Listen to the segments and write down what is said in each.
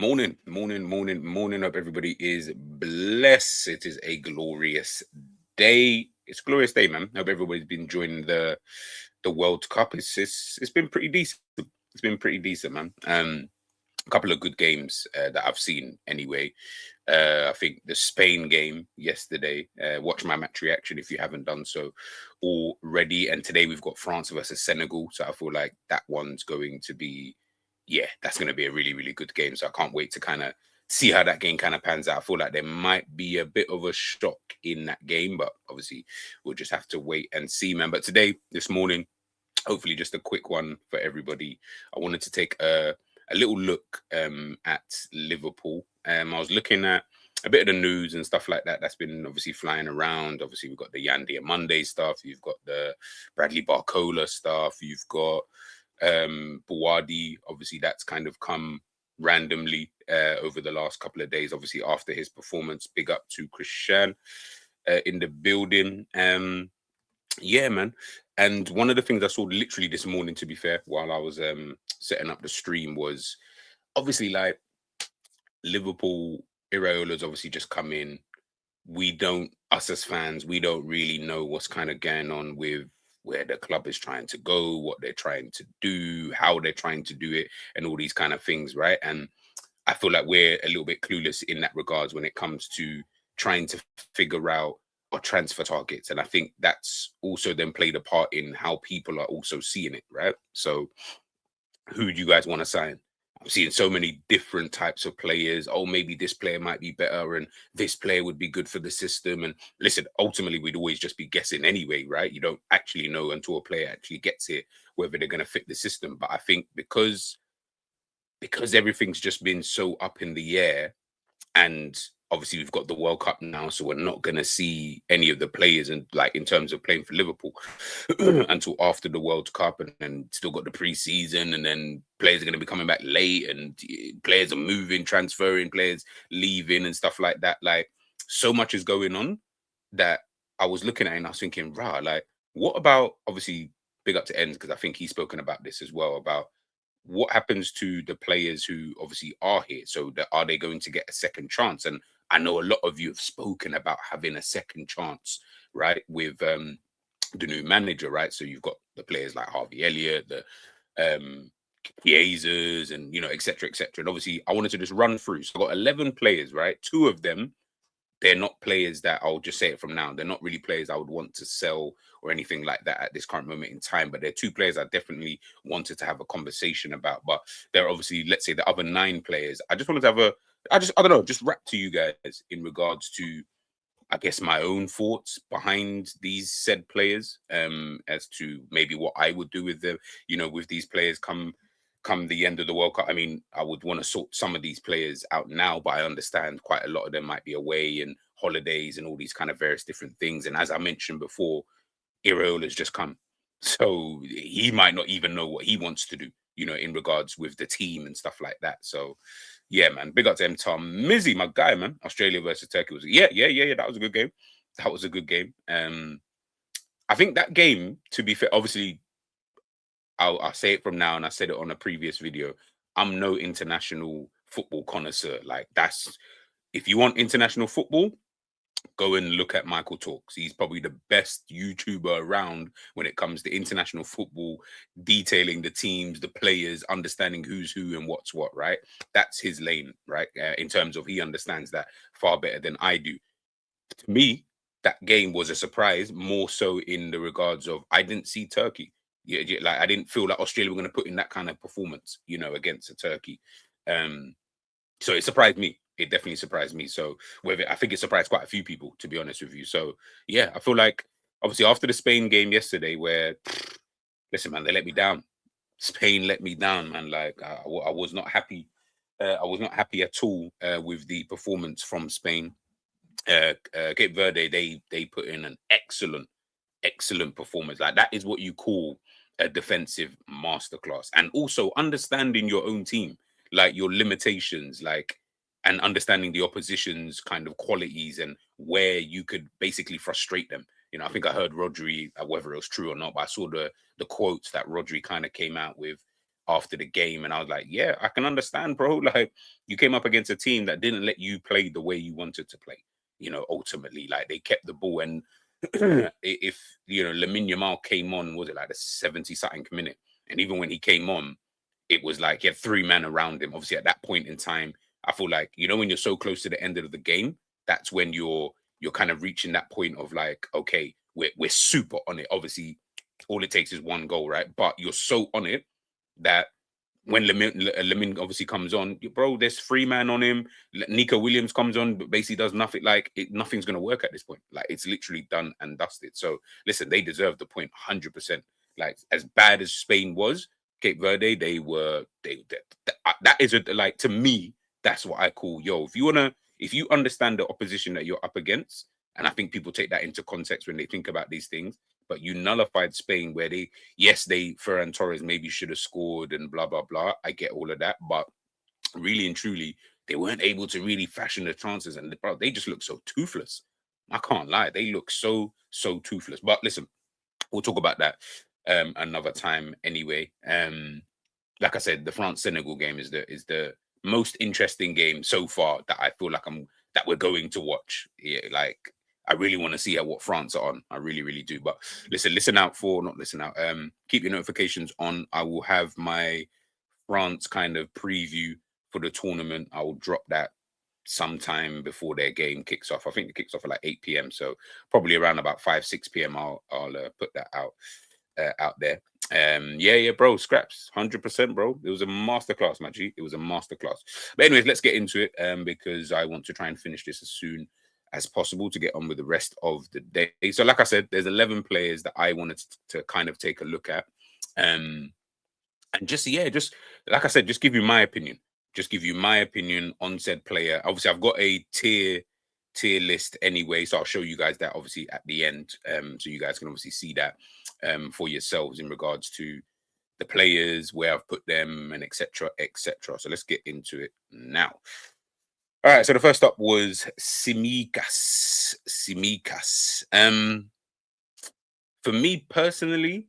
Morning. Hope everybody is blessed. It is a glorious day. It's a glorious day, man. Hope everybody's been enjoying the World Cup. It's been pretty decent. It's been pretty decent, man. A couple of good games that I've seen anyway. I think the Spain game yesterday. Watch my match reaction if you haven't done so already. And today we've got France versus Senegal. So I feel like that one's going to be, yeah, that's going to be a really, really good game. So I can't wait to kind of see how that game kind of pans out. I feel like there might be a bit of a shock in that game, but obviously we'll just have to wait and see, man. But today, this morning, hopefully just a quick one for everybody. I wanted to take a little look at Liverpool. I was looking at a bit of the news and stuff like that that's been obviously flying around. Obviously, we've got the Yandy and Monday stuff. You've got the Bradley Barcola stuff. You've got Buwadi. Obviously, that's kind of come randomly over the last couple of days. Obviously, after his performance, big up to Christian in the building. Yeah, man. And one of the things I saw literally this morning, to be fair, while I was setting up the stream was obviously like Liverpool, Iraola's obviously just come in. Us as fans, we don't really know what's kind of going on with where the club is trying to go, what they're trying to do, how they're trying to do it, and all these kind of things, right? And I feel like we're a little bit clueless in that regards when it comes to trying to figure out our transfer targets. And I think that's also then played a part in how people are also seeing it, right? So who do you guys want to sign? I'm seeing so many different types of players. Oh, maybe this player might be better and this player would be good for the system. And listen, ultimately, we'd always just be guessing anyway, right? You don't actually know until a player actually gets it, whether they're going to fit the system. But I think because everything's just been so up in the air, and obviously we've got the World Cup now, so we're not going to see any of the players and like in terms of playing for Liverpool until after the World Cup, and then still got the pre-season, and then players are going to be coming back late, and players are moving, transferring, players leaving and stuff like that. Like so much is going on that I was looking at it and I was thinking, rah, like what about obviously big up to Ends because I think he's spoken about this as well about what happens to the players who obviously are here? So are they going to get a second chance? And I know a lot of you have spoken about having a second chance, right? With the new manager, right? So you've got the players like Harvey Elliott, the Chiesas, and et cetera, et cetera. And obviously I wanted to just run through. So I've got 11 players, right? Two of them, they're not players that I'll just say it from now. They're not really players I would want to sell or anything like that at this current moment in time. But they're two players I definitely wanted to have a conversation about. But they're obviously, let's say, the other 9 players. I just wanted to have I don't know, just rap to you guys in regards to, I guess, my own thoughts behind these said players, as to maybe what I would do with them, with these players come the end of the World Cup. I mean, I would want to sort some of these players out now, but I understand quite a lot of them might be away and holidays and all these kind of various different things. And as I mentioned before, Iraola's just come. So he might not even know what he wants to do, in regards with the team and stuff like that. So yeah, man. Big up to M Tom. Mizzy, my guy, man. Australia versus Turkey was yeah. That was a good game. That was a good game. I think that game, to be fair, obviously I'll say it from now, and I said it on a previous video. I'm no international football connoisseur. Like if you want international football, go and look at Michael Talks. He's probably the best YouTuber around when it comes to international football, detailing the teams, the players, understanding who's who and what's what, right? That's his lane, right? In terms of he understands that far better than I do. To me, that game was a surprise, more so in the regards of I didn't see Turkey. Yeah, like I didn't feel like Australia were going to put in that kind of performance, against a Turkey. So it surprised me. It definitely surprised me. So I think it surprised quite a few people, to be honest with you. So yeah, I feel like obviously after the Spain game yesterday, where listen, man, they let me down. Spain let me down, man. Like I was not happy. I was not happy at all with the performance from Spain. Cape Verde, they put in an excellent performance. Like that is what you call a defensive masterclass, and also understanding your own team, like your limitations, like and understanding the opposition's kind of qualities and where you could basically frustrate them. I think I heard Rodri, whether it was true or not, but I saw the quotes that Rodri kind of came out with after the game, and I was like, yeah, I can understand, bro. Like, you came up against a team that didn't let you play the way you wanted to play. Ultimately, like, they kept the ball, and if Lamine Yamal came on, was it like the 70 something minute, and even when he came on, it was like he had three men around him. Obviously, at that point in time, I feel like, when you're so close to the end of the game, that's when you're kind of reaching that point of like, okay, we're super on it. Obviously, all it takes is one goal, right? But you're so on it that when Lamine obviously comes on, bro, there's three man on him. Nico Williams comes on, but basically does nothing. Like, nothing's gonna work at this point. Like, it's literally done and dusted. So listen, they deserve the point 100%. Like, as bad as Spain was, Cape Verde, that is like, to me, that's what I call, if you understand the opposition that you're up against, and I think people take that into context when they think about these things. But you nullified Spain, where Ferran Torres maybe should have scored and blah, blah, blah. I get all of that. But really and truly, they weren't able to really fashion the chances. And bro, they just look so toothless. I can't lie. They look so toothless. But listen, we'll talk about that another time anyway. Like I said, the France-Senegal game is the most interesting game so far that I feel like we're going to watch. Yeah, like, I really want to see what France are on. I really, really do. But listen out for, not listen out. Keep your notifications on. I will have my France kind of preview for the tournament. I will drop that sometime before their game kicks off. I think it kicks off at like 8 p.m. So probably around about 5-6 p.m. I'll put that out there. Yeah, bro, scraps, 100%, bro. It was a masterclass, my G. It was a masterclass. But anyways, let's get into it, because I want to try and finish this as soon as possible to get on with the rest of the day. So like I said, there's 11 players that I wanted to kind of take a look at, and just like I said, just give you my opinion. Just give you my opinion on said player. Obviously, I've got a tier list anyway, so I'll show you guys that obviously at the end, so you guys can obviously see that for yourselves in regards to the players, where I've put them, and etc. etc. So let's get into it now. All right, so the first up was Tsimikas. For me personally,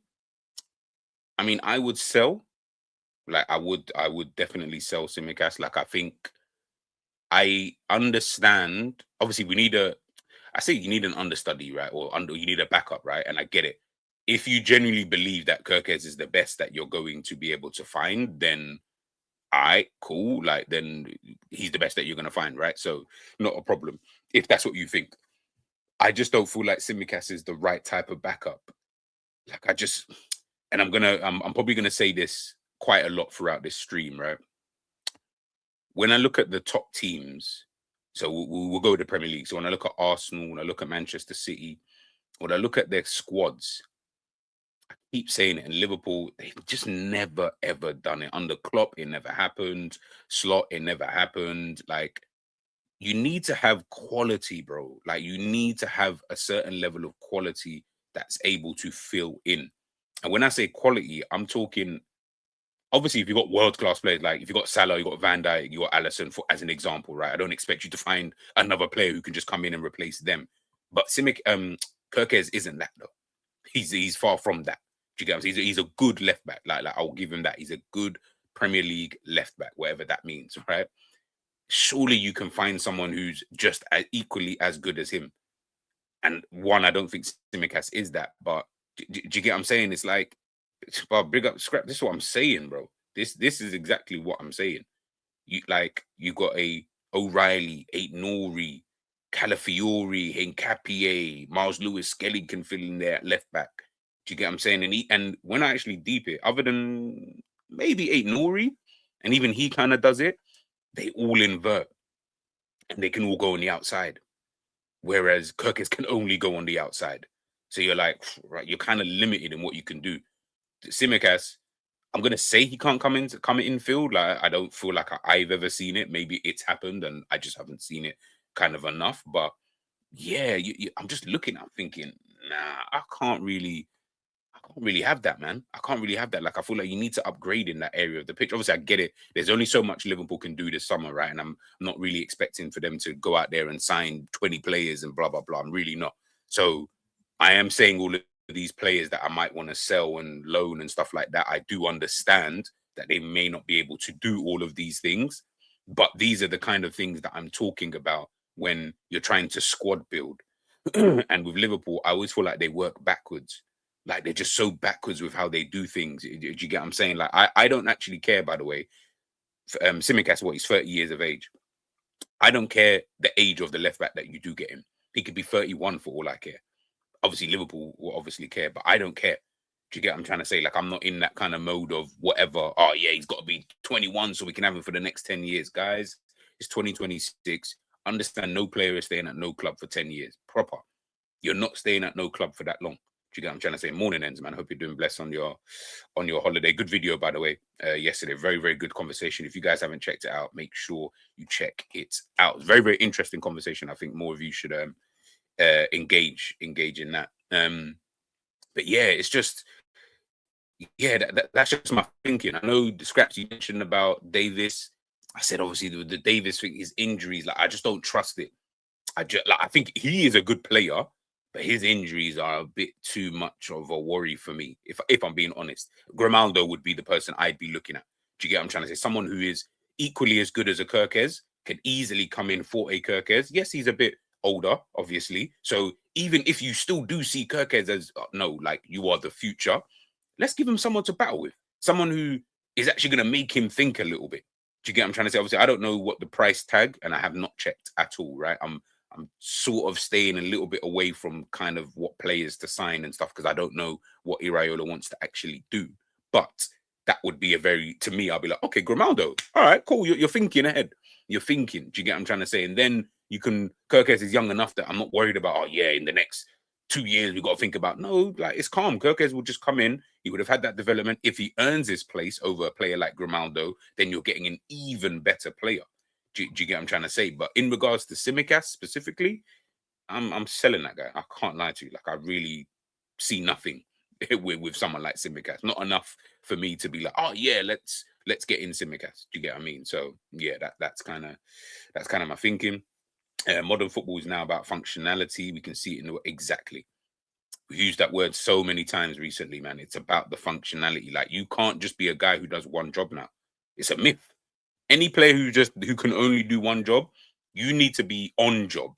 I mean, I would sell. Like, I would definitely sell Tsimikas. Like, I think I understand. Obviously, I say you need an understudy, right? Or you need a backup, right? And I get it. If you genuinely believe that Kirkez is the best that you're going to be able to find, then cool. Like, then he's the best that you're going to find, right? So not a problem if that's what you think. I just don't feel like Tsimikas is the right type of backup. Like, and I'm probably gonna say this quite a lot throughout this stream, right? When I look at the top teams, so we'll go to the Premier League. So when I look at Arsenal, when I look at Manchester City, when I look at their squads, I keep saying it, in Liverpool, they've just never ever done it. Under Klopp, it never happened. Slot, it never happened. Like, you need to have quality, bro. Like, you need to have a certain level of quality that's able to fill in. And when I say quality, I'm talking, obviously, if you've got world-class players, like if you've got Salah, you've got Van Dijk, you've got Alisson, as an example, right? I don't expect you to find another player who can just come in and replace them. But Kirkez isn't that, though. He's far from that. Do you get what I'm saying? He's a good left back. Like, I'll give him that. He's a good Premier League left back, whatever that means, right? Surely you can find someone who's just equally as good as him. And one, I don't think Tsimikas is that. But do you get what I'm saying? It's like, but big up, scrap. This is what I'm saying, bro. This is exactly what I'm saying. You got a O'Reilly, Eight Nori, Calafiori, Hincapie, Miles Lewis, Skelly can fill in there at left back. Do you get what I'm saying? And when I actually deep it, other than maybe Eight Nori, and even he kind of does it, they all invert and they can all go on the outside. Whereas Kirkis can only go on the outside. So you're like, right, you're kind of limited in what you can do. Tsimikas, I'm gonna say he can't come infield. Like, I don't feel like I've ever seen it. Maybe it's happened and I just haven't seen it kind of enough. But yeah, I'm just looking. I'm thinking, nah, I can't really have that, man. I can't really have that. Like, I feel like you need to upgrade in that area of the pitch. Obviously, I get it. There's only so much Liverpool can do this summer, right? And I'm not really expecting for them to go out there and sign 20 players and blah, blah, blah. I'm really not. So I am saying all of these players that I might want to sell and loan and stuff like that. I do understand that they may not be able to do all of these things. But these are the kind of things that I'm talking about when you're trying to squad build. And with Liverpool, I always feel like they work backwards. Like they're just so backwards with how they do things. Do you get what I'm saying? Like I don't actually care, by the way. Tsimikas, he's 30 years of age. I don't care the age of the left back that you do get him. He could be 31 for all I care. Obviously, Liverpool will obviously care, but I don't care. Do you get what I'm trying to say? Like, I'm not in that kind of mode of whatever. Oh, yeah, he's got to be 21 so we can have him for the next 10 years. Guys, it's 2026. Understand no player is staying at no club for 10 years. Proper. You're not staying at no club for that long. Do you get what I'm trying to say? Morning ends, man. Hope you're doing blessed on your holiday. Good video, by the way, yesterday. Very, very good conversation. If you guys haven't checked it out, make sure you check it out. Very, very interesting conversation. I think more of you should engage in that. But yeah, it's just, yeah, that's just my thinking. I know the scraps you mentioned about Davis. I said obviously the Davis thing, his injuries, like I just don't trust it. I think he is a good player, but his injuries are a bit too much of a worry for me. If I'm being honest, Grimaldo would be the person I'd be looking at. Do you get what I'm trying to say? Someone who is equally as good as a Kirkez can easily come in for a Kirkez. Yes, he's a bit older, obviously. So even if you still do see Kirkez as no, like you are the future, let's give him someone to battle with. Someone who is actually going to make him think a little bit. Do you get what I'm trying to say? Obviously, I don't know what the price tag, and I have not checked at all, right? I'm sort of staying a little bit away from kind of what players to sign and stuff because I don't know what Iraola wants to actually do. But that would be to me, I'll be like, okay, Grimaldo, all right, cool. You're thinking ahead. You're thinking. Do you get what I'm trying to say? And then you can, Kirkez is young enough that I'm not worried about, oh yeah, in the next 2 years, we've got to think about, no, like it's calm. Kirkez will just come in. He would have had that development. If he earns his place over a player like Grimaldo, then you're getting an even better player. Do you get what I'm trying to say? But in regards to Tsimikas specifically, I'm selling that guy. I can't lie to you. Like I really see nothing with someone like Tsimikas. Not enough for me to be like, oh yeah, let's get in Tsimikas. Do you get what I mean? So yeah, that's kind of my thinking. Modern football is now about functionality. We can see it exactly. We've used that word so many times recently, man. It's about the functionality. Like you can't just be a guy who does one job now. It's a myth. Any player who can only do one job, you need to be on job.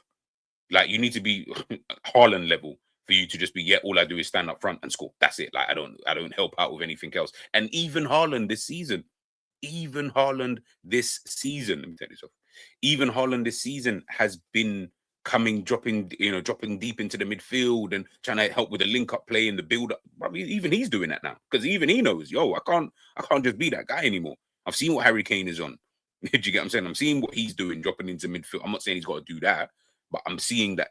Like you need to be Haaland level for you to just be, yeah, all I do is stand up front and score. That's it. Like I don't help out with anything else. And even Haaland this season, let me tell you something. Even Haaland this season has been dropping deep into the midfield and trying to help with the link up play and the build up. Even he's doing that now because even he knows, yo, I can't just be that guy anymore. I've seen what Harry Kane is on. Do you get what I'm saying? I'm seeing what he's doing, dropping into midfield. I'm not saying he's got to do that, but I'm seeing that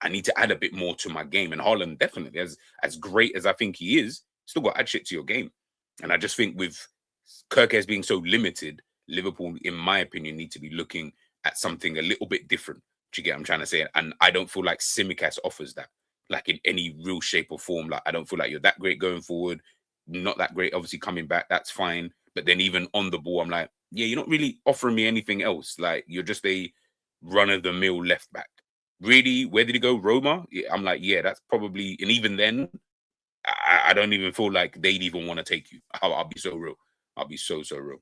I need to add a bit more to my game. And Haaland definitely, as great as I think he is, still got to add shit to your game. And I just think with Kirkez being so limited, Liverpool, in my opinion, need to be looking at something a little bit different. Do you get what I'm trying to say? And I don't feel like Tsimikas offers that, like in any real shape or form. Like I don't feel like you're that great going forward, not that great. Obviously coming back, that's fine. But then even on the ball, I'm like, yeah, you're not really offering me anything else. Like you're just a run-of-the-mill left back. Really, where did he go? Roma? Yeah, I'm like, yeah, that's probably. And even then, I don't even feel like they'd even want to take you. I'll be so real. I'll be so real.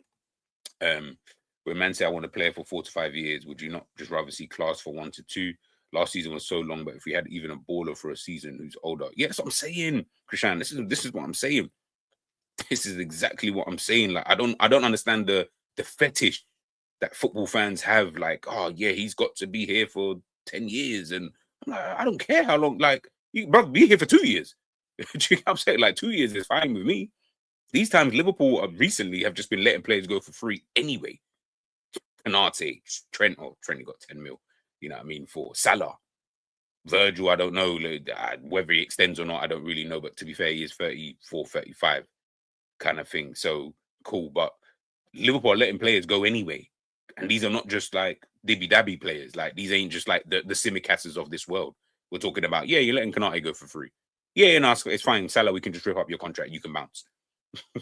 When man say I want to play for 4 to 5 years, would you not just rather see class for 1 to 2? Last season was so long, but if we had even a baller for a season who's older, yes, I'm saying, Krishan, this is what I'm saying. This is exactly what I'm saying. Like I don't understand the fetish that football fans have. Like, oh yeah, he's got to be here for 10 years, and I'm like, I don't care how long. Like, you brother, be here for 2 years. Do you know what I'm saying? Like 2 years is fine with me. These times, Liverpool recently have just been letting players go for free anyway. Canate, Trent got 10 mil. You know what I mean? For Salah. Virgil, I don't know whether he extends or not. I don't really know. But to be fair, he is 34, 35 kind of thing. So cool. But Liverpool are letting players go anyway. And these are not just like dibby-dabby players. Like these ain't just like the Tsimikases of this world. We're talking about, yeah, you're letting Canate go for free. Yeah, no, it's fine. Salah, we can just rip up your contract. You can bounce.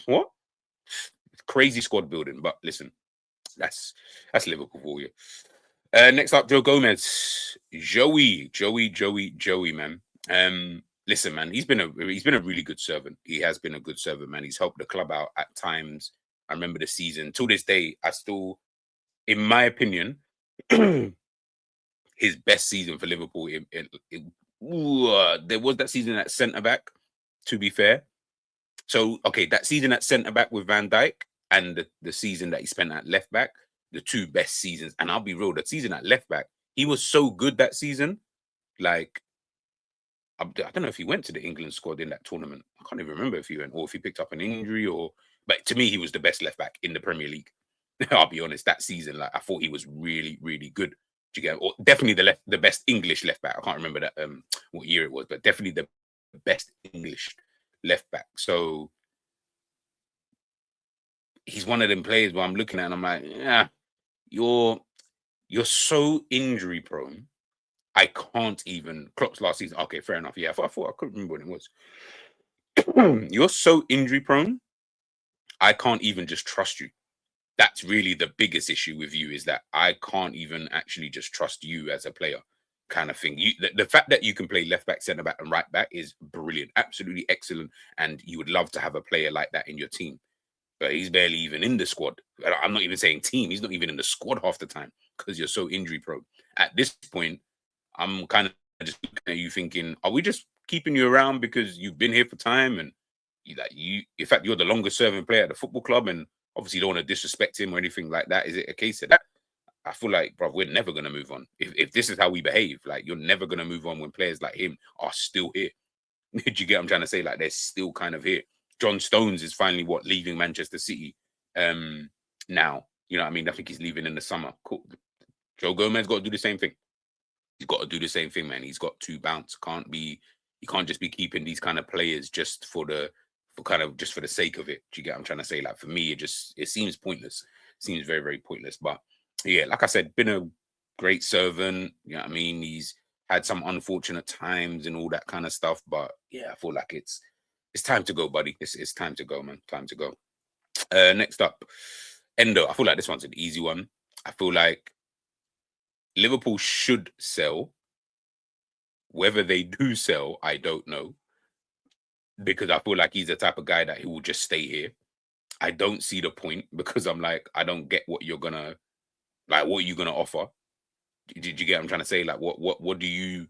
What? Crazy squad building. But listen, that's Liverpool for you. Next up, Joe Gomez. Joey, man. Listen, man, he's been a really good servant. He has been a good servant, man. He's helped the club out at times I remember the season. Till this day, I still, in my opinion, his best season for Liverpool. There was that season at centre back. To be fair, so okay, that season at centre back with Van Dijk and the season that he spent at left back, the two best seasons. And I'll be real, the season at left back, he was so good that season. Like, I don't know if he went to the England squad in that tournament. I can't even remember if he went or if he picked up an injury or. But to me, he was the best left back in the Premier League. I'll be honest, that season, like I thought he was really, really good. Do you get? Or definitely the best English left back. I can't remember that what year it was, but definitely the best English left back. So he's one of them players where I'm looking at and I'm like, yeah, you're so injury prone. I can't even. Klopp's last season. Okay, fair enough. Yeah, I thought I couldn't remember when it was. You're so injury prone. I can't even just trust you. That's really the biggest issue with you, is that I can't even actually just trust you as a player, kind of thing. The fact that you can play left back, centre back, and right back is brilliant, absolutely excellent, and you would love to have a player like that in your team. But he's barely even in the squad. I'm not even saying team. He's not even in the squad half the time because you're so injury prone. At this point, I'm kind of just looking at you thinking, are we just keeping you around because you've been here for time and in fact, you're the longest serving player at the football club, and obviously you don't want to disrespect him or anything like that. Is it a case of that? I feel like, bro, we're never going to move on. If this is how we behave, like, you're never going to move on when players like him are still here. Did you get what I'm trying to say? Like, they're still kind of here. John Stones is finally leaving Manchester City now. You know what I mean? I think he's leaving in the summer. Cool. Joe Gomez got to do the same thing. He's got to do the same thing, man. He's got to bounce. You can't just be keeping these kind of players just for the sake of it. Do you get what I'm trying to say? Like, for me, it seems pointless. It seems very, very pointless. But yeah, like I said, been a great servant. You know what I mean? He's had some unfortunate times and all that kind of stuff. But yeah, I feel like it's time to go, buddy. It's time to go, man. Time to go. Next up, Endo. I feel like this one's an easy one. I feel like Liverpool should sell. Whether they do sell, I don't know. Because I feel like he's the type of guy that he will just stay here. I don't see the point because I'm like, I don't get what you're gonna, like, what are you gonna offer? Did you get what I'm trying to say? Like, what do you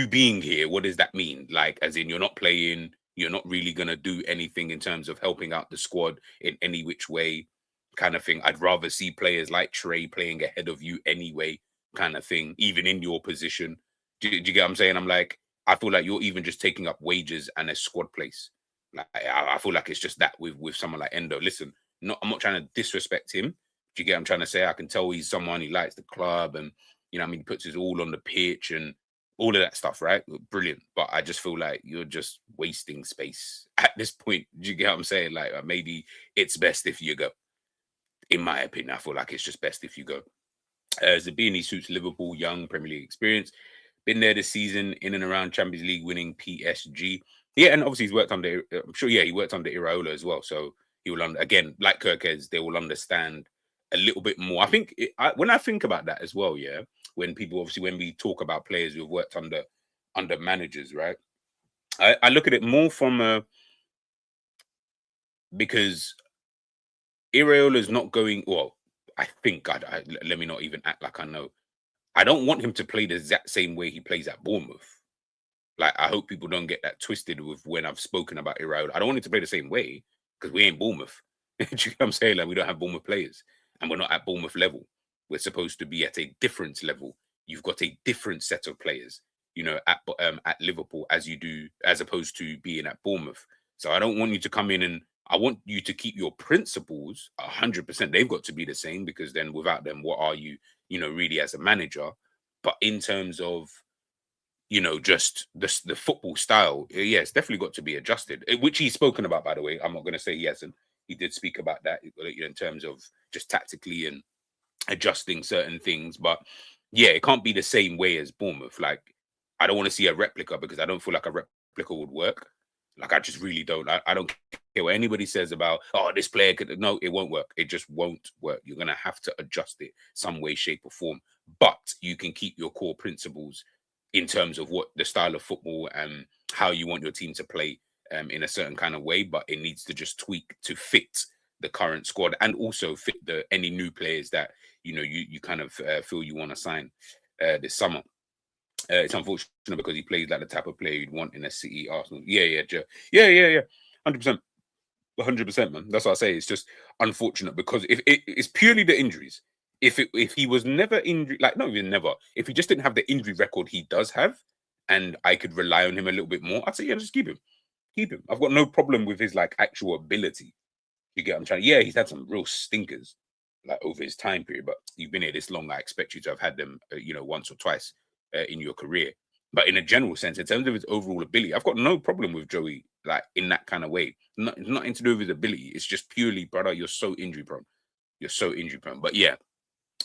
being here, what does that mean? Like, as in, you're not playing, you're not really gonna do anything in terms of helping out the squad in any which way, kind of thing. I'd rather see players like Trey playing ahead of you anyway, kind of thing, even in your position. Do you get what I'm saying? I'm like, I feel like you're even just taking up wages and a squad place. Like, I feel like it's just that with someone like Endo. Listen, I'm not trying to disrespect him. Do you get what I'm trying to say? I can tell he's someone, he likes the club, and you know what I mean, he puts his all on the pitch and all of that stuff, right? Brilliant. But I just feel like you're just wasting space at this point. Do you get what I'm saying? Like, maybe it's best if you go. In my opinion, I feel like it's just best if you go. Zabini suits Liverpool, young Premier League experience. Been there this season, in and around Champions League winning PSG. Yeah, and obviously he's worked under, I'm sure, yeah, he worked under Iraola as well. So he will, again, like Kirkes, they will understand a little bit more. I think, when I think about that as well, yeah, when we talk about players who have worked under managers, right? I look at it more from because Iraola is not going, well, I think, let me not even act like I know. I don't want him to play the exact same way he plays at Bournemouth. Like, I hope people don't get that twisted with when I've spoken about Iraola. I don't want him to play the same way because we ain't Bournemouth. Do you know what I'm saying? Like, we don't have Bournemouth players and we're not at Bournemouth level. We're supposed to be at a different level. You've got a different set of players, you know, at Liverpool as opposed to being at Bournemouth. So I don't want you to come in, and I want you to keep your principles 100%. They've got to be the same, because then without them, what are you, really as a manager? But in terms of, just the football style, yeah, it's definitely got to be adjusted, which he's spoken about, by the way. I'm not going to say he hasn't. He did speak about that, in terms of just tactically and adjusting certain things. But yeah, it can't be the same way as Bournemouth. Like, I don't want to see a replica, because I don't feel like a replica would work. Like, I just really don't. I don't care what anybody says about, oh, this player could. No, it won't work. It just won't work. You're going to have to adjust it some way, shape, or form. But you can keep your core principles in terms of what the style of football and how you want your team to play in a certain kind of way. But it needs to just tweak to fit the current squad and also fit any new players that you kind of feel you want to sign this summer. It's unfortunate because he plays like the type of player you'd want in a City, Arsenal. Yeah. 100%. 100%, man. That's what I say. It's just unfortunate because if it's purely the injuries. If he was never injured, like not even never, if he just didn't have the injury record he does have, and I could rely on him a little bit more, I'd say yeah, just keep him. Keep him. I've got no problem with his like actual ability. You get what I'm trying. Yeah, he's had some real stinkers like over his time period, but you've been here this long. I expect you to have had them, once or twice in your career. But in a general sense, in terms of his overall ability, I've got no problem with Joey like in that kind of way. It's nothing to do with his ability. It's just purely, brother, you're so injury prone. You're so injury prone. But yeah.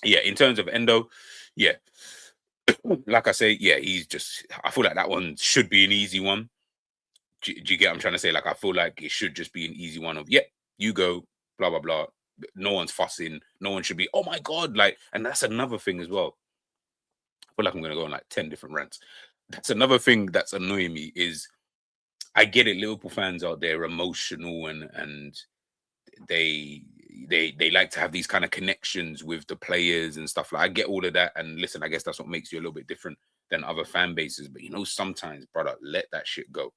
In terms of Endo, yeah, like I say, yeah, he's just. I feel like that one should be an easy one. Do you get what I'm trying to say? Like, I feel like it should just be an easy one of, you go, blah, blah, blah. No one's fussing. No one should be, oh my God. Like, and that's another thing as well. I feel like I'm going to go on like 10 different rants. That's another thing that's annoying me is I get it. Liverpool fans out there emotional and they like to have these kind of connections with the players and stuff. Like, I get all of that. And listen, I guess that's what makes you a little bit different than other fan bases. But sometimes, brother, let that shit go.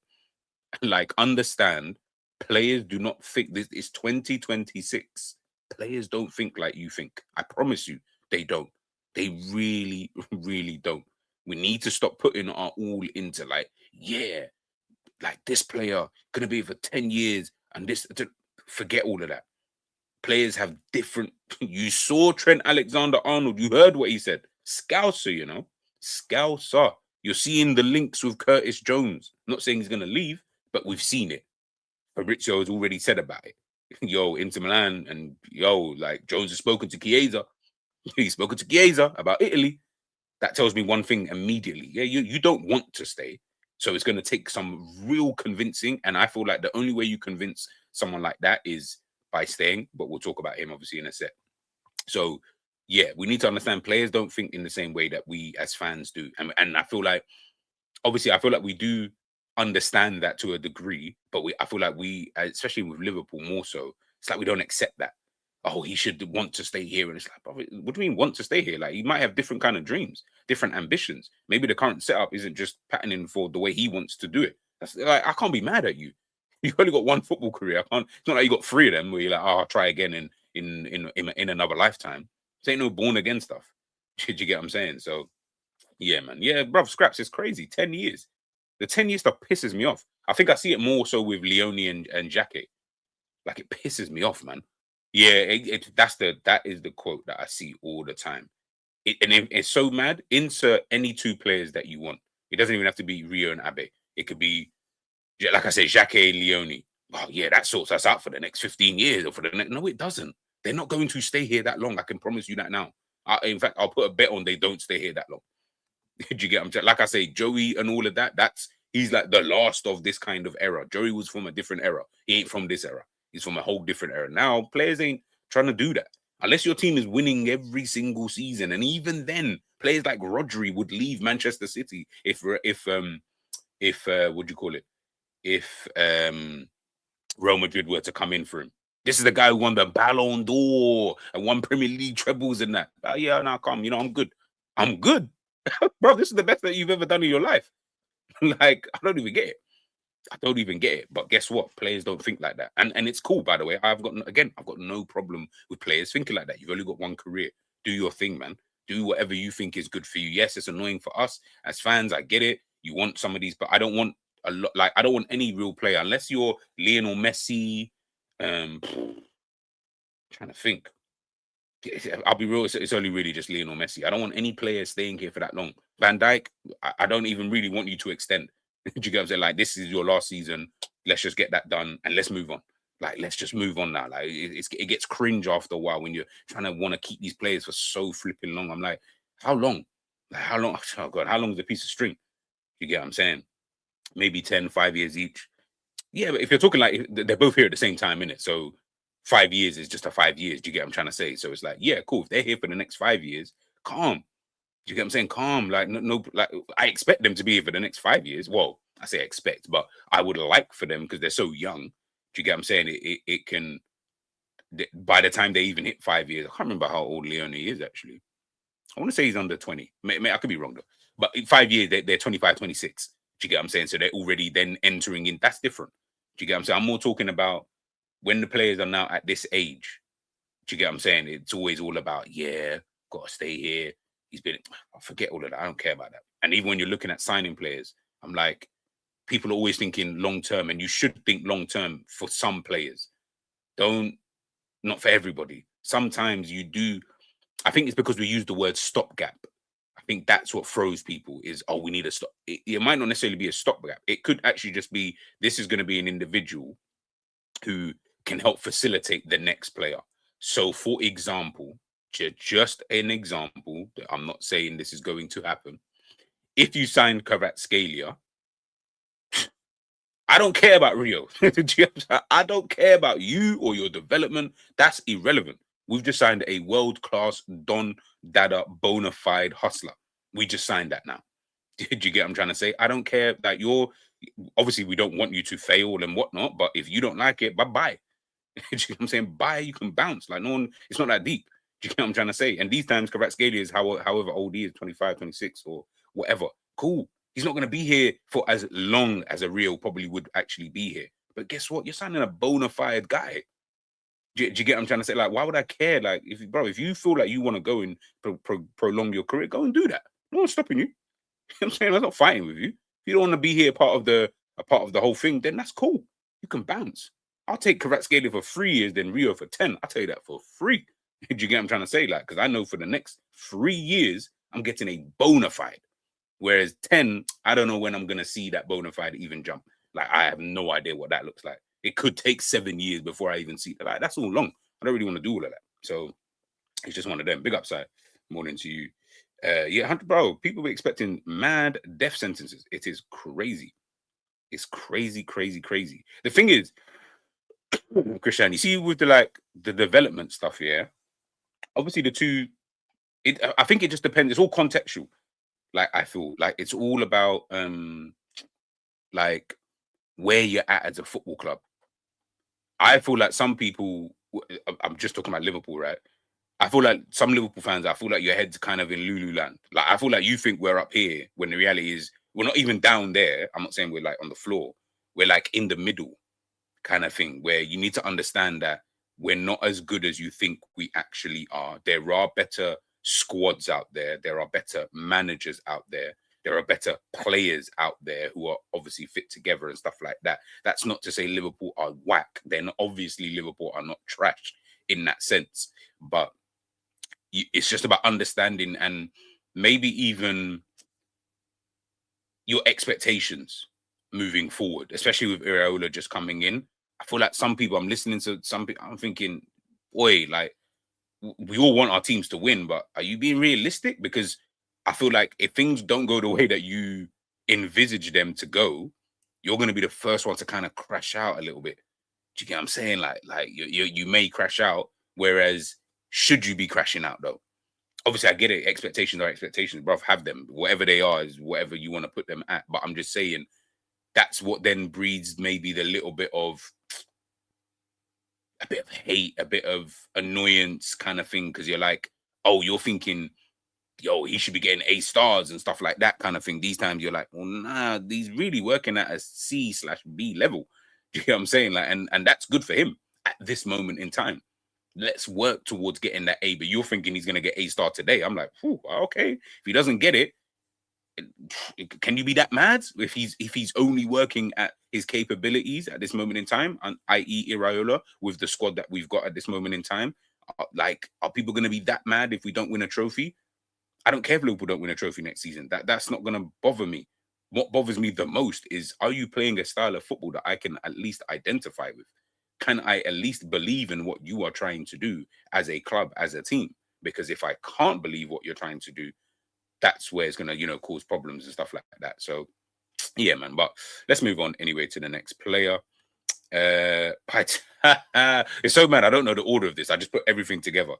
Like, understand, players do not think this is 2026. Players don't think like you think. I promise you, they don't. They really, really don't. We need to stop putting our all into like this player gonna be for 10 years and this. Forget all of that. Players have different. You saw Trent Alexander-Arnold. You heard what he said. Scouser, Scouser. You're seeing the links with Curtis Jones. I'm not saying he's gonna leave, but we've seen it. Fabrizio has already said about it. Yo, Inter Milan and like Jones has spoken to Chiesa. He's spoken to Chiesa about Italy. That tells me one thing immediately. Yeah, you don't want to stay. So it's going to take some real convincing. And I feel like the only way you convince someone like that is by staying. But we'll talk about him obviously in a sec. So yeah, we need to understand players don't think in the same way that we as fans do. And I feel like, obviously, I feel like we do understand that to a degree, but I feel like we, especially with Liverpool more so, it's like we don't accept that. Oh, he should want to stay here. And it's like, what do you mean want to stay here? Like, he might have different kind of dreams, different ambitions. Maybe the current setup isn't just patterning for the way he wants to do it. That's like, I can't be mad at you. You've only got one football career. It's not like you got three of them where you're like, I'll try again in another lifetime. This ain't no born again stuff. Did you get what I'm saying? So yeah, man. Yeah, bruv, scraps is crazy. 10 years. The 10 year stuff pisses me off. I think I see it more so with Leone and Jackie. Like, it pisses me off, man. Yeah, that is the quote that I see all the time. It's so mad. Insert any two players that you want. It doesn't even have to be Rio and Abe. It could be, like I say, Jackie, Leone. Oh yeah, that sorts us out for the next 15 years or for the next. No, it doesn't. They're not going to stay here that long. I can promise you that now. In fact, I'll put a bet on they don't stay here that long. Did you get him? Like I say, Joey and all of that, he's like the last of this kind of era. Joey was from a different era. He ain't from this era. He's from a whole different era. Now, players ain't trying to do that. Unless your team is winning every single season. And even then, players like Rodri would leave Manchester City if what do you call it? If Real Madrid were to come in for him. This is the guy who won the Ballon d'Or and won Premier League trebles and that. Yeah, now come. I'm good. I'm good. Bro, this is the best that you've ever done in your life. Like, I don't even get it. But guess what? Players don't think like that. And it's cool, by the way. I've got no problem with players thinking like that. You've only got one career. Do your thing, man. Do whatever you think is good for you. Yes, it's annoying for us as fans. I get it. You want some of these, but I don't want a lot. Like, I don't want any real player unless you're Lionel Messi. Trying to think. I'll be real. It's only really just Lionel Messi. I don't want any player staying here for that long. Van Dijk, I don't even really want you to extend. Do you get what I'm saying? Like, this is your last season. Let's just get that done and let's move on. Like, let's just move on now. Like, it gets cringe after a while when you're trying to want to keep these players for so flipping long. I'm like, how long? Like, how long? Oh God, how long is a piece of string? You get what I'm saying? Maybe 10, 5 years each. Yeah, but if you're talking like they're both here at the same time, innit? So 5 years is just a 5 years. Do you get what I'm trying to say? So it's like, yeah, cool. If they're here for the next 5 years, calm. Do you get what I'm saying? Calm. Like, no, like, I expect them to be here for the next 5 years. Well, I say expect, but I would like for them because they're so young. Do you get what I'm saying? It can by the time they even hit 5 years, I can't remember how old Leone is actually. I want to say he's under 20. I could be wrong though. But in 5 years, they're 25, 26. Do you get what I'm saying? So they're already then entering in. That's different. Do you get what I'm saying? I'm more talking about when the players are now at this age. Do you get what I'm saying? It's always all about, yeah, got to stay here. He's been, I forget all of that. I don't care about that. And even when you're looking at signing players, I'm like, people are always thinking long term, and you should think long term for some players. Not for everybody. Sometimes you do. I think it's because we use the word stopgap. I think that's what throws people is, oh, we need a stop. It might not necessarily be a stopgap. It could actually just be, this is going to be an individual who can help facilitate the next player. So, for example, just an example, I'm not saying this is going to happen. If you sign Kvaratskhelia, I don't care about Rio. I don't care about you or your development. That's irrelevant. We've just signed a world-class Don Dada bona fide hustler. We just signed that now. Did you get what I'm trying to say? I don't care that you're, obviously we don't want you to fail and whatnot, but if you don't like it, bye-bye. You know what I'm saying? Bye, you can bounce. Like, no one, it's not that deep. Do you get what I'm trying to say? And these times, Kvaratskhelia is however old he is, 25, 26 or whatever. Cool. He's not going to be here for as long as a Rio probably would actually be here. But guess what? You're signing a bona fide guy. Do you get what I'm trying to say? Like, why would I care? Like, if you feel like you want to go and prolong your career, go and do that. No one's stopping you. You know what I'm saying? I'm not fighting with you. If you don't want to be here part of the whole thing, then that's cool. You can bounce. I'll take Kvaratskhelia for 3 years, then Rio for 10. I'll tell you that for free. Do you get what I'm trying to say? Like, because I know for the next 3 years, I'm getting a bona fide. Whereas 10, I don't know when I'm going to see that bona fide even jump. Like, I have no idea what that looks like. It could take 7 years before I even see it. Like, that's all long. I don't really want to do all of that. So it's just one of them. Big upside. Morning to you. Yeah, Hunter, bro, people were expecting mad death sentences. It is crazy. It's crazy, crazy, crazy. The thing is, Christian, you see with the development stuff, yeah. Obviously, the two. I think it just depends. It's all contextual. Like, I feel like it's all about like where you're at as a football club. I feel like some people. I'm just talking about Liverpool, right? I feel like some Liverpool fans. I feel like your head's kind of in Lululand. Like, I feel like you think we're up here when the reality is we're not even down there. I'm not saying we're like on the floor. We're like in the middle, kind of thing, where you need to understand that we're not as good as you think we actually are. There are better squads out there. There are better managers out there. There are better players out there who are obviously fit together and stuff like that. That's not to say Liverpool are whack. Then obviously Liverpool are not trash in that sense. But it's just about understanding and maybe even your expectations moving forward, especially with Iraola just coming in. I feel like some people, I'm listening to some people, I'm thinking, boy, like, we all want our teams to win, but are you being realistic? Because I feel like if things don't go the way that you envisage them to go, you're going to be the first one to kind of crash out a little bit. Do you get what I'm saying? Like you may crash out. Whereas, should you be crashing out though? Obviously, I get it. Expectations are expectations, bruv. Have them. Whatever they are is whatever you want to put them at. But I'm just saying, that's what then breeds maybe the little bit of hate, a bit of annoyance kind of thing. Because you're like, oh, you're thinking, yo, he should be getting A stars and stuff like that kind of thing. These times you're like, well, nah, he's really working at a C/B level. Do you know what I'm saying? Like, and that's good for him at this moment in time. Let's work towards getting that A. But you're thinking he's gonna get A star today. I'm like, okay. If he doesn't get it, can you be that mad if he's only working at his capabilities at this moment in time, and i.e. Iraola, with the squad that we've got at this moment in time? Like, are people going to be that mad if we don't win a trophy? I don't care if Liverpool don't win a trophy next season. That's not going to bother me. What bothers me the most is, are you playing a style of football that I can at least identify with? Can I at least believe in what you are trying to do as a club, as a team? Because if I can't believe what you're trying to do, that's where it's going to, cause problems and stuff like that. So, yeah, man. But let's move on anyway to the next player. It's so mad. I don't know the order of this. I just put everything together.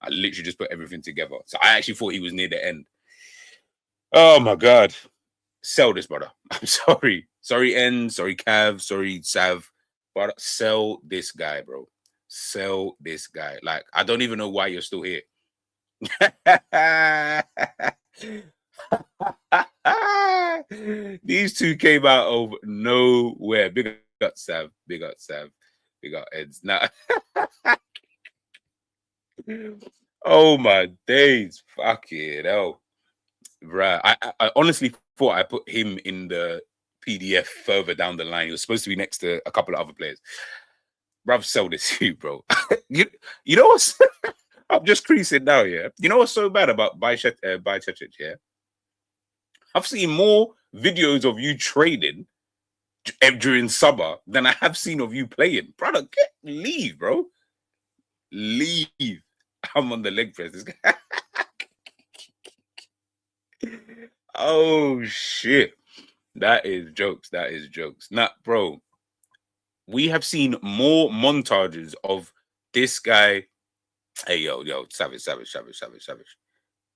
I literally just put everything together. So I actually thought he was near the end. Oh my God. Sell this, brother. I'm sorry. Sorry, N. Sorry, Cav. Sorry, Sav. But sell this guy, bro. Sell this guy. Like, I don't even know why you're still here. These two came out of nowhere. Big up Sav. Big up Sav. Big up Eds. Now, oh my days. Fucking hell. Right. I honestly thought I put him in the PDF further down the line. He was supposed to be next to a couple of other players. Bruv, sell this to you, bro. you know what's I'm just creasing now, yeah. You know what's so bad about Bajcetic, yeah? I've seen more videos of you trading during summer than I have seen of you playing. Brother, leave, bro. Leave. I'm on the leg press. This guy. Oh shit. That is jokes. That is jokes. Nah, bro. We have seen more montages of this guy. Hey, yo, savage.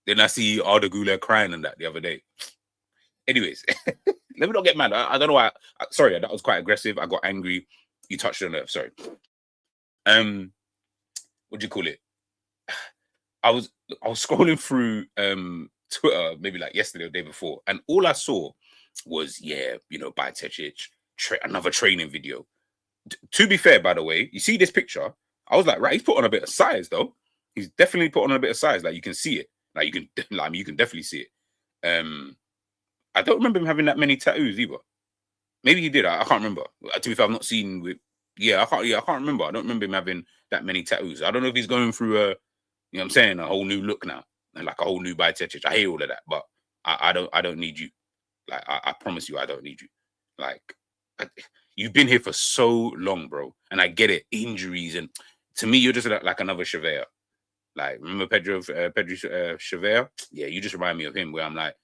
Then I see Arda Güler crying and that the other day. Anyways, let me not get mad. I don't know why. Sorry, that was quite aggressive. I got angry. You touched on it. Sorry. What do you call it? I was scrolling through Twitter maybe like yesterday or the day before, and all I saw was Bajcetic, another training video. To be fair, by the way, you see this picture. I was like, right, he's put on a bit of size though. He's definitely put on a bit of size. Like you can see it. Like you can definitely see it. I don't remember him having that many tattoos either. Maybe he did. I can't remember. To be fair, I've not seen with. I can't remember. I don't remember him having that many tattoos. I don't know if he's going through a whole new look now, and like a whole new Bajcetic. I hear all of that, but I don't need you. Like I promise you, I don't need you. Like you've been here for so long, bro, and I get it. Injuries, and to me, you're just like another Chevere. Like remember Pedro Chevere? Yeah, you just remind me of him. Where I'm like,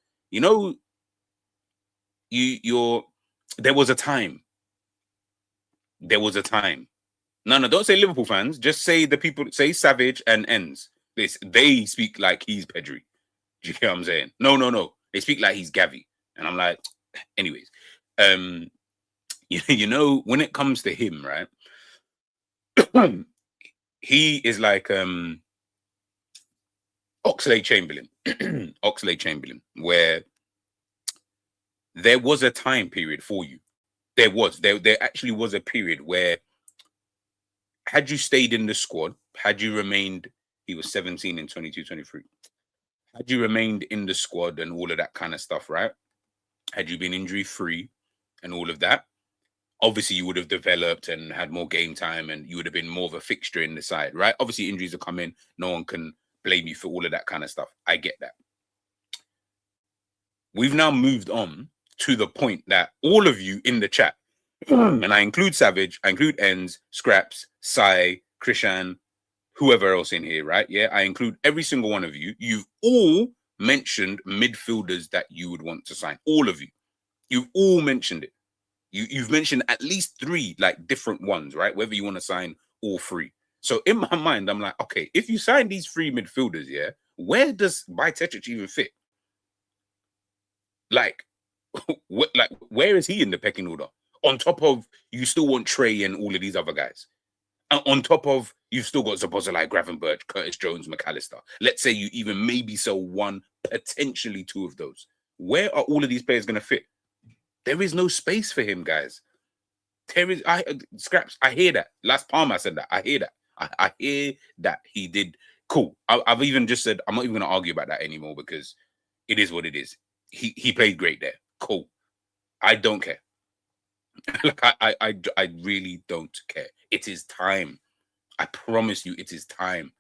there was a time. There was a time. No, don't say Liverpool fans. Just say the people. Say Savage and Ends. They speak like he's Pedri. Do you get what I'm saying? No. They speak like he's Gavi, and I'm like, anyways. When it comes to him, right? He is like Oxlade-Chamberlain. Oxlade-Chamberlain, where there was a time period for you. There actually was a period where had you stayed in the squad, had you remained, he was 17 in 22-23. Had you remained in the squad and all of that kind of stuff, right? Had you been injury-free and all of that, obviously you would have developed and had more game time and you would have been more of a fixture in the side, right? Obviously injuries are coming. No one can blame you for all of that kind of stuff. I get that. We've now moved on to the point that all of you in the chat, and I include Savage, I include Ends, Scraps, Sai, Krishan, whoever else in here, right? Yeah, I include every single one of you. You've all mentioned midfielders that you would want to sign. All of you. You've all mentioned it. You've mentioned at least 3 like different ones, right? Whether you want to sign all 3. So in my mind, I'm like, okay, if you sign these 3 midfielders, yeah, where does Bajcetic even fit? Like, where is he in the pecking order? On top of you still want Trey and all of these other guys. And on top of you've still got Szoboszlai, Gravenberch, Curtis Jones, Mac Allister. Let's say you even maybe sell 1, potentially 2 of those. Where are all of these players going to fit? There is no space for him, guys. Scraps. I hear that. Last Palmer I said that. I hear that. I hear that he did. Cool. I've even just said I'm not even going to argue about that anymore because it is what it is. He played great there. Cool. I don't care. Like I really don't care. It is time. I promise you, it is time.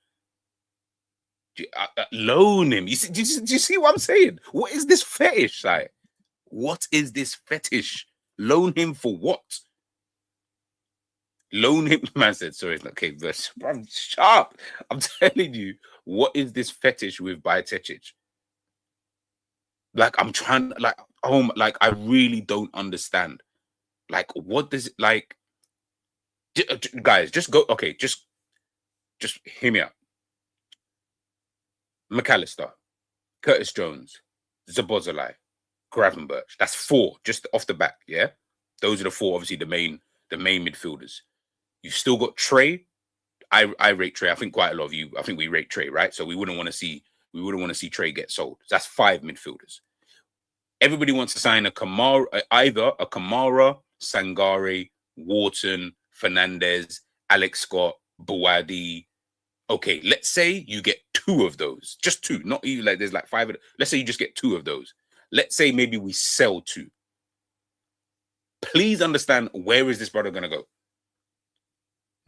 Loan him. Do you see what I'm saying? What is this fetish? Like, what is this fetish? Loan him for what? Loan him. Man said, sorry, it's not okay, but I'm sharp. I'm telling you, what is this fetish with Bajcetic? Like, I'm trying, like, I really don't understand. Like, what does it, like, guys, just go, okay, just hear me out. Mac Allister, Curtis Jones, Szoboszlai, Gravenberch. That's 4, just off the back, yeah? Those are the 4, obviously, the main midfielders. You've still got Trey. I rate Trey. I think quite a lot of you. I think we rate Trey, right? So we wouldn't want to see Trey get sold. That's 5 midfielders. Everybody wants to sign a Kamara, either a Kamara, Sangare, Wharton, Fernandez, Alex Scott, Buwadi. Okay, let's say you get 2 of those, just 2, not even like there's like 5. Let's say you just get 2 of those. Let's say maybe we sell 2. Please understand, where is this brother going to go?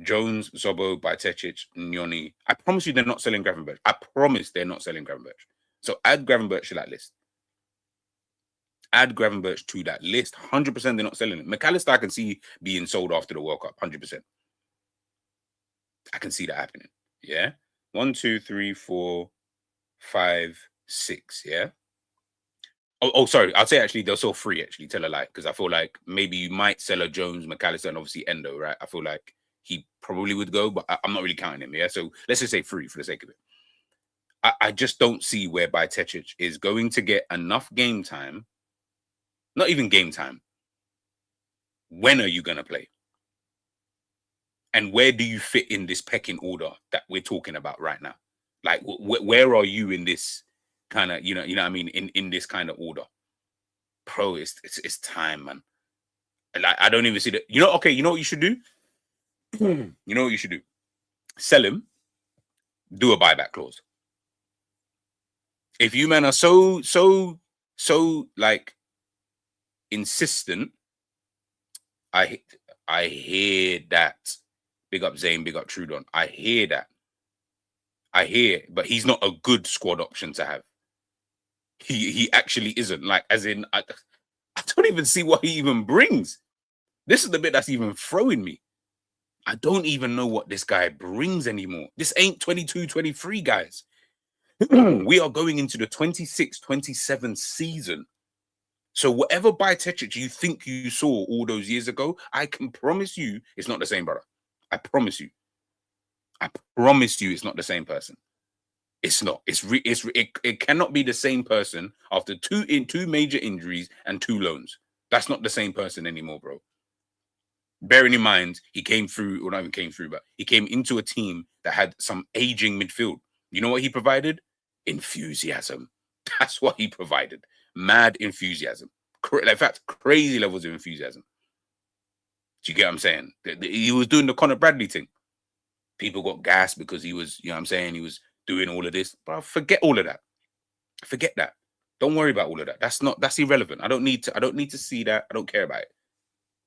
Jones, Zobo, Bajcetic, Nyoni. I promise you they're not selling Gravenberch. I promise they're not selling Gravenberch. So add Gravenberch to that list. Add Gravenberch to that list. 100% they're not selling it. Mac Allister I can see being sold after the World Cup. 100%. I can see that happening. Yeah. 1, 2, 3, 4, 5, 6. Yeah. Oh, sorry. I'll say actually they'll sell 3. Actually, tell a lie, because I feel like maybe you might sell a Jones, Mac Allister, and obviously Endo. Right. I feel like he probably would go, but I'm not really counting him. Yeah. So let's just say 3 for the sake of it. I just don't see where Bajcetic is going to get enough game time. Not even game time. When are you going to play? And where do you fit in this pecking order that we're talking about right now? Like, where are you in this kind of, you know what I mean? In this kind of order, bro, it's time, man. Like, I don't even see that. Okay, you know what you should do? You know what you should do? Sell him, do a buyback clause. If you men are so like insistent, I hear that. Big up Zane, big up Trudon. I hear that. But he's not a good squad option to have. He actually isn't. Like, as in, I don't even see what he even brings. This is the bit that's even throwing me. I don't even know what this guy brings anymore. This ain't 22, 23, guys. We are going into the 26-27 season. So whatever Bajcetic you think you saw all those years ago, I can promise you it's not the same, brother. I promise you. I promise you it's not the same person. It's not. It cannot be the same person after 2 major injuries and 2 loans. That's not the same person anymore, bro. Bearing in mind, he came through, or not even came through, but he came into a team that had some aging midfield. You know what he provided? Enthusiasm. That's what he provided. Mad enthusiasm. In fact, crazy levels of enthusiasm. Do you get what I'm saying? He was doing the Conor Bradley thing. People got gassed because he was, you know what I'm saying, he was doing all of this. But forget all of that. Forget that. Don't worry about all of that. That's irrelevant. I don't need to see that. I don't care about it.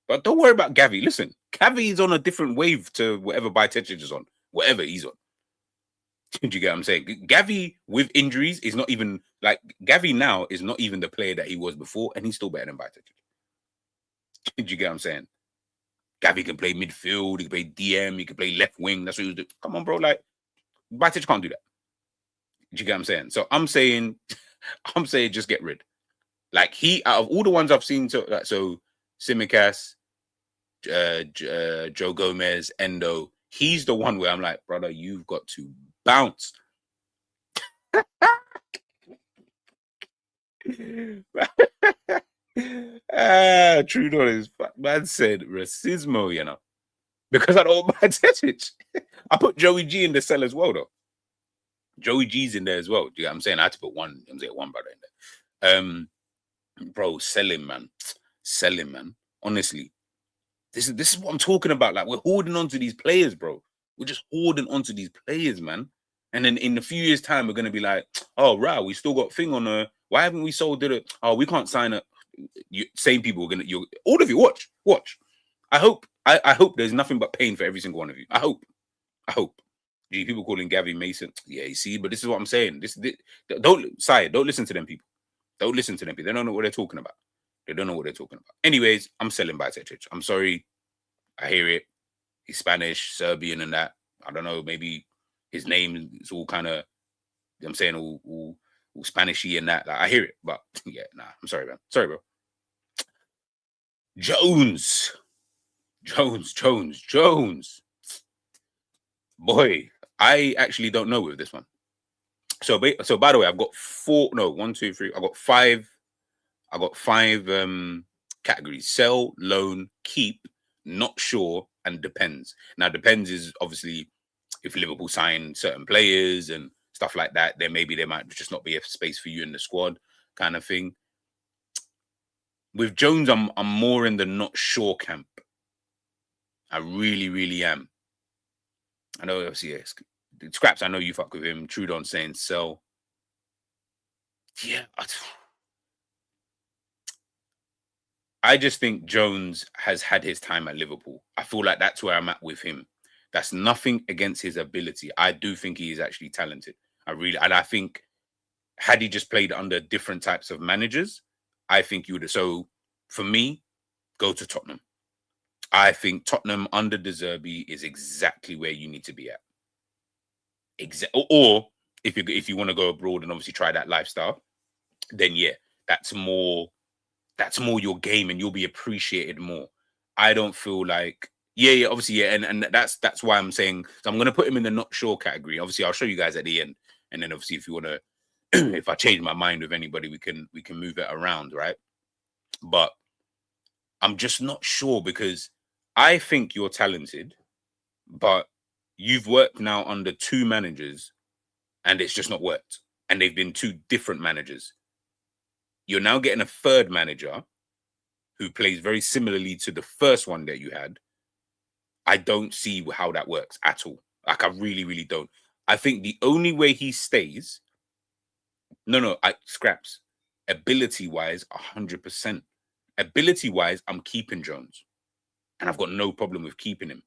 But don't worry about Gavi. Listen, Gavi is on a different wave to whatever Bajcetic is on, whatever he's on. Do you get what I'm saying? Gavi with injuries is not even, like, Gavi now is not even the player that he was before, and he's still better than Bajcetic. Do you get what I'm saying? Gavi can play midfield, he can play DM, he can play left wing. That's what he was doing. Come on, bro. Like, Bajcetic can't do that. Do you get what I'm saying? So I'm saying just get rid. Like, out of all the ones I've seen, so Tsimikas, Joe Gomez, Endo, he's the one where I'm like, brother, you've got to bounce. Trudeau is man said racismo, you know, because I don't buy Bajcetic. I put Joey G in the cell as well, though. Joey G's in there as well. Do you know what I'm saying? I had to put one brother in there. Bro, sell him, man. Sell him, man. Honestly, this is what I'm talking about. Like, we're holding on to these players, bro. We're just holding on to these players, man. And then in a few years' time, we're gonna be like, oh, right, we still got thing on why haven't we sold it? Oh, we can't sign it. Same people are gonna, all of you, watch. I hope there's nothing but pain for every single one of you. I hope. Gee, people calling Gavi Mason. Yeah, you see, but this is what I'm saying. Don't listen to them people. Don't listen to them people. They don't know what they're talking about. They don't know what they're talking about. Anyways, I'm selling Bajcetic. I'm sorry. I hear it. He's Spanish, Serbian, and that. I don't know. Maybe his name is all kind of, I'm saying, all Spanishy and that. Like, I hear it, but yeah, nah. I'm sorry, man. Sorry, bro. Jones. Boy, I actually don't know with this one. So by the way, I've got 4. No, 1, 2, 3. I got 5. I got 5 categories: sell, loan, keep, not sure, and depends. Now, depends is obviously if Liverpool sign certain players and stuff like that, then maybe there might just not be a space for you in the squad, kind of thing. With Jones, I'm more in the not sure camp. I really, really am. I know, obviously, yeah, Scraps, I know you fuck with him. Trudon saying sell. Yeah, I just think Jones has had his time at Liverpool. I feel like that's where I'm at with him. That's nothing against his ability. I do think he is actually talented. And I think had he just played under different types of managers, I think you would have. So for me, go to Tottenham. I think Tottenham under De Zerbi is exactly where you need to be at. Or if you want to go abroad and obviously try that lifestyle, then yeah, that's more your game and you'll be appreciated more. I don't feel like obviously and that's why I'm saying, so I'm gonna put him in the not sure category. Obviously, I'll show you guys at the end, and then obviously if you wanna if I change my mind with anybody, we can move it around, right? But I'm just not sure because I think you're talented, but you've worked now under two managers and it's just not worked. And they've been two different managers. You're now getting a third manager who plays very similarly to the first one that you had. I don't see how that works at all. Like, I really, really don't. I think the only way he stays, scraps. Ability wise, 100%. Ability wise, I'm keeping Jones. And I've got no problem with keeping him.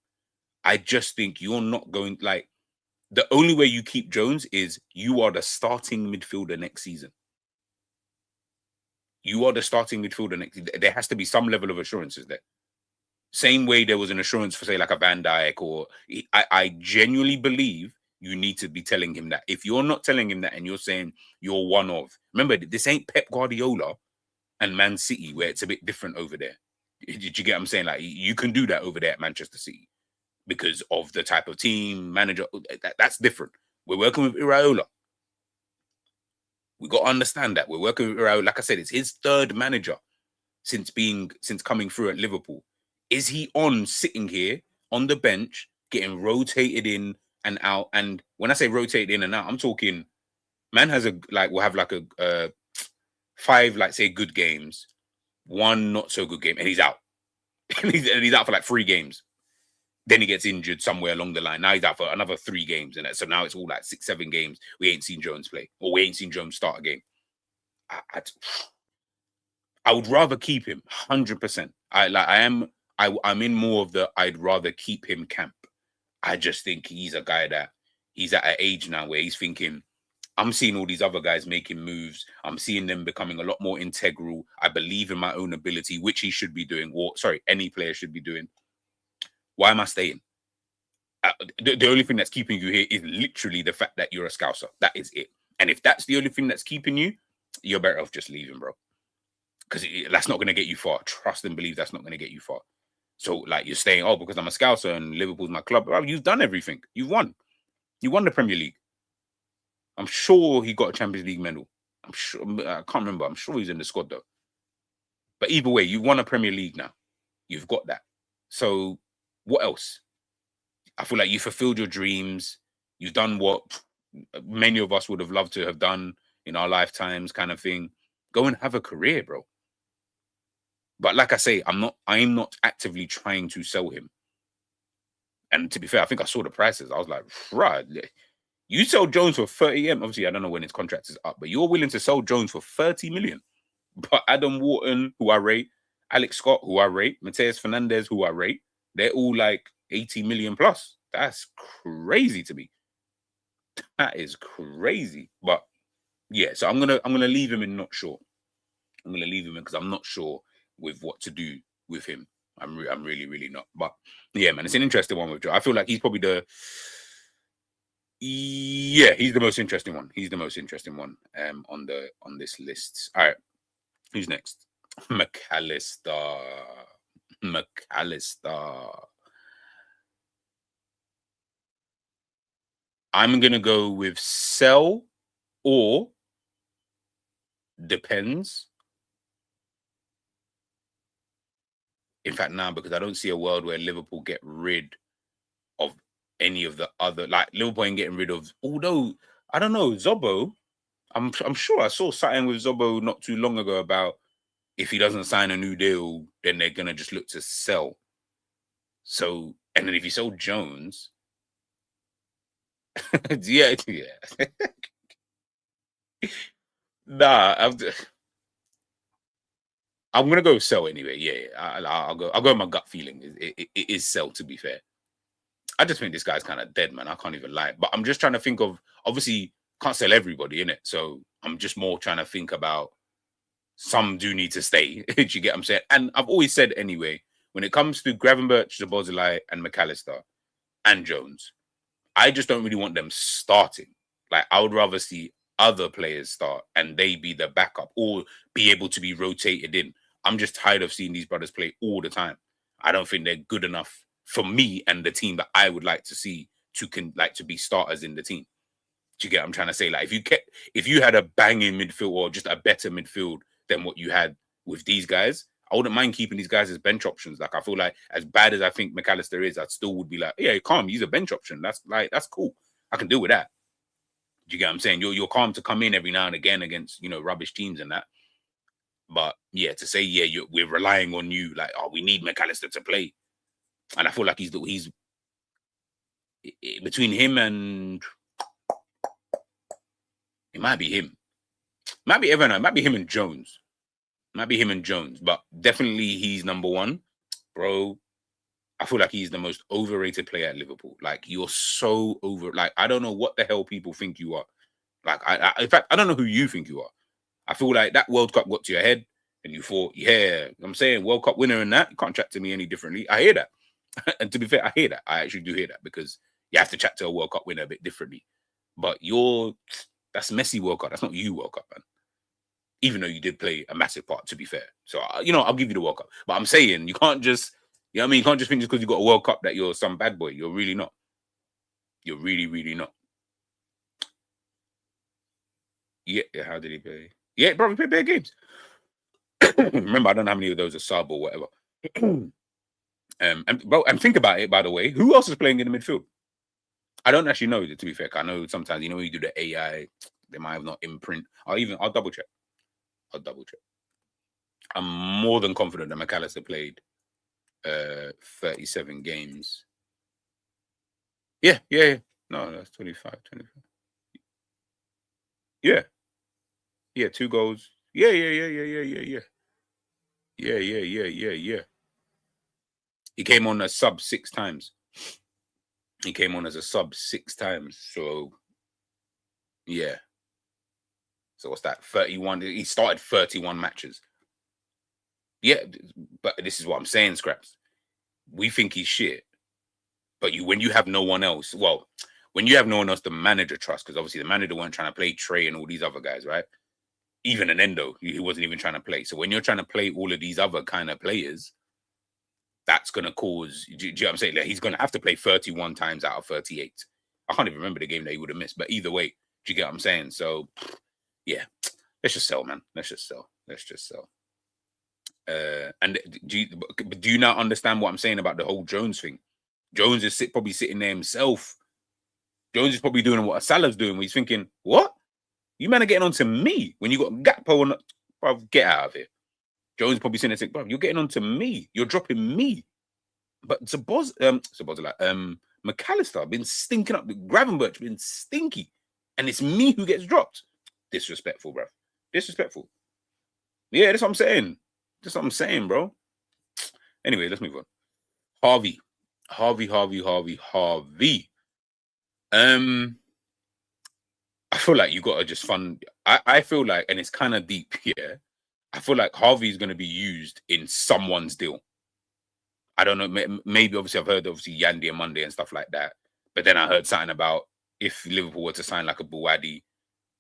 I just think you're not going, like, the only way you keep Jones is you are the starting midfielder next season. You are the starting midfielder next. There has to be some level of assurances there. Same way there was an assurance for, say, like a Van Dijk, or I genuinely believe you need to be telling him that. If you're not telling him that and you're saying you're one of, remember, this ain't Pep Guardiola and Man City where it's a bit different over there. Did you get what I'm saying? Like, you can do that over there at Manchester City because of the type of team, manager. That's different. We're working with Iraola. We got to understand that. We're working with Iraola. Like I said, it's his third manager since coming through at Liverpool. Is he sitting here on the bench, getting rotated in and out? And when I say rotated in and out, I'm talking, man will have like a 5, like, say, good games, 1 not so good game, and he's out. and he's out for like 3 games. Then he gets injured somewhere along the line. Now he's out for another 3 games. And so now it's all like 6, 7 games. We ain't seen Jones play, or we ain't seen Jones start a game. I would rather keep him 100%. I'm in more of the I'd rather keep him camp. I just think he's a guy that he's at an age now where he's thinking, I'm seeing all these other guys making moves. I'm seeing them becoming a lot more integral. I believe in my own ability, which he should be doing, or sorry, any player should be doing. Why am I staying? The only thing that's keeping you here is literally the fact that you're a Scouser. That is it. And if that's the only thing that's keeping you, you're better off just leaving, bro. Because that's not going to get you far. Trust and believe that's not going to get you far. So, like, you're staying, because I'm a Scouser and Liverpool's my club. Bro, you've done everything. You've won. You won the Premier League. I'm sure he got a Champions League medal. I'm sure. I can't remember. I'm sure he's in the squad, though. But either way, you won a Premier League now. You've got that. So, what else? I feel like you fulfilled your dreams. You've done what many of us would have loved to have done in our lifetimes, kind of thing. Go and have a career, bro. But like I say, I am not actively trying to sell him. And to be fair, I think I saw the prices. I was like, right, you sell Jones for 30 M. Obviously, I don't know when his contract is up, but you're willing to sell Jones for 30 million. But Adam Wharton, who I rate, Alex Scott, who I rate, Mateus Fernandez, who I rate, they're all like 80 million plus. That's crazy to me. That is crazy. But yeah, so I'm gonna leave him in not sure. I'm gonna leave him in because I'm not sure with what to do with him. I'm really, really not. But yeah, man, it's an interesting one with Joe. I feel like he's probably he's the most interesting one. He's the most interesting one on this list. All right, who's next? Mac Allister. I'm gonna go with sell or depends. In fact, now, because I don't see a world where Liverpool get rid of any of the other, like Liverpool ain't getting rid of. Although I don't know, Zobo. I'm sure I saw something with Zobo not too long ago about if he doesn't sign a new deal, then they're gonna just look to sell. So, and then if you sell Jones, yeah. Nah, I'm gonna go sell anyway. Yeah, I'll go. I'll go with my gut feeling. It is sell. To be fair, I just think this guy's kind of dead, man. I can't even lie. But I'm just trying to think of. Obviously, can't sell everybody in it. So I'm just more trying to think about. Some do need to stay. Do you get what I'm saying? And I've always said anyway, when it comes to Gravenberch, Szoboszlai, and Mac Allister and Jones, I just don't really want them starting. Like I would rather see other players start and they be the backup or be able to be rotated in. I'm just tired of seeing these brothers play all the time. I don't think they're good enough for me and the team that I would like to see to be starters in the team. Do you get what I'm trying to say? Like if you had a banging midfield or just a better midfield than what you had with these guys, I wouldn't mind keeping these guys as bench options. Like I feel like as bad as I think Mac Allister is, I still would be like, yeah, calm. He's a bench option. That's cool. I can deal with that. Do you get what I'm saying? You're calm to come in every now and again against rubbish teams and that. But yeah, to say we're relying on you, like we need Mac Allister to play, and I feel like he's between him and it might be him, might be Evan, it might be him and Jones. Might be him and Jones, but definitely he's number one, bro. I feel like he's the most overrated player at Liverpool. Like you're so over. Like I don't know what the hell people think you are. Like in fact, I don't know who you think you are. I feel like that World Cup got to your head, and you thought, yeah, I'm saying World Cup winner and that. You can't chat to me any differently. I hear that, and to be fair, I hear that. I actually do hear that because you have to chat to a World Cup winner a bit differently. But that's Messi World Cup. That's not you World Cup, man. Even though you did play a massive part, to be fair. So, I'll give you the World Cup. But I'm saying you can't just, what I mean? You can't just think just because you got a World Cup that you're some bad boy. You're really not. You're really, really not. Yeah, how did he play? Yeah, bro, he played bare games. Remember, I don't know how many of those are sub or whatever. And think about it, by the way. Who else is playing in the midfield? I don't actually know, to be fair. I know sometimes, when you do the AI, they might have not imprint. I'll double check. I'm more than confident that Mac Allister played 37 games. Yeah. No, that's 25. Yeah. 2 goals. Yeah. Yeah. He came on as sub 6 times. So, yeah. So what's that? 31. He started 31 matches. Yeah, but this is what I'm saying, Scraps. We think he's shit. But when you have no one else, the manager trusts, because obviously the manager weren't trying to play Trey and all these other guys, right? Even an Endo, he wasn't even trying to play. So when you're trying to play all of these other kind of players, that's going to cause, do you know what I'm saying? Like, he's going to have to play 31 times out of 38. I can't even remember the game that he would have missed. But either way, do you get what I'm saying? So, yeah, let's just sell, man. Let's just sell. And do you not understand what I'm saying about the whole Jones thing? Jones is probably sitting there himself. Jones is probably doing what Salah's doing. Where he's thinking, "What? You man are getting on to me when you got Gakpo on? Bro, get out of here." Jones probably sitting there thinking, "Bro, you're getting on to me. You're dropping me." But Mac Allister been stinking up. Gravenberch been stinky, and it's me who gets dropped. Disrespectful, bro. Disrespectful. Yeah, that's what I'm saying. That's what I'm saying, bro. Anyway, let's move on. Harvey. I feel like you gotta just fund. I feel like, and it's kind of deep here. I feel like Harvey is going to be used in someone's deal. I don't know. Maybe obviously I've heard Yandy and Monday and stuff like that. But then I heard something about if Liverpool were to sign like a Buwadi,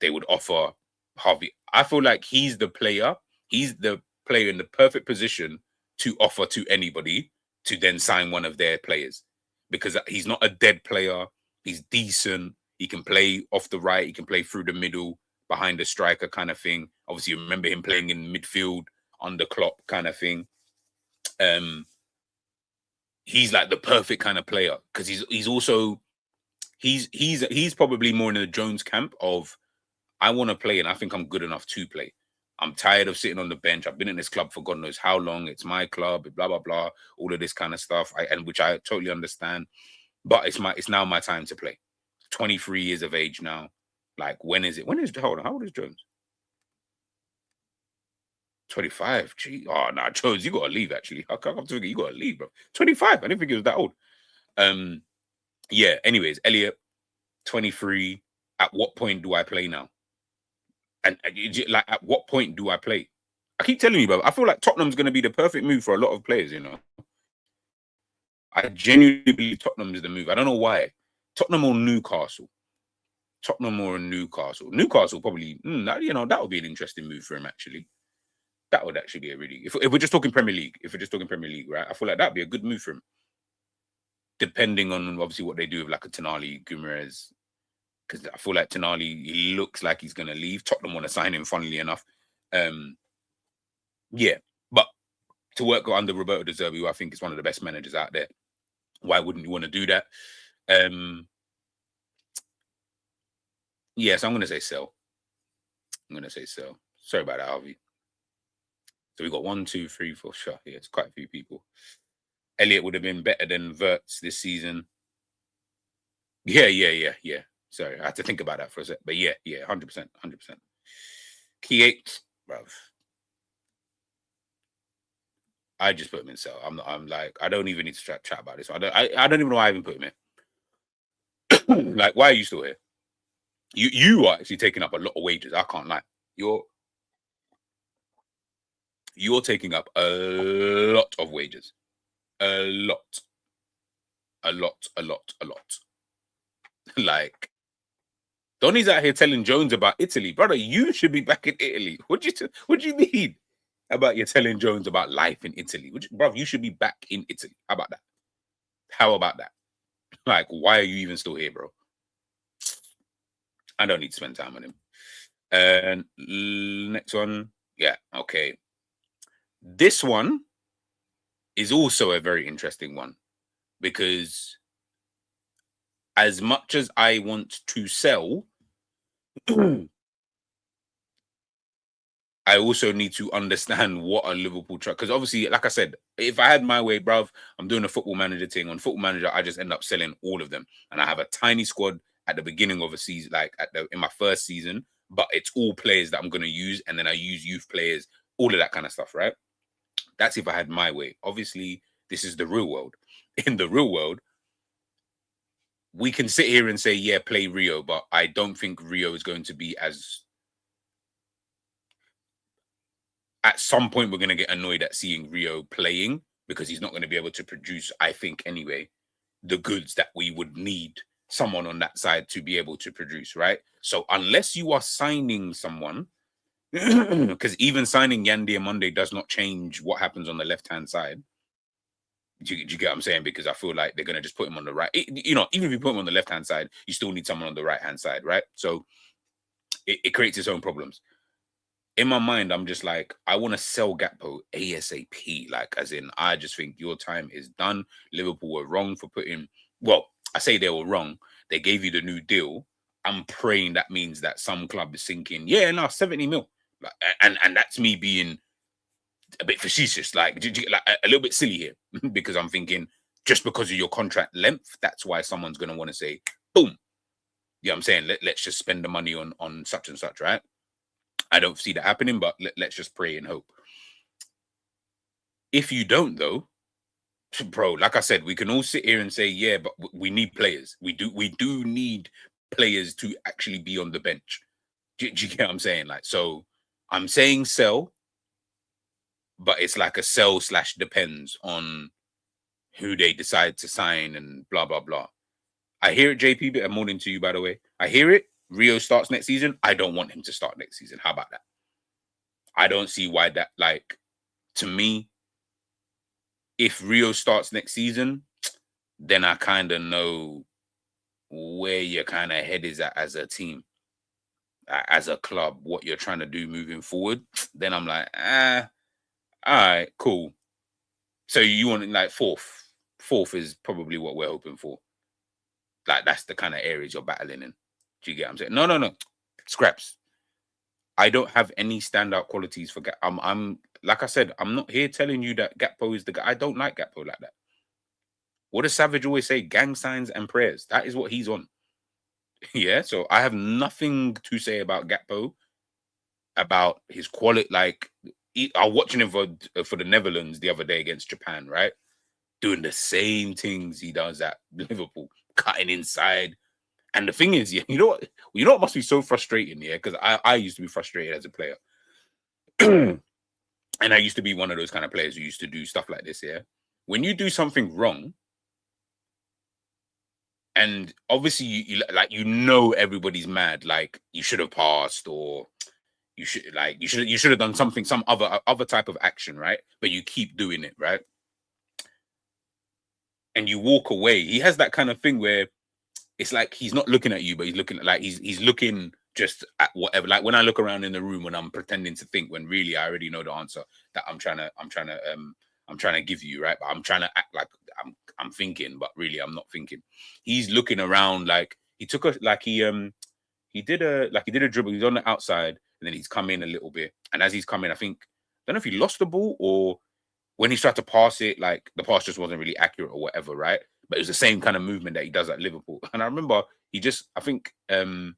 they would offer Harvey. I feel like he's the player. He's the player in the perfect position to offer to anybody to then sign one of their players, because he's not a dead player. He's decent. He can play off the right. He can play through the middle, behind the striker kind of thing. Obviously, you remember him playing in midfield under Klopp kind of thing. He's like the perfect kind of player because he's also he's probably more in the Jones camp of I want to play and I think I'm good enough to play. I'm tired of sitting on the bench. I've been in this club for God knows how long. It's my club, blah blah blah, all of this kind of stuff. And which I totally understand. But it's now my time to play. 23 years of age now. Like when is it? Hold on, how old is Jones? 25. Gee, oh nah, Jones, you gotta leave actually. I can't think you gotta leave, bro. 25. I didn't think he was that old. Yeah, anyways, Elliot, 23. At what point do I play now? And like, at what point do I play? I keep telling you, bro. I feel like Tottenham's going to be the perfect move for a lot of players. You know, I genuinely believe Tottenham is the move. I don't know why. Tottenham or Newcastle. Tottenham or Newcastle. Newcastle probably. That would be an interesting move for him. Actually, that would actually be a really. If we're just talking Premier League, right? I feel like that'd be a good move for him. Depending on obviously what they do with like a Tonali, Guimaraes, because I feel like Tonali, he looks like he's going to leave. Tottenham want to sign him, funnily enough. Yeah, but to work under Roberto De Zerbi, who I think is one of the best managers out there, why wouldn't you want to do that? Yeah, so I'm going to say sell. Sorry about that, Harvey. So we got 1, 2, 3, 4. Sure, yeah, it's quite a few people. Elliott would have been better than Wirtz this season. Yeah. Sorry, I had to think about that for a sec. But yeah, 100%. Key 8, bruv. I just put him in sell. I'm like, I don't even need to chat about this. I don't even know why I even put him in. Like, why are you still here? You are actually taking up a lot of wages. I can't lie. You're taking up a lot of wages. A lot. Like, Donny's out here telling Jones about Italy. Brother, you should be back in Italy. What do you mean about you telling Jones about life in Italy? Bro, you should be back in Italy. How about that? Like, why are you even still here, bro? I don't need to spend time on him. And next one. Yeah, okay. This one is also a very interesting one because as much as I want to sell, I also need to understand what a Liverpool truck. Because obviously, like I said, if I had my way, bruv, I'm doing a football manager thing. On football manager, I just end up selling all of them. And I have a tiny squad at the beginning of a season, like in my first season, but it's all players that I'm going to use. And then I use youth players, all of that kind of stuff, right? That's if I had my way. Obviously, this is the real world. In the real world, we can sit here and say, yeah, play Rio, but I don't think Rio is going to be as... At some point, we're going to get annoyed at seeing Rio playing because he's not going to be able to produce, I think anyway, the goods that we would need someone on that side to be able to produce, right? So unless you are signing someone, because even signing Yandy and Monday does not change what happens on the left-hand side. Do you get what I'm saying? Because I feel like they're going to just put him on the right. Even if you put him on the left-hand side, you still need someone on the right-hand side, right? So it creates its own problems. In my mind, I'm just like, I want to sell Gakpo ASAP. Like, as in, I just think your time is done. Liverpool were wrong for putting... Well, I say they were wrong. They gave you the new deal. I'm praying that means that some club is thinking, 70 mil. Like, and that's me being a bit facetious, like a little bit silly here, because I'm thinking just because of your contract length, that's why someone's going to want to say, boom. You know what I'm saying? Let's just spend the money on such and such, right? I don't see that happening, but let's just pray and hope. If you don't, though, bro, like I said, we can all sit here and say, yeah, but we need players. We do need players to actually be on the bench. Do you get what I'm saying? Like, so I'm saying sell, but it's like a sell / depends on who they decide to sign and blah, blah, blah. I hear it, JP, but I'm more into you, by the way. I hear it. Rio starts next season. I don't want him to start next season. How about that? I don't see why that, like, to me, if Rio starts next season, then I kind of know where your kind of head is at as a team, as a club, what you're trying to do moving forward. Then I'm like, all right, cool. So you want like fourth is probably what we're hoping for. Like that's the kind of areas you're battling in. Do you get what I'm saying? No. Scraps. I don't have any standout qualities for Gakpo. I'm like I said, I'm not here telling you that Gakpo is the guy. I don't like Gakpo like that. What does Savage always say? Gang signs and prayers. That is what he's on. Yeah. So I have nothing to say about Gakpo, about his quality. Like I was watching him for the Netherlands the other day against Japan, right? Doing the same things he does at Liverpool, cutting inside. And the thing is, yeah, you know what must be so frustrating, yeah, because I used to be frustrated as a player. And I used to be one of those kind of players who used to do stuff like this, yeah. When you do something wrong, and obviously you everybody's mad, like you should have passed, or you should have done something, some other type of action, right? But you keep doing it, right? And you walk away. He has that kind of thing where it's like he's not looking at you, but he's looking at, like he's looking just at whatever. Like when I look around in the room when I'm pretending to think, when really I already know the answer that I'm trying to give you, right? But I'm trying to act like I'm thinking, but really I'm not thinking. He's looking around like he took a like he did a dribble. He's on the outside and then he's come in a little bit. And as he's coming, I don't know if he lost the ball or when he tried to pass it, like the pass just wasn't really accurate or whatever, right? But it was the same kind of movement that he does at Liverpool. And I remember I think who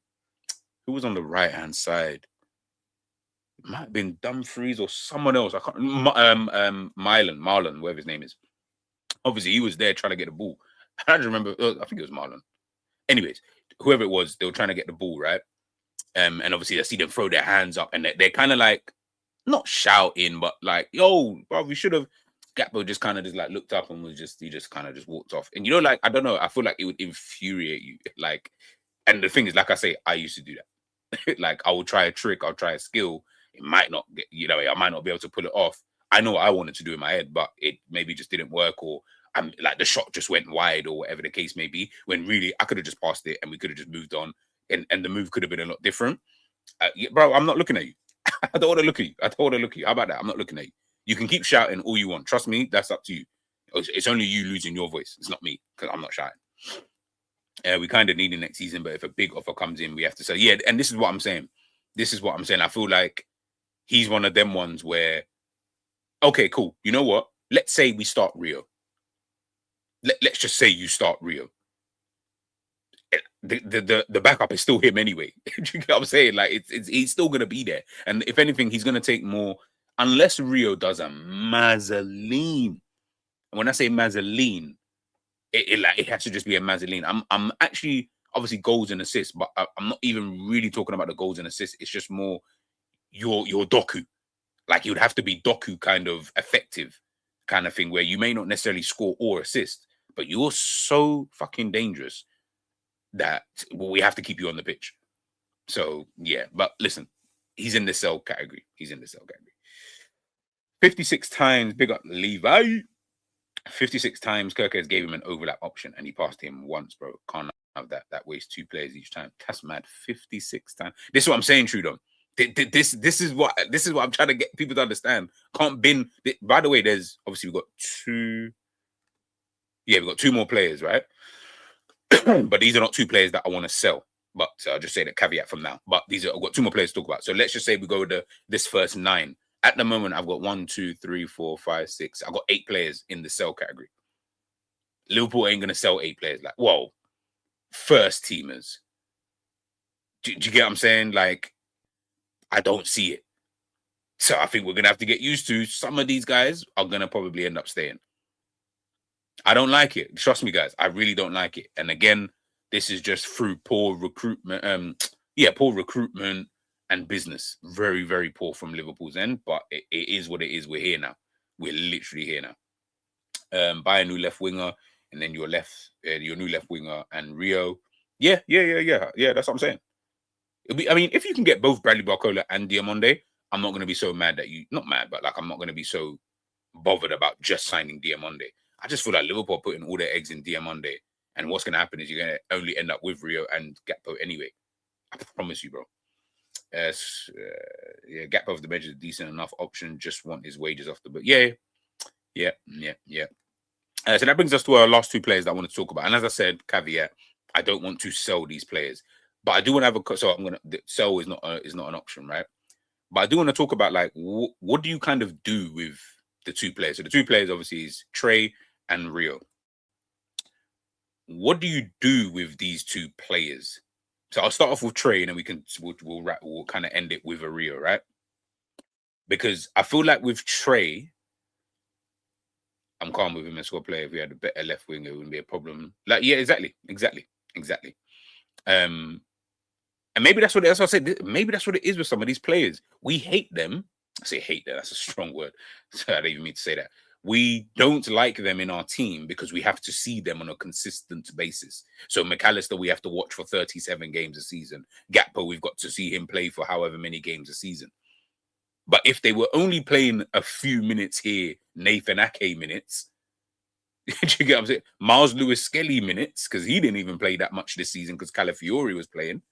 was on the right hand side? It might have been Dumfries or someone else. I can't Marlon, whatever his name is. Obviously, he was there trying to get the ball. I don't remember. I think it was Marlon. Anyways, whoever it was, they were trying to get the ball, right? And obviously I see them throw their hands up and they're kind of like not shouting, but like, yo, bro, we should have. Gakpo just kind of just like looked up and he just kind of just walked off. And like, I don't know, I feel like it would infuriate you. Like, and the thing is, like I say, I used to do that. Like, I would try a trick, I'll try a skill. It might not get, I might not be able to pull it off. I know what I wanted to do in my head, but it maybe just didn't work, or I'm like the shot just went wide, or whatever the case may be. When really I could have just passed it and we could have just moved on, and the move could have been a lot different. Bro, I'm not looking at you. I don't want to look at you. I don't want to look at you. How about that? I'm not looking at you. You can keep shouting all you want. Trust me, that's up to you. It's only you losing your voice. It's not me, because I'm not shouting. We kind of need it next season, but if a big offer comes in, we have to say, yeah, and this is what I'm saying. I feel like he's one of them ones where, okay, cool. You know what? Let's say we start Rio. Let's just say you start Rio. The backup is still him anyway. Do you get what I'm saying? Like he's still gonna be there, and if anything, he's gonna take more. Unless Rio does a mazzoline. And when I say mazzoline, it has to just be a mazzoline. I'm actually obviously goals and assists, but I'm not even really talking about the goals and assists. It's just more your Doku. Like you would have to be Doku kind of effective kind of thing, where you may not necessarily score or assist, but you're so fucking dangerous that we have to keep you on the pitch. So yeah, but listen, he's in the sell category. 56 times, big up Levi. 56 times Kirkes gave him an overlap option and he passed him once, bro. Can't have that. That wastes 2 players each time. That's mad. 56 times. This is what I'm saying, Trudon. This is what I'm trying to get people to understand. Can't bin. By the way, there's obviously we've got 2. Yeah, we've got 2 more players, right? But these are not 2 players that I want to sell. But I'll just say the caveat from now. But I've got 2 more players to talk about. So let's just say we go with this first 9. At the moment, I've got 1, 2, 3, 4, 5, 6. I've got 8 players in the sell category. Liverpool ain't going to sell 8 players. Like, whoa, first teamers. Do you get what I'm saying? Like, I don't see it. So I think we're going to have to get used to some of these guys are going to probably end up staying. I don't like it. Trust me, guys. I really don't like it. And again, this is just through poor recruitment. Poor recruitment and business. Very, very poor from Liverpool's end. But it is what it is. We're here now. We're literally here now. Buy a new left winger, and then your new left winger and Rio. Yeah. That's what I'm saying. If you can get both Bradley Barcola and Diamonde, I'm not going to be so mad that not mad, but like I'm not going to be so bothered about just signing Diamonde. I just feel like Liverpool are putting all their eggs in Diamonde, and what's going to happen is you're going to only end up with Rio and Gakpo anyway. I promise you, bro. Gakpo off the bench is a decent enough option. Just want his wages off the book. Yeah. So that brings us to our last 2 players that I want to talk about. And as I said, caveat, I don't want to sell these players, but I do want to have a. So I'm gonna sell is not an option, right? But I do want to talk about like what do you kind of do with the two players? So the two players obviously is Trey and Rio. What do you do with these two players? So I'll start off with Trey, and then we'll kind of end it with a Rio, right? Because I feel like with Trey, I'm calm with him as squad player. If we had a better left winger, it wouldn't be a problem. Like, yeah, exactly. And maybe that's what I said. Maybe that's what it is with some of these players. We hate them. I say hate them. That's a strong word. So I don't even mean to say that. We don't like them in our team because we have to see them on a consistent basis. So Mac Allister, we have to watch for 37 games a season. Gakpo, we've got to see him play for however many games a season. But if they were only playing a few minutes here, Nathan Ake minutes, do you get what I'm saying? Miles Lewis-Skelly minutes, because he didn't even play that much this season because Calafiori was playing.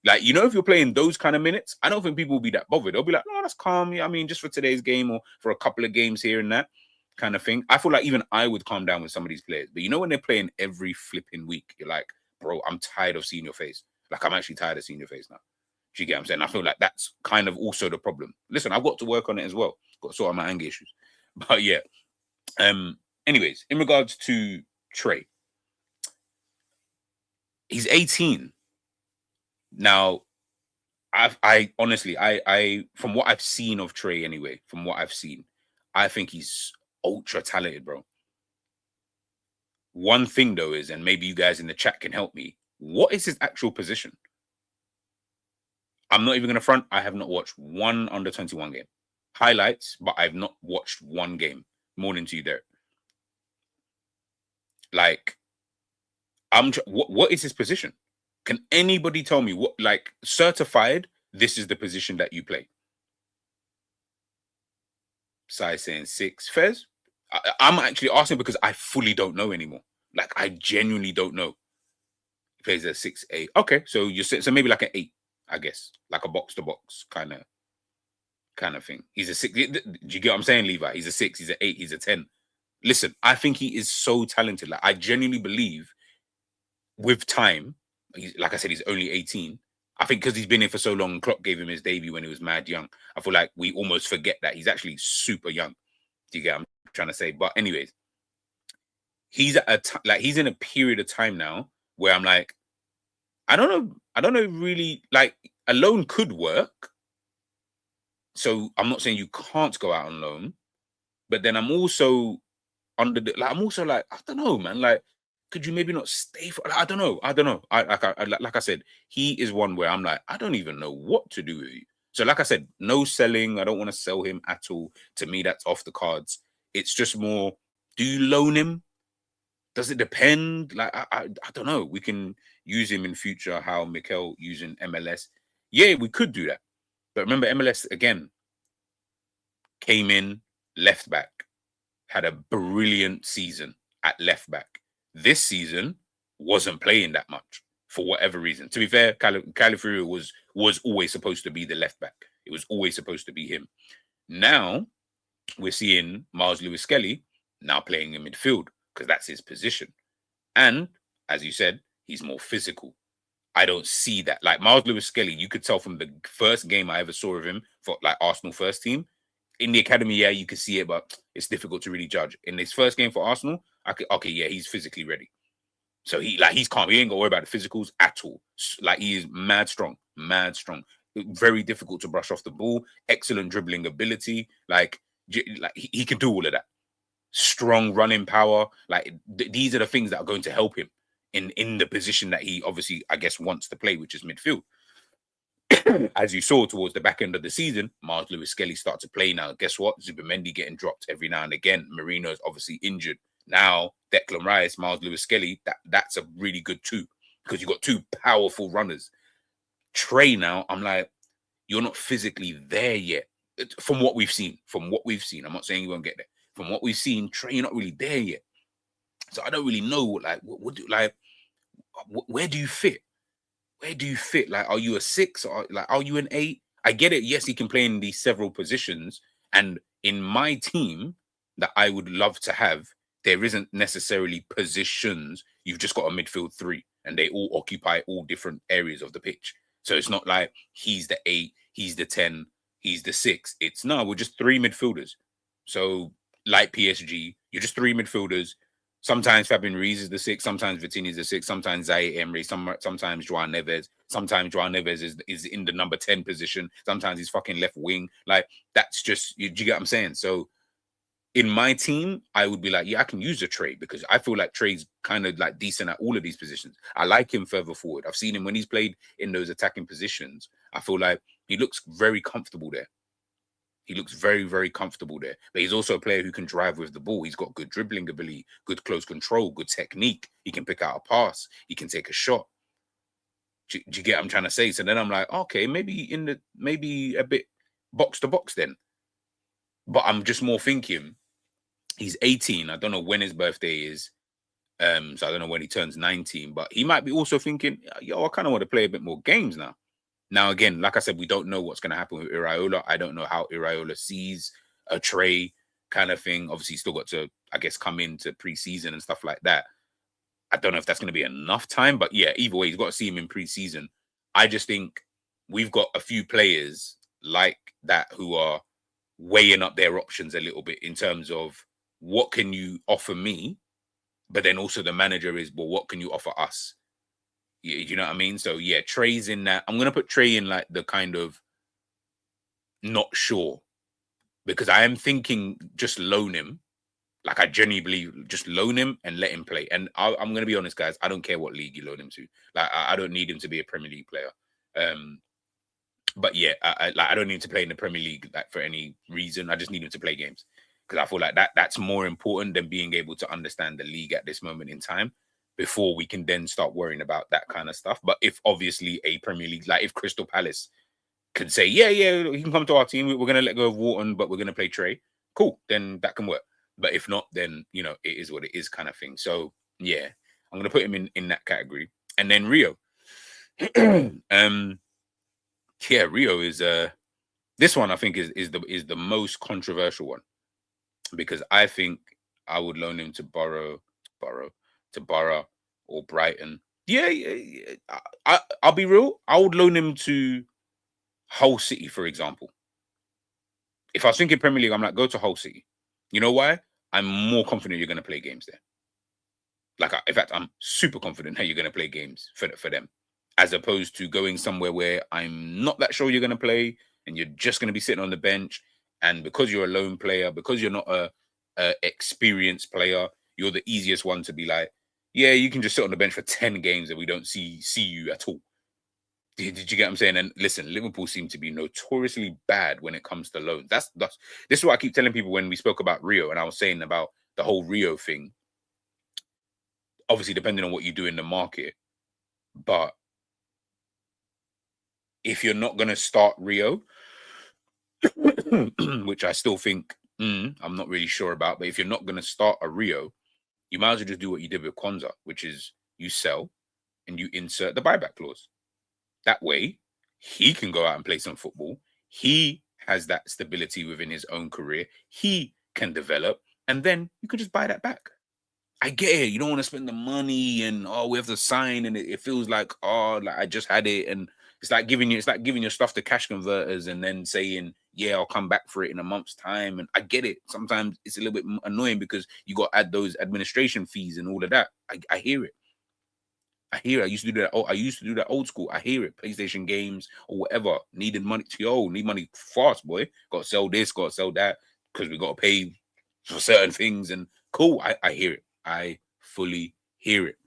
Like, you know, if you're playing those kind of minutes, I don't think people will be that bothered. They'll be like, oh, that's calm. Yeah, I mean, just for today's game or for a couple of games here and that kind of thing. I feel like even I would calm down with some of these players. But you know, when they're playing every flipping week, you're like, bro, I'm tired of seeing your face. Like, I'm actually tired of seeing your face now. Do you get what I'm saying? I feel like that's kind of also the problem. Listen, I've got to work on it as well. Got to sort out my anger issues. But yeah. Anyways, in regards to Trey, he's 18. Now, I honestly, from what I've seen of Trey anyway, from what I've seen, I think he's ultra talented, bro. One thing though is, and maybe you guys in the chat can help me, what is his actual position? I'm not even going to front. I have not watched one under 21 game. Highlights, but I've not watched one game. Morning to you, Derek. Like, what is his position? Can anybody tell me what, like, certified, this is the position that you play? Sai saying 6. Fez? I'm actually asking because I fully don't know anymore. Like, I genuinely don't know. He plays a 6-8. Okay, so so maybe like an 8, I guess. Like a box-to-box kind of thing. He's a 6. Do you get what I'm saying, Levi? He's a 6, he's an 8, he's a 10. Listen, I think he is so talented. Like, I genuinely believe with time, like I said, he's only 18. I think because he's been here for so long, Klopp gave him his debut when he was mad young. I feel like we almost forget that he's actually super young. Do you get what I'm trying to say? But anyways, he's at he's in a period of time now where I'm like, I don't know really, like, a loan could work. So I'm not saying you can't go out on loan, but then I'm also I don't know, man. Like, could you maybe not stay for? Like, I don't know. Like I said, he is one where I'm like, I don't even know what to do with you. So, like I said, no selling. I don't want to sell him at all. To me, that's off the cards. It's just more, do you loan him? Does it depend? Like, I don't know. We can use him in future. How Mikel using MLS? Yeah, we could do that. But remember, MLS again came in left back, had a brilliant season at left back. This season wasn't playing that much for whatever reason. To be fair, Calafiori was always supposed to be the left back. It was always supposed to be him. Now we're seeing Miles Lewis-Skelly now playing in midfield because that's his position. And as you said, he's more physical. I don't see that. Like, Miles Lewis-Skelly, you could tell from the first game I ever saw of him for like Arsenal first team. In the academy, yeah, you can see it, but it's difficult to really judge. In his first game for Arsenal, yeah, he's physically ready. So he's calm. He ain't got to worry about the physicals at all. Like, he is mad strong. Very difficult to brush off the ball. Excellent dribbling ability. Like he can do all of that. Strong running power. Like, these are the things that are going to help him in the position that he obviously, I guess, wants to play, which is midfield. As you saw towards the back end of the season, Miles Lewis-Skelly start to play now. Guess what? Zubimendi getting dropped every now and again. Marino's obviously injured. Now, Declan Rice, Miles Lewis-Skelly, that's a really good two because you've got two powerful runners. Trey now, I'm like, you're not physically there yet. From what we've seen. I'm not saying you won't get there. From what we've seen, Trey, you're not really there yet. So I don't really know, where do you fit? Where do you fit? Like, are you a 6 or like are you an 8? I get it. Yes, he can play in these several positions. And in my team that I would love to have, there isn't necessarily positions. You've just got a midfield 3. and they all occupy all different areas of the pitch. So it's not like he's the 8, he's the 10, he's the 6. It's no, we're just 3 midfielders. So like PSG, you're just 3 midfielders. Sometimes Fabian Ruiz is the 6, sometimes Vitinha is the 6, sometimes Zaire Emery, sometimes Joao Neves, sometimes Joao Neves is in the number 10 position, sometimes he's fucking left wing. Like, that's just, you get what I'm saying? So in my team, I would be like, yeah, I can use a Trey, because I feel like Trey's kind of like decent at all of these positions. I like him further forward. I've seen him when he's played in those attacking positions. I feel like he looks very comfortable there. He looks very, very comfortable there. But he's also a player who can drive with the ball. He's got good dribbling ability, good close control, good technique. He can pick out a pass. He can take a shot. Do you get what I'm trying to say? So then I'm like, okay, maybe a bit box to box then. But I'm just more thinking, he's 18. I don't know when his birthday is. So I don't know when he turns 19. But he might be also thinking, yo, I kind of want to play a bit more games now. Now, again, like I said, we don't know what's going to happen with Iraola. I don't know how Iraola sees a Trey kind of thing. Obviously, he's still got to, I guess, come into preseason and stuff like that. I don't know if that's going to be enough time. But yeah, either way, he's got to see him in preseason. I just think we've got a few players like that who are weighing up their options a little bit in terms of what can you offer me? But then also the manager is, well, what can you offer us? You know what I mean? So yeah, Trey's in that. I'm gonna put Trey in like the kind of not sure, because I am thinking just loan him. Like, I genuinely believe just loan him and let him play. And I'm gonna be honest, guys. I don't care what league you loan him to. Like, I don't need him to be a Premier League player. But yeah, I don't need him to play in the Premier League like for any reason. I just need him to play games, because I feel like that's more important than being able to understand the league at this moment in time, before we can then start worrying about that kind of stuff. But if obviously a Premier League, like if Crystal Palace could say, yeah, he can come to our team, we're going to let go of Wharton, but we're going to play Trey, cool, then that can work. But if not, then, you know, it is what it is kind of thing. So yeah, I'm going to put him in that category. And then Rio. Yeah, Rio is this one I think is the most controversial one, because I think I would loan him to Borough or Brighton. Yeah, I'll be real. I would loan him to Hull City, for example. If I was thinking Premier League, I'm like, go to Hull City. You know why? I'm more confident you're going to play games there. Like, in fact, I'm super confident that you're going to play games for them, as opposed to going somewhere where I'm not that sure you're going to play and you're just going to be sitting on the bench. And because you're a lone player, because you're not a experienced player, you're the easiest one to be like, yeah, you can just sit on the bench for 10 games and we don't see you at all. Did you get what I'm saying? And listen, Liverpool seem to be notoriously bad when it comes to loans. This is what I keep telling people when we spoke about Rio, and I was saying about the whole Rio thing. Obviously, depending on what you do in the market, but if you're not going to start Rio, which I still think I'm not really sure about, but if you're not going to start a Rio, you might as well just do what you did with Kwanzaa, which is you sell and you insert the buyback clause. That way, he can go out and play some football. He has that stability within his own career. He can develop, and then you can just buy that back. I get it. You don't want to spend the money, and we have to sign, and it feels like like I just had it, and it's like giving your stuff to cash converters, and then saying, yeah, I'll come back for it in a month's time. And I get it. Sometimes it's a little bit annoying because you got to add those administration fees and all of that. I hear it. I hear it. I used to do that. Oh, I used to do that old school. I hear it. PlayStation games or whatever. Needed money. Need money fast, boy. Got to sell this, got to sell that, because we got to pay for certain things. And cool. I hear it. I fully hear it.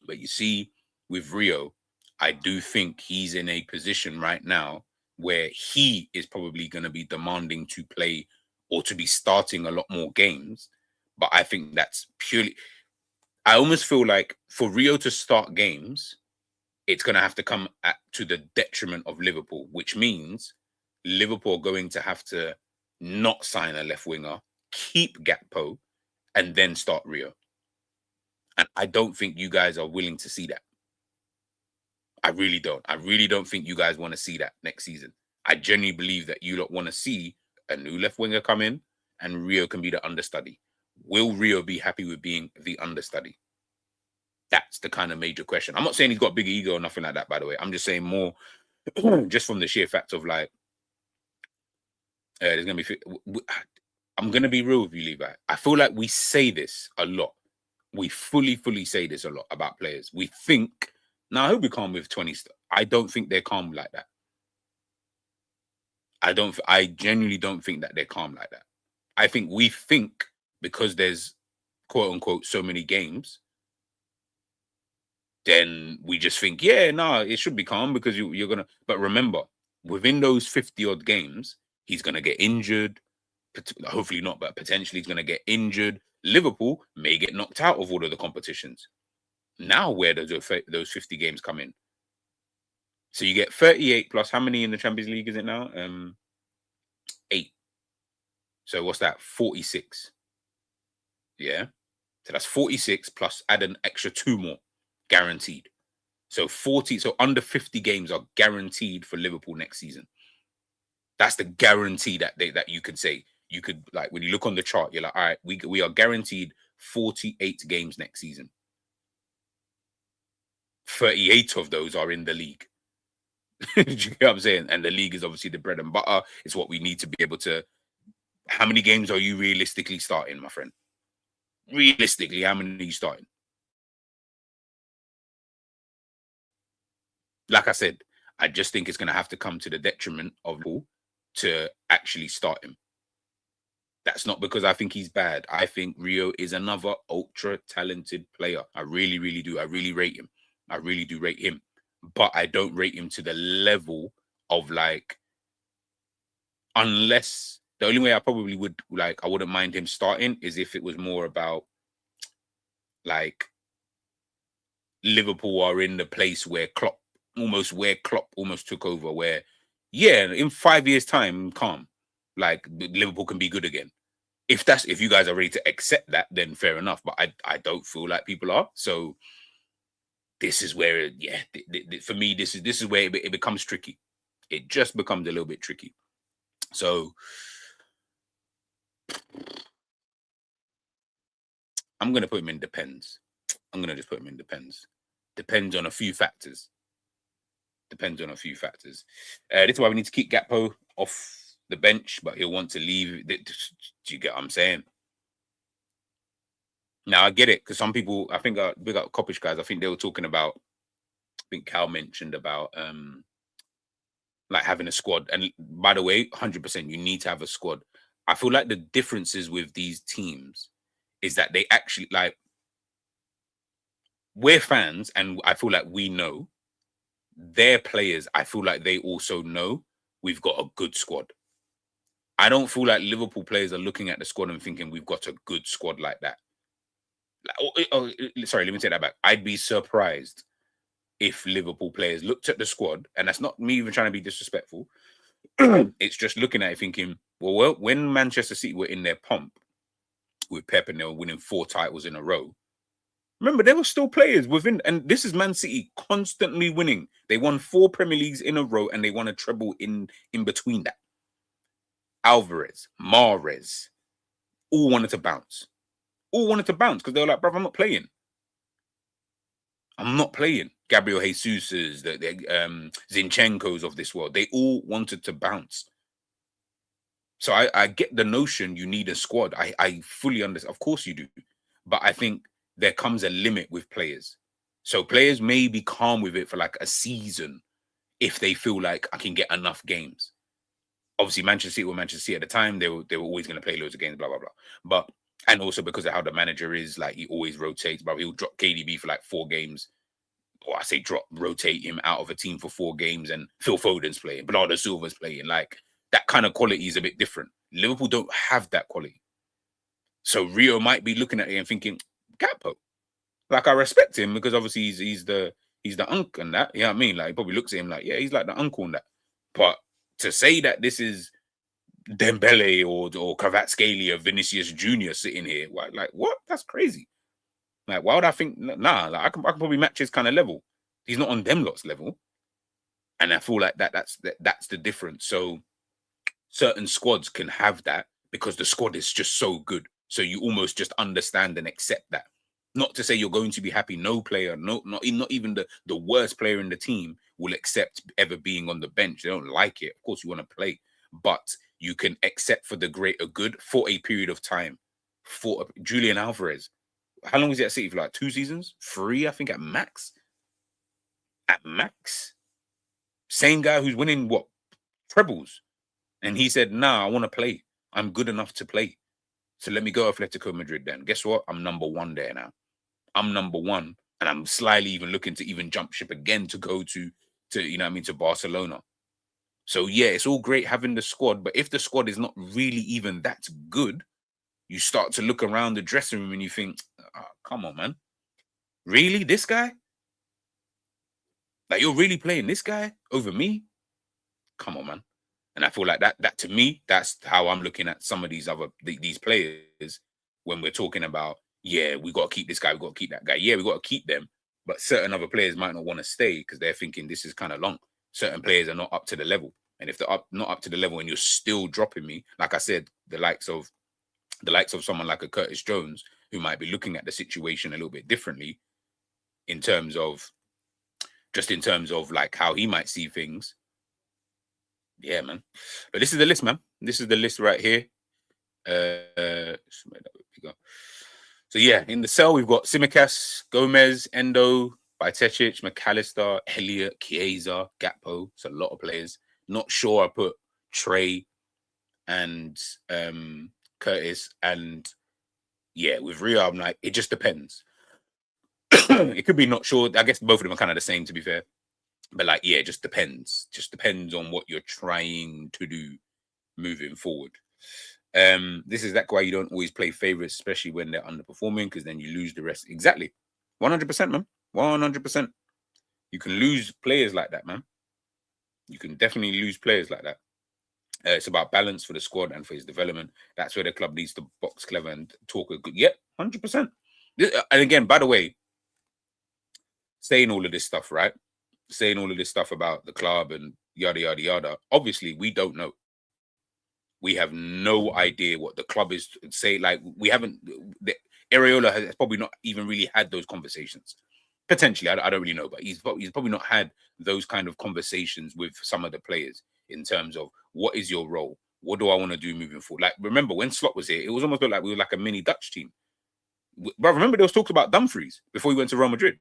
But you see, with Rio, I do think he's in a position right now where he is probably going to be demanding to play or to be starting a lot more games. But I think that's purely... I almost feel like for Rio to start games, it's going to have to come to the detriment of Liverpool, which means Liverpool are going to have to not sign a left winger, keep Gakpo, and then start Rio. And I don't think you guys are willing to see that. I really don't. I really don't think you guys want to see that next season. I genuinely believe that you lot want to see a new left winger come in and Rio can be the understudy. Will Rio be happy with being the understudy? That's the kind of major question. I'm not saying he's got big ego or nothing like that, by the way. I'm just saying more just from the sheer fact of like, there's going to be... I'm going to be real with you, Levi. I feel like we say this a lot. We fully say this a lot about players. We think, now he'll be calm with 20. I don't think they're calm like that. I genuinely don't think that they're calm like that. I think we think because there's quote unquote so many games, then we just think, yeah, no, it should be calm because you're going to, but remember, within those 50 odd games, he's going to get injured. Hopefully not, but potentially he's going to get injured. Liverpool may get knocked out of all of the competitions. Now, where does those 50 games come in? So you get 38 plus how many in the Champions League is it now? 8. So what's that? 46. Yeah. So that's 46 plus add an extra 2 more guaranteed. So 40. So under 50 games are guaranteed for Liverpool next season. That's the guarantee that you could say. You could, like, when you look on the chart, you're like, all right, we are guaranteed 48 games next season. 38 of those are in the league. Do you get what I'm saying? And the league is obviously the bread and butter. It's what we need to be able to. How many games are you realistically starting, my friend? Realistically, how many are you starting? Like I said, I just think it's going to have to come to the detriment of Liverpool to actually start him. That's not because I think he's bad. I think Rio is another ultra talented player. I really do. I really rate him. I really do rate him. But I don't rate him to the level of, like, unless the only way I probably would, like, I wouldn't mind him starting is if it was more about, like, Liverpool are in the place where Klopp almost took over, where, yeah, in 5 years' time, calm. Like, Liverpool can be good again. If you guys are ready to accept that, then fair enough. But I don't feel like people are. So this is where, yeah, for me, this is where it becomes tricky. It just becomes a little bit tricky. So I'm gonna put him in depends. I'm gonna just put him in depends. Depends on a few factors. Depends on a few factors. This is why we need to keep Gakpo off the bench, but he'll want to leave. Do you get what I'm saying? Now I get it, because some people, I think, big up Coppish guys, I think they were talking about, I think Cal mentioned about like having a squad. And by the way, 100%, you need to have a squad. I feel like the differences with these teams is that they actually, like, we're fans, and I feel like we know their players. I feel like they also know we've got a good squad. I don't feel like Liverpool players are looking at the squad and thinking we've got a good squad like that. Sorry, let me take that back. I'd be surprised if Liverpool players looked at the squad, and that's not me even trying to be disrespectful. It's just looking at it thinking, well, when Manchester City were in their pomp with Pep and they were winning 4 titles in a row, remember, there were still players within, and this is Man City constantly winning. They won 4 Premier Leagues in a row, and they won a treble in between that. Alvarez, Mahrez, all wanted to bounce. All wanted to bounce because they were like, bruv, I'm not playing. I'm not playing. Gabriel Jesus's, the Zinchenko's of this world, they all wanted to bounce. So I get the notion you need a squad. I fully understand. Of course you do. But I think there comes a limit with players. So players may be calm with it for like a season if they feel like I can get enough games. Obviously, Manchester City were Manchester City at the time. They were always going to play loads of games, blah, blah, blah. But, and also because of how the manager is, like, he always rotates, but he'll drop KDB for like 4 games. Or I say rotate him out of a team for 4 games, and Phil Foden's playing, Bernardo Silva's playing. Like, that kind of quality is a bit different. Liverpool don't have that quality. So Rio might be looking at it and thinking, Gakpo. Like, I respect him because obviously he's the uncle and that. You know what I mean? Like, he probably looks at him like, yeah, he's like the uncle and that. But to say that this is Dembele or Kvaratskhelia, Vinicius Jr. sitting here, like, what? That's crazy. Like, why would I think? Nah, like, I can probably match his kind of level. He's not on them lot's level, and I feel like that's the difference. So certain squads can have that because the squad is just so good. So you almost just understand and accept that. Not to say you're going to be happy. No player, not even the worst player in the team will accept ever being on the bench. They don't like it. Of course, you want to play, but you can accept for the greater good for a period of time. For Julian Alvarez, how long was he at City for? Like 2 seasons, 3, I think, at max. At max, same guy who's winning what trebles, and he said, "Nah, I want to play. I'm good enough to play. So let me go Atletico Madrid. Then guess what? I'm number 1 there now. I'm number 1, and I'm slyly even looking to even jump ship again to go to you know what I mean, to Barcelona. So yeah, it's all great having the squad, but if the squad is not really even that good, you start to look around the dressing room and you think, oh, come on, man. Really? This guy? Like, you're really playing this guy over me? Come on, man. And I feel like that to me, that's how I'm looking at some of these these players when we're talking about, yeah, we got to keep this guy, we got to keep that guy. Yeah, we got to keep them, but certain other players might not want to stay because they're thinking this is kind of long. Certain players are not up to the level. And if they're not up to the level and you're still dropping me, like I said, the likes of someone like a Curtis Jones, who might be looking at the situation a little bit differently in terms of like how he might see things. Yeah, man. But this is the list, man. This is the list right here. So yeah, in the cell we've got Tsimikas, Gomez, Endo, Bajcetic, Mac Allister, Elliott, Chiesa, Gakpo. It's a lot of players. Not sure I put Trey and Curtis, and yeah, with Rio, I'm like, it just depends. It could be not sure. I guess both of them are kind of the same, to be fair. But like, yeah, it just depends. Just depends on what you're trying to do moving forward. This is why you don't always play favorites, especially when they're underperforming, because then you lose the rest. Exactly. 100%, man. 100%. You can lose players like that, man. You can definitely lose players like that. It's about balance for the squad and for his development. That's where the club needs to box clever and talk a good. Yep, 100%. And again, by the way, saying all of this stuff, right? Saying all of this stuff about the club and yada, yada, yada. Obviously, we don't know. We have no idea what the club is say. Like, we haven't. Iraola has probably not even really had those conversations. Potentially, I don't really know, but he's probably not had those kind of conversations with some of the players in terms of what is your role, what do I want to do moving forward. Like, remember when Slot was here, it was almost like we were like a mini Dutch team. But remember, there was talks about Dumfries before he went to Real Madrid.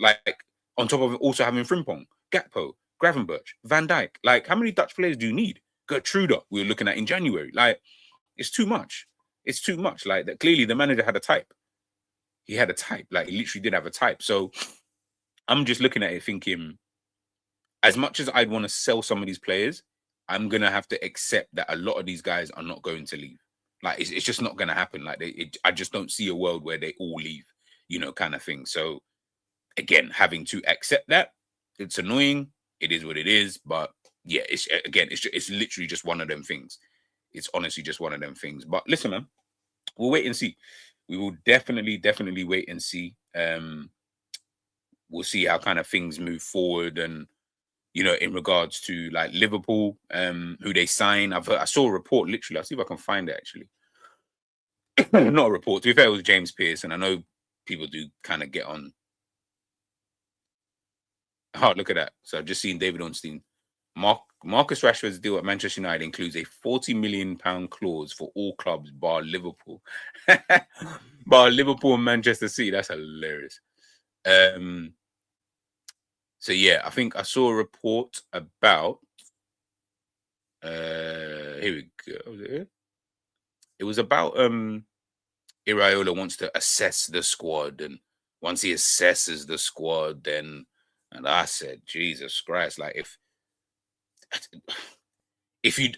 Like, on top of also having Frimpong, Gakpo, Gravenberch, Van Dijk. Like, how many Dutch players do you need? Gertruda, we were looking at in January. Like, it's too much. It's too much. Like, that clearly the manager had a type. He had a type. Like, he literally did have a type. So I'm just looking at it thinking, as much as I'd want to sell some of these players, I'm going to have to accept that a lot of these guys are not going to leave. Like, it's just not going to happen. Like, I just don't see a world where they all leave, you know, kind of thing. So, again, having to accept that, it's annoying. It is what it is. But yeah, it's literally just one of them things. It's honestly just one of them things. But listen, man, we'll wait and see. We will definitely wait and see. We'll see how kind of things move forward, and you know, in regards to like Liverpool, who they sign. I saw a report literally. I'll see if I can find it actually. Not a report. To be fair, it was James Pearce, and I know people do kind of get on. Oh, look at that. So I've just seen David Ornstein. Marcus Rashford's deal at Manchester United includes a £40 million clause for all clubs bar Liverpool. Bar Liverpool and Manchester City. That's hilarious. So yeah, I think I saw a report about here we go. Was it here? It was about Iraola wants to assess the squad, and once he assesses the squad, then, and I said, Jesus Christ, like if you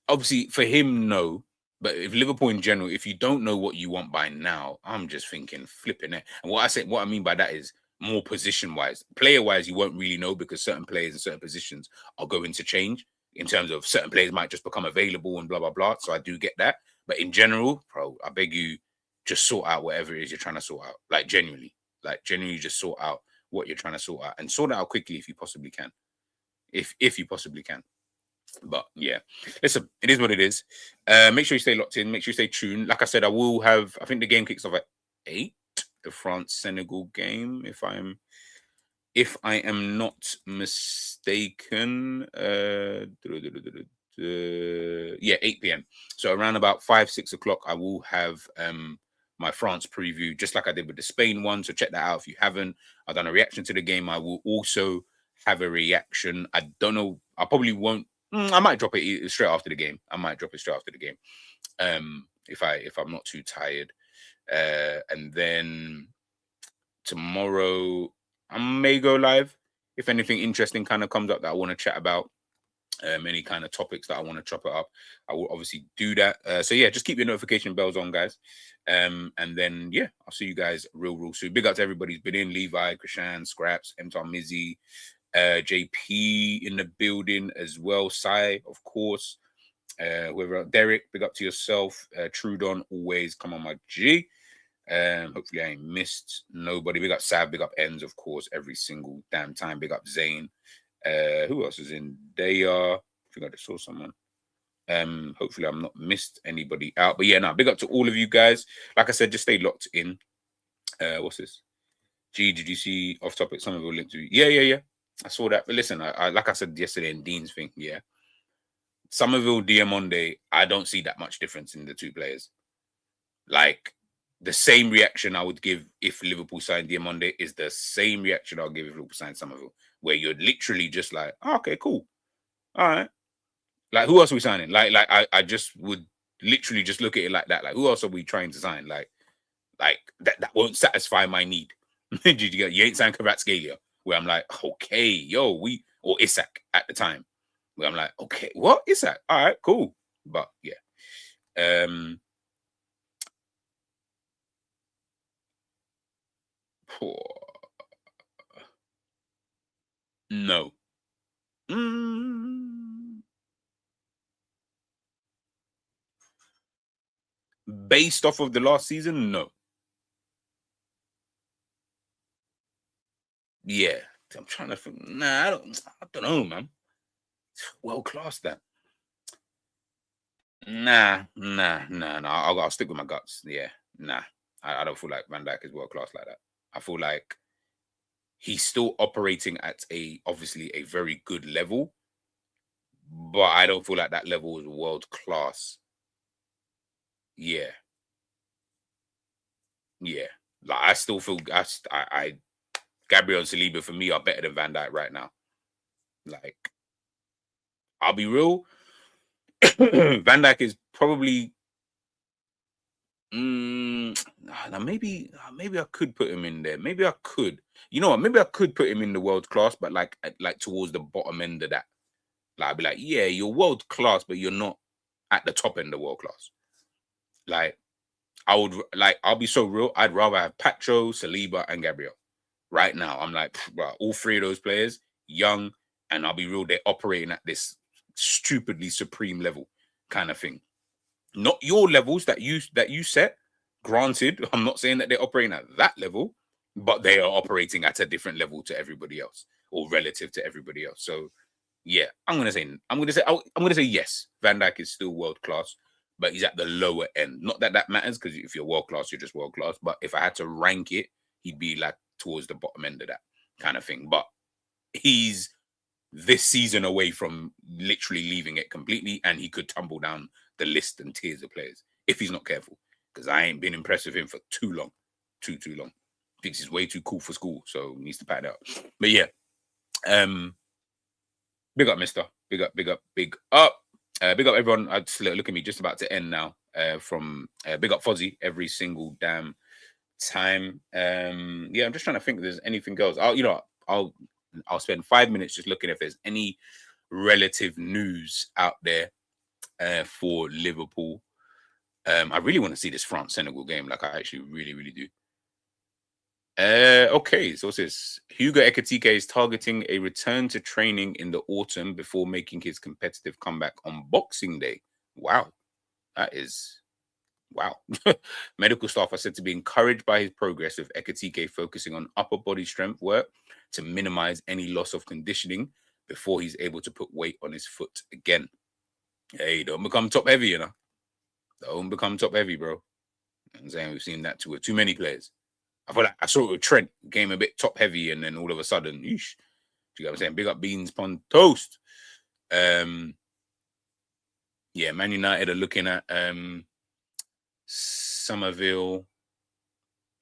obviously for him, no, but if Liverpool in general, if you don't know what you want by now, I'm just thinking flipping it. And what I mean by that is more position wise, player wise, you won't really know because certain players in certain positions are going to change in terms of certain players might just become available and blah blah blah. So I do get that, but in general, bro, I beg you, just sort out whatever it is you're trying to sort out. Like genuinely just sort out what you're trying to sort out and sort it out quickly if you possibly can. If you possibly can. But yeah, listen, it is what it is. Make sure you stay locked in. Make sure you stay tuned. Like I said, I think the game kicks off at 8. the France-Senegal game, if I am not mistaken. Yeah, 8 p.m. So around about 5-6 o'clock, I will have my France preview, just like I did with the Spain one. So check that out if you haven't. I've done a reaction to the game. I will also have a reaction. I don't know. I probably won't. I might drop it straight after the game. I might drop it straight after the game. If I'm not too tired. And then tomorrow I may go live if anything interesting kind of comes up that I want to chat about. Any kind of topics that I want to chop it up, I will obviously do that. So yeah, just keep your notification bells on, guys. And then yeah, I'll see you guys real soon. Big up to everybody who's been in: Levi, Krishan, Scraps, Mtar, Mizzy, JP in the building as well. Sai, of course. Whoever, Derek, big up to yourself. Trudon, always come on, my G. Hopefully I ain't missed nobody. Big up Sav, big up Ends, of course, every single damn time. Big up Zane. Who else is in? They are. I think I just saw someone. Hopefully I'm not missed anybody out. But yeah, no, big up to all of you guys. Like I said, just stay locked in. What's this? Gee, did you see off topic? Some of it linked to. Yeah. I saw that. But listen, I like I said yesterday in Dean's thing, yeah. Somerville Diamonde, I don't see that much difference in the two players. Like the same reaction I would give if Liverpool signed Diamonde is the same reaction I'll give if Liverpool signed Somerville, where you're literally just like, oh, okay, cool. All right. Like, who else are we signing? Like I just would literally just look at it like that. Like, who else are we trying to sign? Like that won't satisfy my need. You ain't signed Kvaratskhelia, where I'm like, okay, yo, or Isak at the time, where I'm like, okay, what Isak? All right, cool. But yeah, no. Based off of the last season, no. Yeah, I'm trying to think. Nah, I don't know, man. World class, that. Nah. I'll stick with my guts. Yeah, nah. I don't feel like Van Dijk is world class like that. I feel like he's still operating at obviously a very good level, but I don't feel like that level is world class. Yeah. Like I still feel I Gabriel and Saliba for me are better than Van Dijk right now. Like, I'll be real. Van Dijk is probably now maybe I could put him in there. Maybe I could. You know what? Maybe I could put him in the world class, but like towards the bottom end of that. Like I'd be like, yeah, you're world class, but you're not at the top end of world class. Like I'll be so real. I'd rather have Pacho, Saliba, and Gabriel. Right now, I'm like, bro, all three of those players, young, and I'll be real, they're operating at this stupidly supreme level kind of thing. Not your levels that you set. Granted, I'm not saying that they're operating at that level, but they are operating at a different level to everybody else or relative to everybody else. So yeah, I'm gonna say yes. Van Dijk is still world class, but he's at the lower end. Not that that matters, because if you're world class, you're just world class. But if I had to rank it, he'd be like towards the bottom end of that kind of thing. But he's this season away from literally leaving it completely, and he could tumble down the list and tiers of players if he's not careful. Because I ain't been impressed with him for too long, too long. Thinks he's way too cool for school, so he needs to pat it out. But yeah, big up, Mister. Big up. Big up, everyone. Look at me, just about to end now. From big up Fozzie every single damn time. Yeah, I'm just trying to think if there's anything else. I'll spend 5 minutes just looking if there's any relative news out there for Liverpool. I really want to see this France Senegal game. Like, I actually really do. Okay, so what's this? Hugo Ekitike is targeting a return to training in the autumn before making his competitive comeback on Boxing Day. Wow, that is wow. Medical staff are said to be encouraged by his progress, with Ekitike focusing on upper body strength work to minimize any loss of conditioning before he's able to put weight on his foot again. Hey, don't become top heavy, Don't become top heavy, bro. I'm saying we've seen that with too many players. I feel like I saw it with Trent, game a bit top heavy, and then all of a sudden, yeesh, do you get what I'm saying? Big up beans pon toast. Yeah, Man United are looking at Somerville.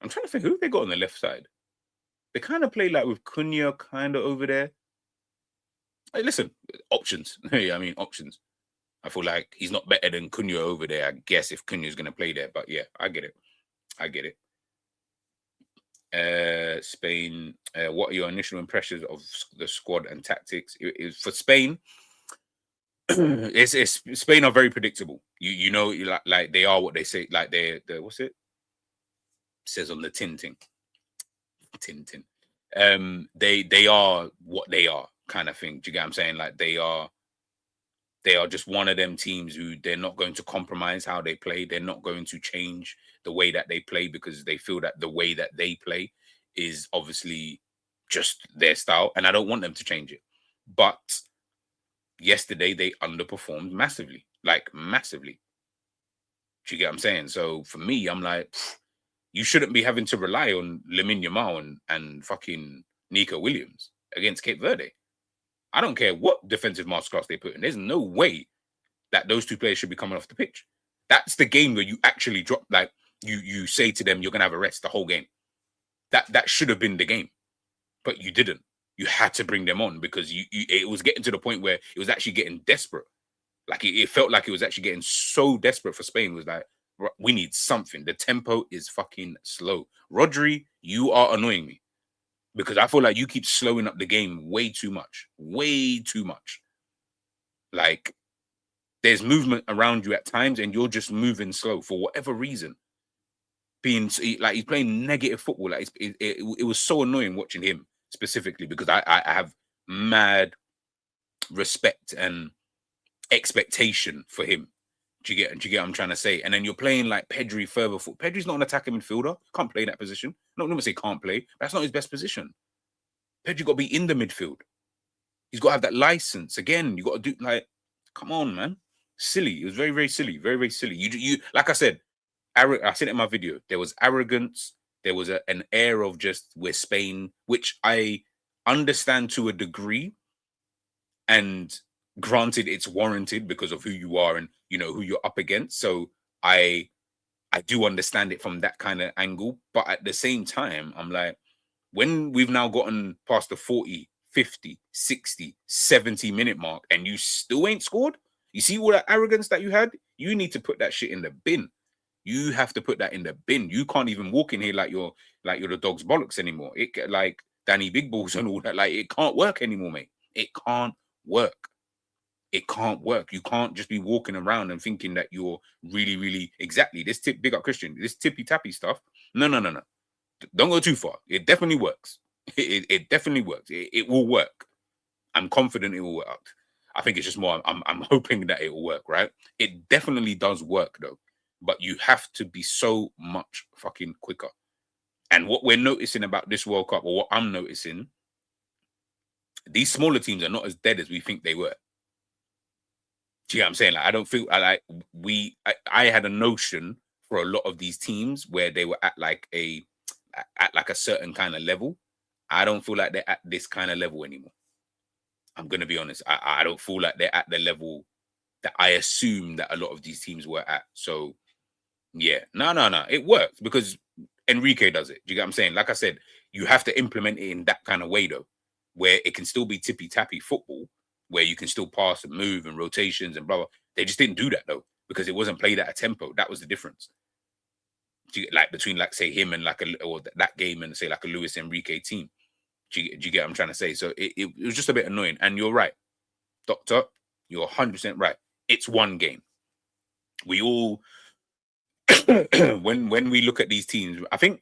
I'm trying to think who they got on the left side. They kind of play like with Cunha kind of over there. Hey, listen, options. Yeah, I mean options. I feel like he's not better than Cunha over there, I guess, if Cunha's going to play there. But yeah, I get it. I get it. Spain, what are your initial impressions of the squad and tactics? For Spain, it's Spain are very predictable. You know, like they are what they say. Like they're what's it? Says on the tin. They are what they are, kind of thing. Do you get what I'm saying? Like they are just one of them teams who they're not going to compromise how they play. They're not going to change the way that they play because they feel that the way that they play is obviously just their style, and I don't want them to change it. But yesterday they underperformed massively, like massively. Do you get what I'm saying? So for me, I'm like, you shouldn't be having to rely on Lamine Yamal and fucking Nico Williams against Cape Verde. I don't care what defensive masterclass they put in. There's no way that those two players should be coming off the pitch. That's the game where you actually drop, like you say to them, you're gonna have a rest the whole game. That should have been the game, but you didn't. You had to bring them on because it was getting to the point where it was actually getting desperate. Like it felt like it was actually getting so desperate for Spain. It was like, we need something. The tempo is fucking slow. Rodri, you are annoying me because I feel like you keep slowing up the game way too much. Way too much. Like there's movement around you at times and you're just moving slow for whatever reason. Being like he's playing negative football. Like it was so annoying watching him specifically because I have mad respect and expectation for him. Do you get what I'm trying to say? And then you're playing like Pedri further foot. Pedri's not an attacking midfielder. Can't play that position. I'm not going to say can't play. That's not his best position. Pedri got to be in the midfield. He's got to have that license. Again, you got to do like, come on, man. Silly. It was very, very silly. Very, very silly. You like I said, I said it in my video. There was arrogance. There was an air of just we're Spain, which I understand to a degree. And granted, it's warranted because of who you are and you know who you're up against. So I do understand it from that kind of angle. But at the same time, I'm like, when we've now gotten past the 40, 50, 60, 70 minute mark and you still ain't scored, you see all that arrogance that you had? You need to put that shit in the bin. You have to put that in the bin. You can't even walk in here like you're the dog's bollocks anymore. It like Danny Big Balls and all that. Like it can't work anymore, mate. It can't work. It can't work. You can't just be walking around and thinking that you're really, really exactly this tip. Big up Christian. This tippy tappy stuff. No. Don't go too far. It definitely works. It definitely works. It will work. I'm confident it will work. I think it's just more. I'm hoping that it will work. Right. It definitely does work though. But you have to be so much fucking quicker. And what we're noticing about this World Cup, or what I'm noticing, these smaller teams are not as dead as we think they were. Do you know what I'm saying? Like, I don't feel I had a notion for a lot of these teams where they were at like a certain kind of level. I don't feel like they're at this kind of level anymore. I'm gonna be honest. I don't feel like they're at the level that I assume that a lot of these teams were at. So yeah, no. It works because Enrique does it. Do you get what I'm saying? Like I said, you have to implement it in that kind of way though, where it can still be tippy tappy football, where you can still pass and move and rotations and blah blah. They just didn't do that though because it wasn't played at a tempo. That was the difference. Like between like say him and like that game and say like a Luis Enrique team. Do you get what I'm trying to say? So it was just a bit annoying. And you're right, Doctor. You're 100% right. It's one game. We all when we look at these teams, I think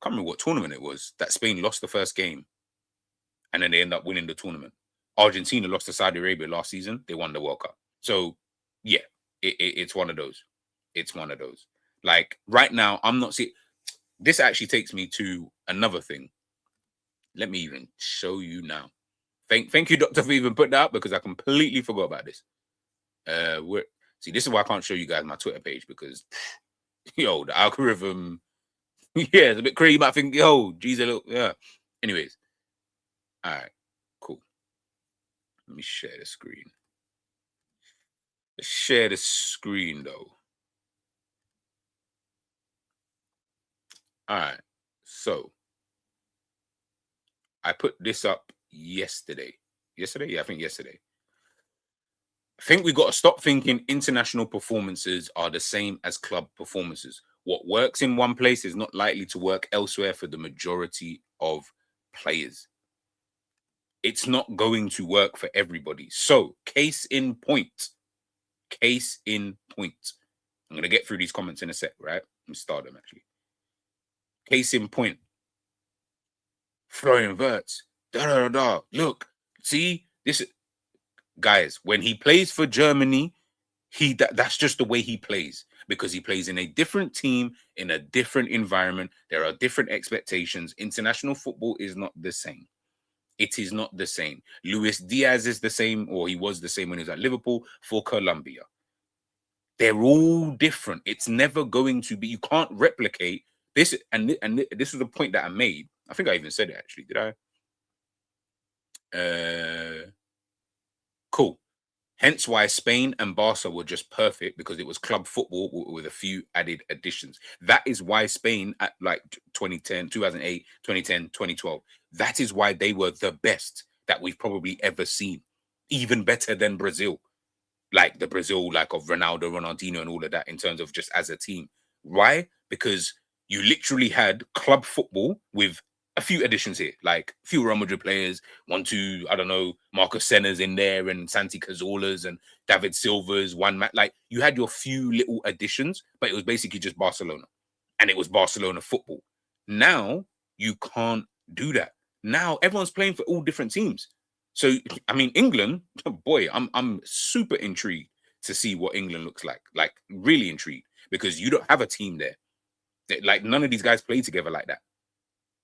I can't remember what tournament it was that Spain lost the first game, and then they end up winning the tournament. Argentina lost to Saudi Arabia last season; they won the World Cup. So, yeah, it's one of those. It's one of those. Like right now, I'm not seeing. This actually takes me to another thing. Let me even show you now. Thank you, Doctor, for even putting that up because I completely forgot about this. See, this is why I can't show you guys my Twitter page because, the algorithm Yeah, it's a bit crazy. You might think, yo, geez, a little, yeah. Anyways, all right, cool. Let me share the screen. Let's share the screen, though. All right, so I put this up yesterday. Yesterday? Yeah, I think yesterday. I think we got to stop thinking international performances are the same as club performances. What works in one place is not likely to work elsewhere for the majority of players. It's not going to work for everybody. So, case in point. Case in point. I'm going to get through these comments in a sec, right? Let me start them actually. Case in point. Florian Wirtz. Da da da da. Look, see this, guys. When he plays for Germany, that's just the way he plays, because he plays in a different team, in a different environment. There are different expectations. International football is not the same. It is not the same. Luis Diaz is the same, or he was the same when he was at Liverpool for Colombia. They're all different. It's never going to be. You can't replicate this. And this was a point that I made. I think I even said it actually. Did I? Cool. Hence why Spain and Barca were just perfect, because it was club football with a few added additions. That is why Spain at like 2010, 2008, 2010, 2012, that is why they were the best that we've probably ever seen. Even better than Brazil. Like the Brazil, like of Ronaldo, Ronaldinho, and all of that in terms of just as a team. Why? Because you literally had club football with a few additions here, like a few Real Madrid players, one, two, I don't know, Marcos Senna's in there, and Santi Cazorla's and David Silva's, one man. Like you had your few little additions, but it was basically just Barcelona, and it was Barcelona football. Now you can't do that. Now everyone's playing for all different teams. So I mean, England, boy, I'm super intrigued to see what England looks like. Like really intrigued, because you don't have a team there. Like none of these guys play together like that.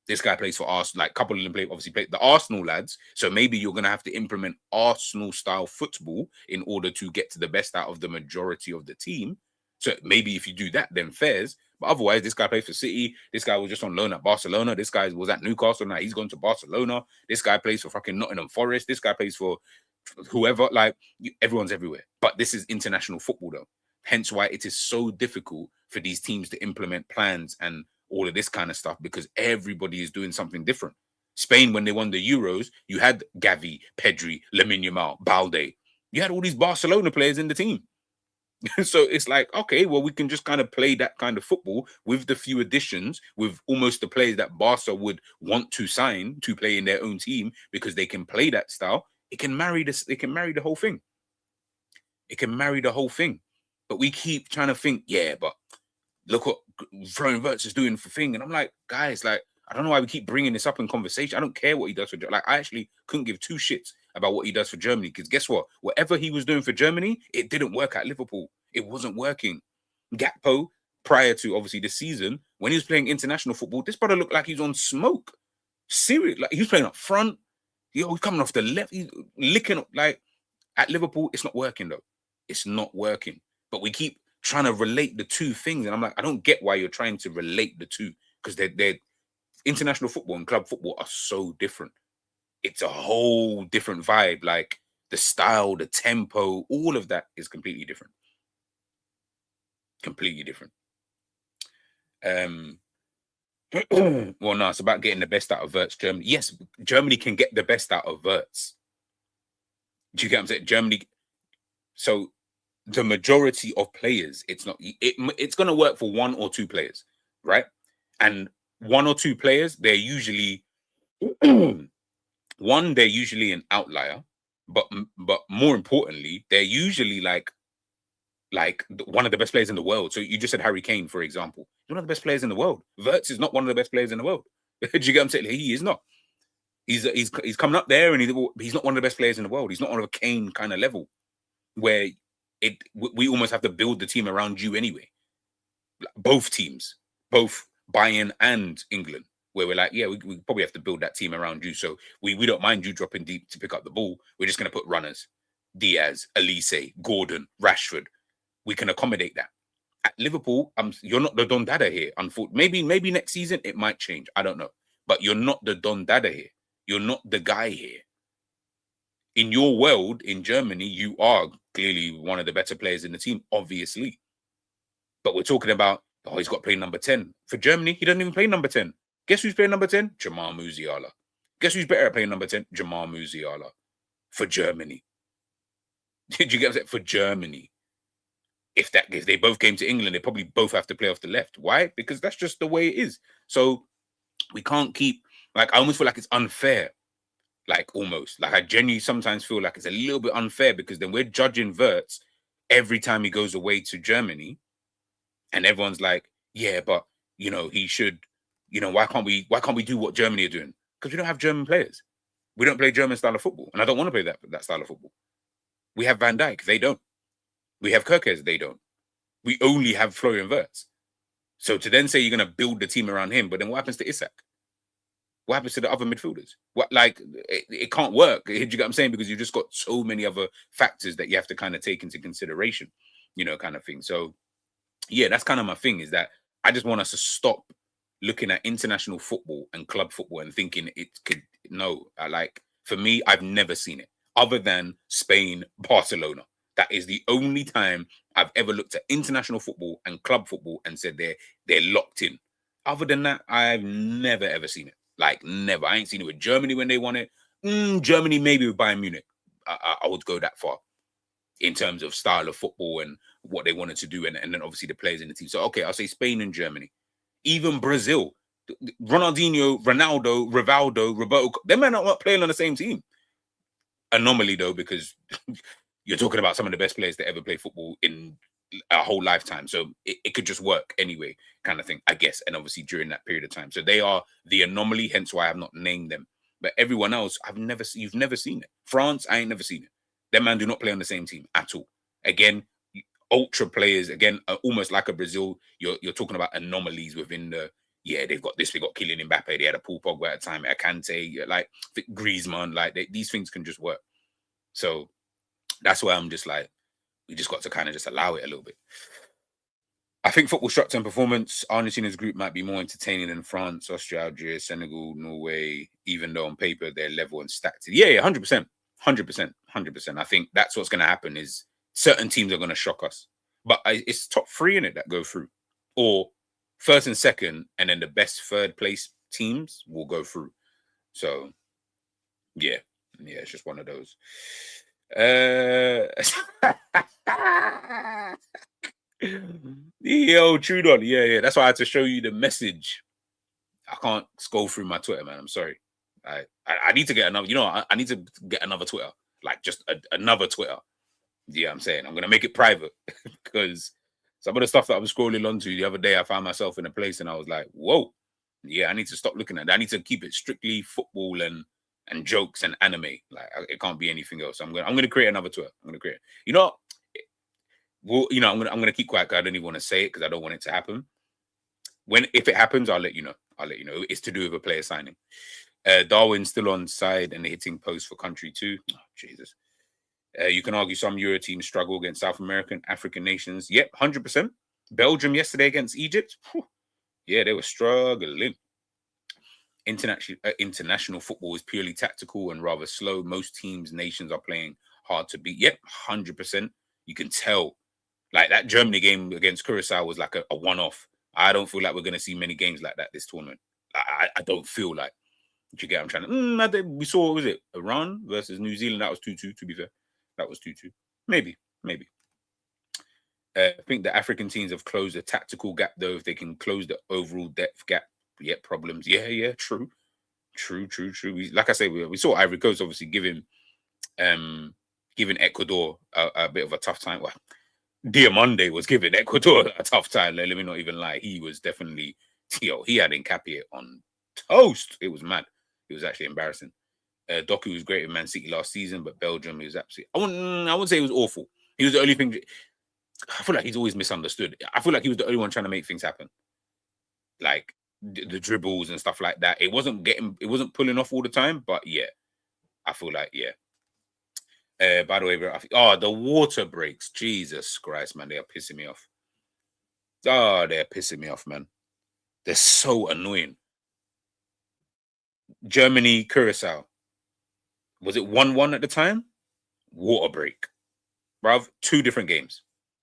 This guy plays for Arsenal. Like a couple of them play the Arsenal lads. So maybe you're gonna have to implement Arsenal style football in order to get to the best out of the majority of the team. So maybe if you do that, then fairs. But otherwise, this guy plays for City. This guy was just on loan at Barcelona. This guy was at Newcastle. Now he's gone to Barcelona. This guy plays for fucking Nottingham Forest. This guy plays for whoever. Like everyone's everywhere. But this is international football, though. Hence why it is so difficult for these teams to implement plans and all of this kind of stuff, because everybody is doing something different. Spain, when they won the Euros, you had Gavi, Pedri, Lamine Yamal, Balde. You had all these Barcelona players in the team. So it's like, okay, well, we can just kind of play that kind of football with the few additions, with almost the players that Barca would want to sign to play in their own team, because they can play that style. It can marry this. It can marry the whole thing. It can marry the whole thing. But we keep trying to think, yeah, but look what Florian Wirtz is doing for thing. And I'm like, guys, like, I don't know why we keep bringing this up in conversation. I don't care what he does for Germany. Like, I actually couldn't give two shits about what he does for Germany, because guess what? Whatever he was doing for Germany, it didn't work at Liverpool. It wasn't working. Gakpo, prior to obviously this season, when he was playing international football, this brother looked like he's on smoke. Serious, like he was playing up front. He's coming off the left. He's licking up. Like at Liverpool, it's not working though. It's not working. But we keep trying to relate the two things, and I'm like, I don't get why you're trying to relate the two, because they're international football and club football are so different. It's a whole different vibe. Like the style, the tempo, all of that is completely different. Completely different. Well, no, it's about getting the best out of Wirtz. Germany, yes, Germany can get the best out of Wirtz. Do you get what I'm saying? Germany. So the majority of players, it's going to work for one or two players, right? And one or two players, they're usually one, they're usually an outlier, but more importantly, they're usually like one of the best players in the world. So you just said Harry Kane, for example. He's one of the best players in the world. Wirtz is not one of the best players in the world. Do you get what I'm saying? He is not. He's coming up there, and he's not one of the best players in the world. He's not on a Kane kind of level where we almost have to build the team around you anyway. Both teams, both Bayern and England, where we're like, yeah, we probably have to build that team around you. So we don't mind you dropping deep to pick up the ball. We're just going to put runners, Diaz, Elise, Gordon, Rashford. We can accommodate that. At Liverpool, you're not the Don Dada here. Unfortunately, maybe next season it might change. I don't know, but you're not the Don Dada here. You're not the guy here. In your world, in Germany, you are clearly one of the better players in the team, obviously. But we're talking about, he's got to play number 10. For Germany, he doesn't even play number 10. Guess who's playing number 10? Jamal Musiala. Guess who's better at playing number 10? Jamal Musiala. For Germany. Did you get it? For Germany. If they both came to England, they probably both have to play off the left. Why? Because that's just the way it is. So we can't keep, I almost feel like it's unfair. Almost. I genuinely sometimes feel like it's a little bit unfair because then we're judging Wirtz every time he goes away to Germany. And everyone's like, yeah, but, he should, why can't we do what Germany are doing? Because we don't have German players. We don't play German style of football. And I don't want to play that style of football. We have Van Dijk. They don't. We have Kerkez. They don't. We only have Florian Wirtz. So to then say you're going to build the team around him, but then what happens to Isak? What happens to the other midfielders? It can't work. Do you get what I'm saying? Because you've just got so many other factors that you have to kind of take into consideration, kind of thing. So, yeah, that's kind of my thing, is that I just want us to stop looking at international football and club football and thinking it could, for me, I've never seen it other than Spain, Barcelona. That is the only time I've ever looked at international football and club football and said they're locked in. Other than that, I've never, ever seen it. Never. I ain't seen it with Germany when they won it. Germany, maybe with Bayern Munich. I would go that far in terms of style of football and what they wanted to do. And then obviously the players in the team. So, okay, I'll say Spain and Germany. Even Brazil. Ronaldinho, Ronaldo, Rivaldo, Roberto. They might not playing on the same team. Anomaly, though, because you're talking about some of the best players that ever play football in a whole lifetime. So it could just work anyway, kind of thing, I guess. And obviously during that period of time. So they are the anomaly, hence why I have not named them. But everyone else, you've never seen it. France, I ain't never seen it. Them man do not play on the same team at all. Again, ultra players, again, almost like a Brazil, you're talking about anomalies within they've got this, they got Kylian Mbappe, they had a Paul Pogba at a time, a Kante, Griezmann, these things can just work. So that's why I'm just we just got to kind of just allow it a little bit. I think football structure and performance, Argentina's group might be more entertaining than France, Austria, Algeria, Senegal, Norway, even though on paper they're level and stacked. Yeah, 100%. 100%. I think that's what's going to happen is certain teams are going to shock us. But it's top 3 in it that go through. Or first and second, and then the best third place teams will go through. So, yeah, it's just one of those. Yo, Trudon. Yeah. That's why I had to show you the message. I can't scroll through my Twitter, man. I'm sorry. I need to get another. I need to get another Twitter, just another Twitter. Yeah, I'm saying I'm gonna make it private because some of the stuff that I was scrolling onto the other day, I found myself in a place and I was like, "Whoa, yeah, I need to stop looking at that. I need to keep it strictly football and jokes and anime. It can't be anything else. I'm gonna create another Twitter. I'm gonna create. Well, I'm gonna keep quiet because I don't even want to say it because I don't want it to happen. If it happens, I'll let you know. It's to do with a player signing. Darwin's still on side and hitting post for country too. Oh, Jesus. You can argue some Euro teams struggle against South American, African nations. Yep, 100%. Belgium yesterday against Egypt. Whew. Yeah, they were struggling. International football is purely tactical and rather slow. Most teams, nations are playing hard to beat. Yep, 100%. You can tell. That Germany game against Curacao was like a one-off. I don't feel like we're going to see many games like that this tournament. I don't feel like. Do you get what I'm trying to... we saw, what was it? Iran versus New Zealand. That was 2-2, to be fair. That was 2-2. Maybe. I think the African teams have closed a tactical gap, though. If they can close the overall depth gap, yet problems. Yeah, true. Like I say, we saw Ivory Coast obviously giving Ecuador a bit of a tough time. Well, Diamande was giving Ecuador a tough time. Let me not even lie. He was definitely, he had Nkapie on toast. It was mad. It was actually embarrassing. Doku was great in Man City last season, but Belgium, he was absolutely... I wouldn't say he was awful. He was the only thing... I feel like he's always misunderstood. I feel like he was the only one trying to make things happen. The dribbles and stuff like that. It wasn't pulling off all the time, but yeah. I feel like, yeah. By the way, the water breaks. Jesus Christ, man, they are pissing me off. Oh, they're pissing me off, man. They're so annoying. Germany, Curacao. Was it 1-1 at the time? Water break. Bruv, 2 different games.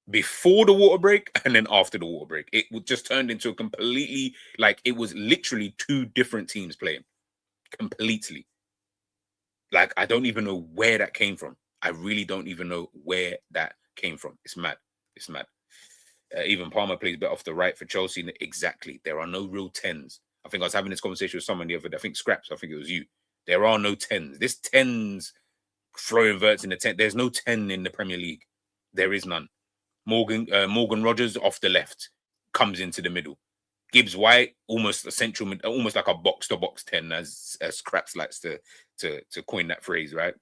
Before the water break and then after the water break. It just turned into a completely, like, it was literally 2 different teams playing. Completely. Like, I don't even know where that came from. I really don't even know where that came from. It's mad. It's mad. Even Palmer plays better off the right for Chelsea. Exactly. There are no real 10s. I think I was having this conversation with someone the other day. I think Scraps. I think it was you. There are no 10s. This 10s throwing verts in the 10. There's no 10 in the Premier League. There is none. Morgan Rogers off the left comes into the middle. Gibbs White, almost a central, almost like a box to box 10, as Scraps likes to coin that phrase, right?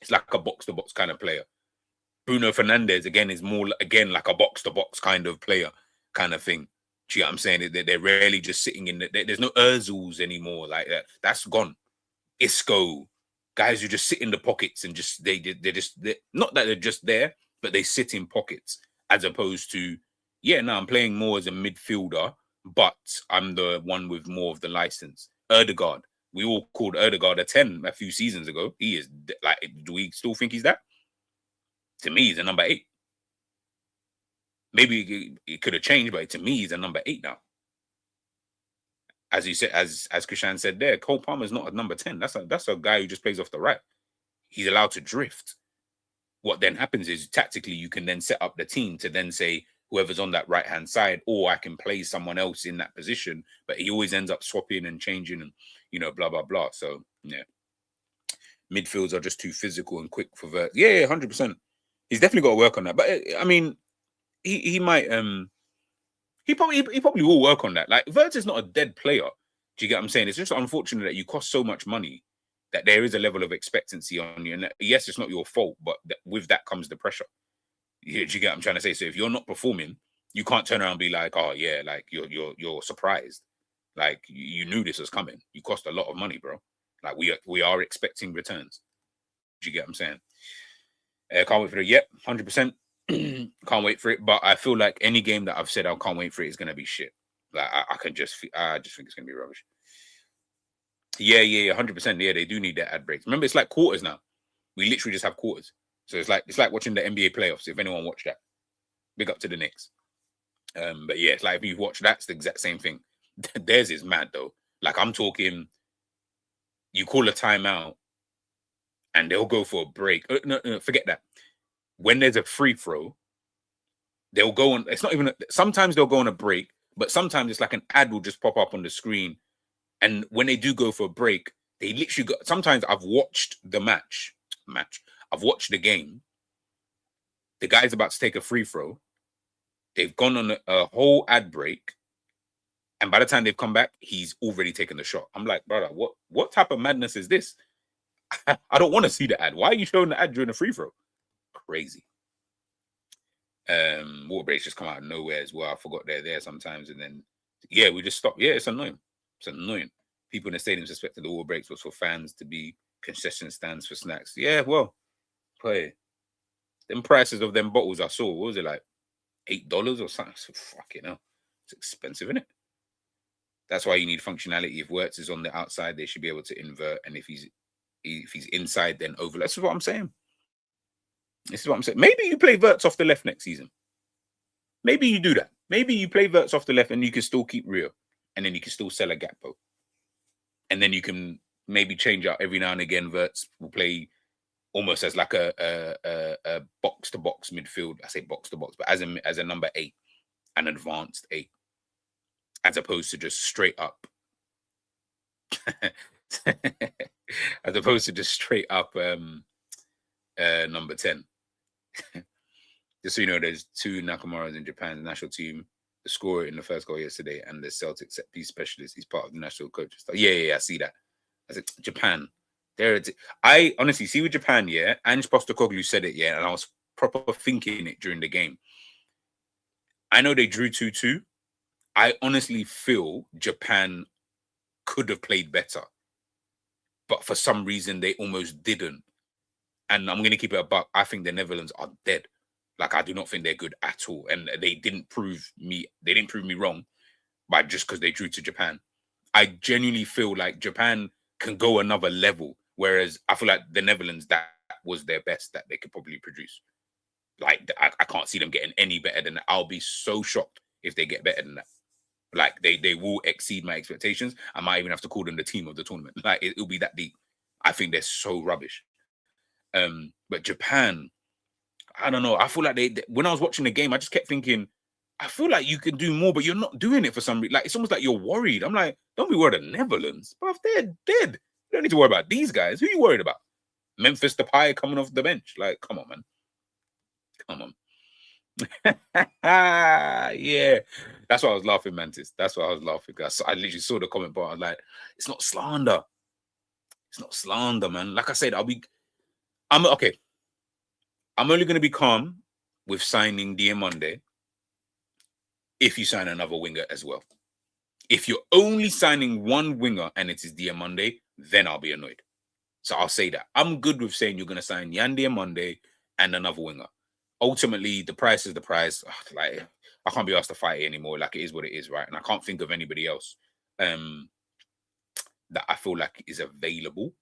It's like a box to box kind of player. Bruno Fernandes again is more again like a box to box kind of player, kind of thing. Do you know what I'm saying? They're rarely just sitting in there's no Özils anymore like that. That's gone. Isco, guys who just sit in the pockets and just they're not that they're just there, but they sit in pockets as opposed to I'm playing more as a midfielder, but I'm the one with more of the license. Erdegaard, we all called Erdegaard a 10 a few seasons ago. He is like, do we still think he's that? To me, he's a number 8. Maybe it could have changed, but to me, he's a number 8 now. As you said, as Krishan said there, Cole Palmer's not a number 10. That's a guy who just plays off the right. He's allowed to drift. What then happens is tactically you can then set up the team to then say whoever's on that right hand side, or I can play someone else in that position. But he always ends up swapping and changing and blah blah blah. So yeah, midfields are just too physical and quick for Vert. Yeah, 100%. He's definitely got to work on that. But I mean, he might he probably will work on that. Like Vert is not a dead player. Do you get what I'm saying? It's just unfortunate that you cost so much money that there is a level of expectancy on you. And yes, it's not your fault, but with that comes the pressure. Do you get what I'm trying to say? So if you're not performing, you can't turn around and be like, oh yeah, like you're surprised. Like you knew this was coming. You cost a lot of money, bro. Like we are expecting returns. Do you get what I'm saying? Can't wait for it. Yep, 100%. Can't wait for it. But I feel like any game that I've said I can't wait for it is gonna be shit. Like I just think it's gonna be rubbish. Yeah, 100%. Yeah, they do need their ad breaks. Remember, it's like quarters now. We literally just have quarters. So it's like watching the NBA playoffs. If anyone watched that, big up to the Knicks. But yeah, it's like if you watch that's the exact same thing. Theirs is mad though. Like I'm talking, you call a timeout, and they'll go for a break. No, forget that. When there's a free throw, they'll go on. It's not even. Sometimes they'll go on a break, but sometimes it's like an ad will just pop up on the screen. And when they do go for a break, they literally go. Sometimes I've watched the match. I've watched the game. The guy's about to take a free throw. They've gone on a whole ad break. And by the time they've come back, he's already taken the shot. I'm like, brother, what type of madness is this? I don't want to see the ad. Why are you showing the ad during a free throw? Crazy. Water breaks just come out of nowhere as well. I forgot they're there sometimes. And then, we just stop. Yeah, it's annoying. It's annoying. People in the stadium suspected the water breaks was for fans to be concession stands for snacks. Yeah, well, hey, them prices of them bottles I saw, what was it, like $8 or something? So fucking hell. It's expensive, isn't it? That's why you need functionality. If Wirtz is on the outside, they should be able to invert. And if he's inside, then overlap. This is what I'm saying. Maybe you play Wirtz off the left next season. Maybe you do that. Maybe you play Wirtz off the left and you can still keep Rio. And then you can still sell a Gakpo. And then you can maybe change out every now and again. Wirtz will play almost as like a box to box midfield. I say box to box, but as a number 8, an advanced 8, as opposed to just straight up. As opposed to just straight up number 10. Just so you know, there's 2 Nakamura's in Japan's national team. The scorer in the first goal yesterday and the Celtic set piece specialist. He's part of the national coaches. Yeah, I see that. I said Japan. I honestly see with Japan, Ange Postecoglou said it, and I was proper thinking it during the game. I know they drew 2-2. I honestly feel Japan could have played better, but for some reason they almost didn't. And I'm going to keep it a buck. I think the Netherlands are dead. Like, I do not think they're good at all. And they didn't prove me wrong by just because they drew to Japan. I genuinely feel like Japan can go another level. Whereas I feel like the Netherlands, that was their best that they could probably produce. Like, I can't see them getting any better than that. I'll be so shocked if they get better than that. Like, they will exceed my expectations. I might even have to call them the team of the tournament. Like, it'll be that deep. I think they're so rubbish. But Japan, I don't know. I feel like when I was watching the game, I just kept thinking, I feel like you can do more, but you're not doing it for some reason. Like, it's almost like you're worried. I'm like, don't be worried about the Netherlands. But if they're dead, you don't need to worry about these guys. Who are you worried about? Memphis Depay coming off the bench. Like, come on, man. Come on. Yeah. That's why I was laughing, Mantis. That's why I was laughing. I literally saw the comment bar. I was like, it's not slander. It's not slander, man. Like I said, I'm okay. I'm only going to be calm with signing Diamonde if you sign another winger as well. If you're only signing one winger and it is Diamonde, then I'll be annoyed. So I'll say that. I'm good with saying you're going to sign Yan Diamonde and another winger. Ultimately, the price is the price. Like, I can't be asked to fight it anymore. Like, it is what it is, right? And I can't think of anybody else that I feel like is available.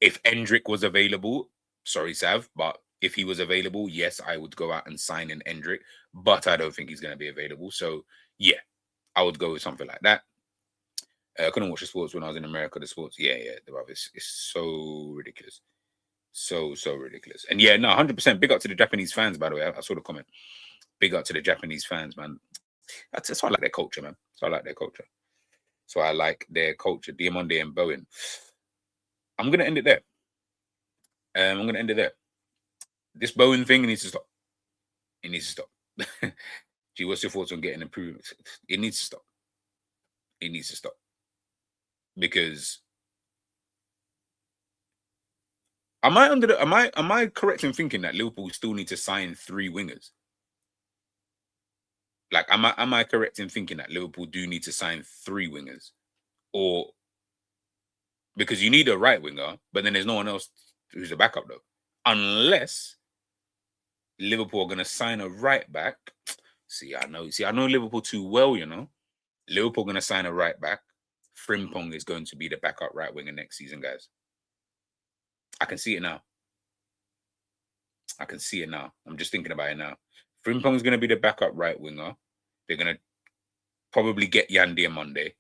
If Endrick was available, sorry, Sav, but if he was available, yes, I would go out and sign an Endrick, but I don't think he's going to be available. So, yeah, I would go with something like that. I couldn't watch the sports when I was in America. The sports, yeah, it's so ridiculous. So ridiculous. And yeah, no, 100%. Big up to the Japanese fans, by the way. I saw the comment. Big up to the Japanese fans, man. That's why I like their culture, man. So I like their culture. Diamonde and Bowen. I'm going to end it there. This Bowen thing needs to stop. It needs to stop. Gee, what's your thoughts on getting improvement? It needs to stop. It needs to stop. Because am I correct in thinking that Liverpool still need to sign 3 wingers? Like, am I correct in thinking that Liverpool do need to sign 3 wingers? Or because you need a right winger, but then there's no one else who's a backup though. Unless Liverpool are gonna sign a right back. I know Liverpool too well, you know. Liverpool gonna sign a right back. Frimpong is going to be the backup right winger next season, guys. I can see it now. I'm just thinking about it now. Frimpong is going to be the backup right winger. They're going to probably get Yan Diamonde.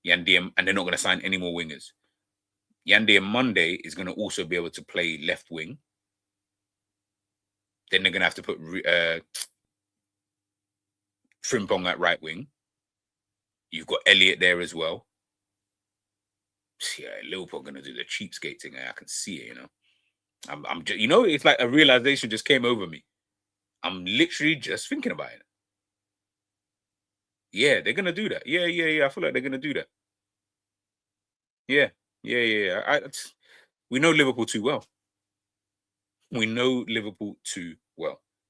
And they're not going to sign any more wingers. Yan Diamonde is going to also be able to play left wing. Then they're going to have to put Frimpong at right wing. You've got Elliott there as well. Yeah, Liverpool are going to do the cheapskate thing. I can see it, you know. I'm just, it's like a realization just came over me. I'm literally just thinking about it. Yeah, they're gonna do that. Yeah. I feel like they're gonna do that. Yeah. We know Liverpool too well.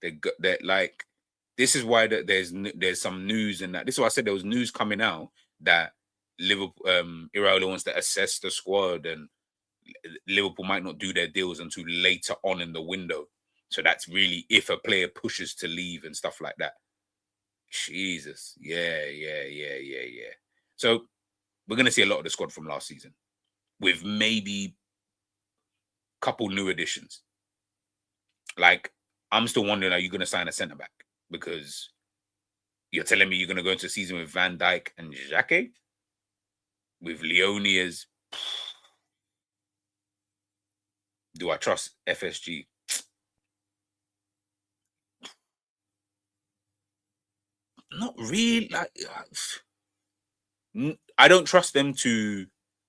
They're like, this is why there's some news and that. This is why I said there was news coming out that Liverpool Iraola wants to assess the squad and Liverpool might not do their deals until later on in the window. So that's really if a player pushes to leave and stuff like that. Jesus. Yeah. So we're going to see a lot of the squad from last season with maybe a couple new additions. Like, I'm still wondering, are you going to sign a centre-back? Because you're telling me you're going to go into a season with Van Dijk and Xhaka? With Leone as... Do I trust FSG? Not really. I don't trust them to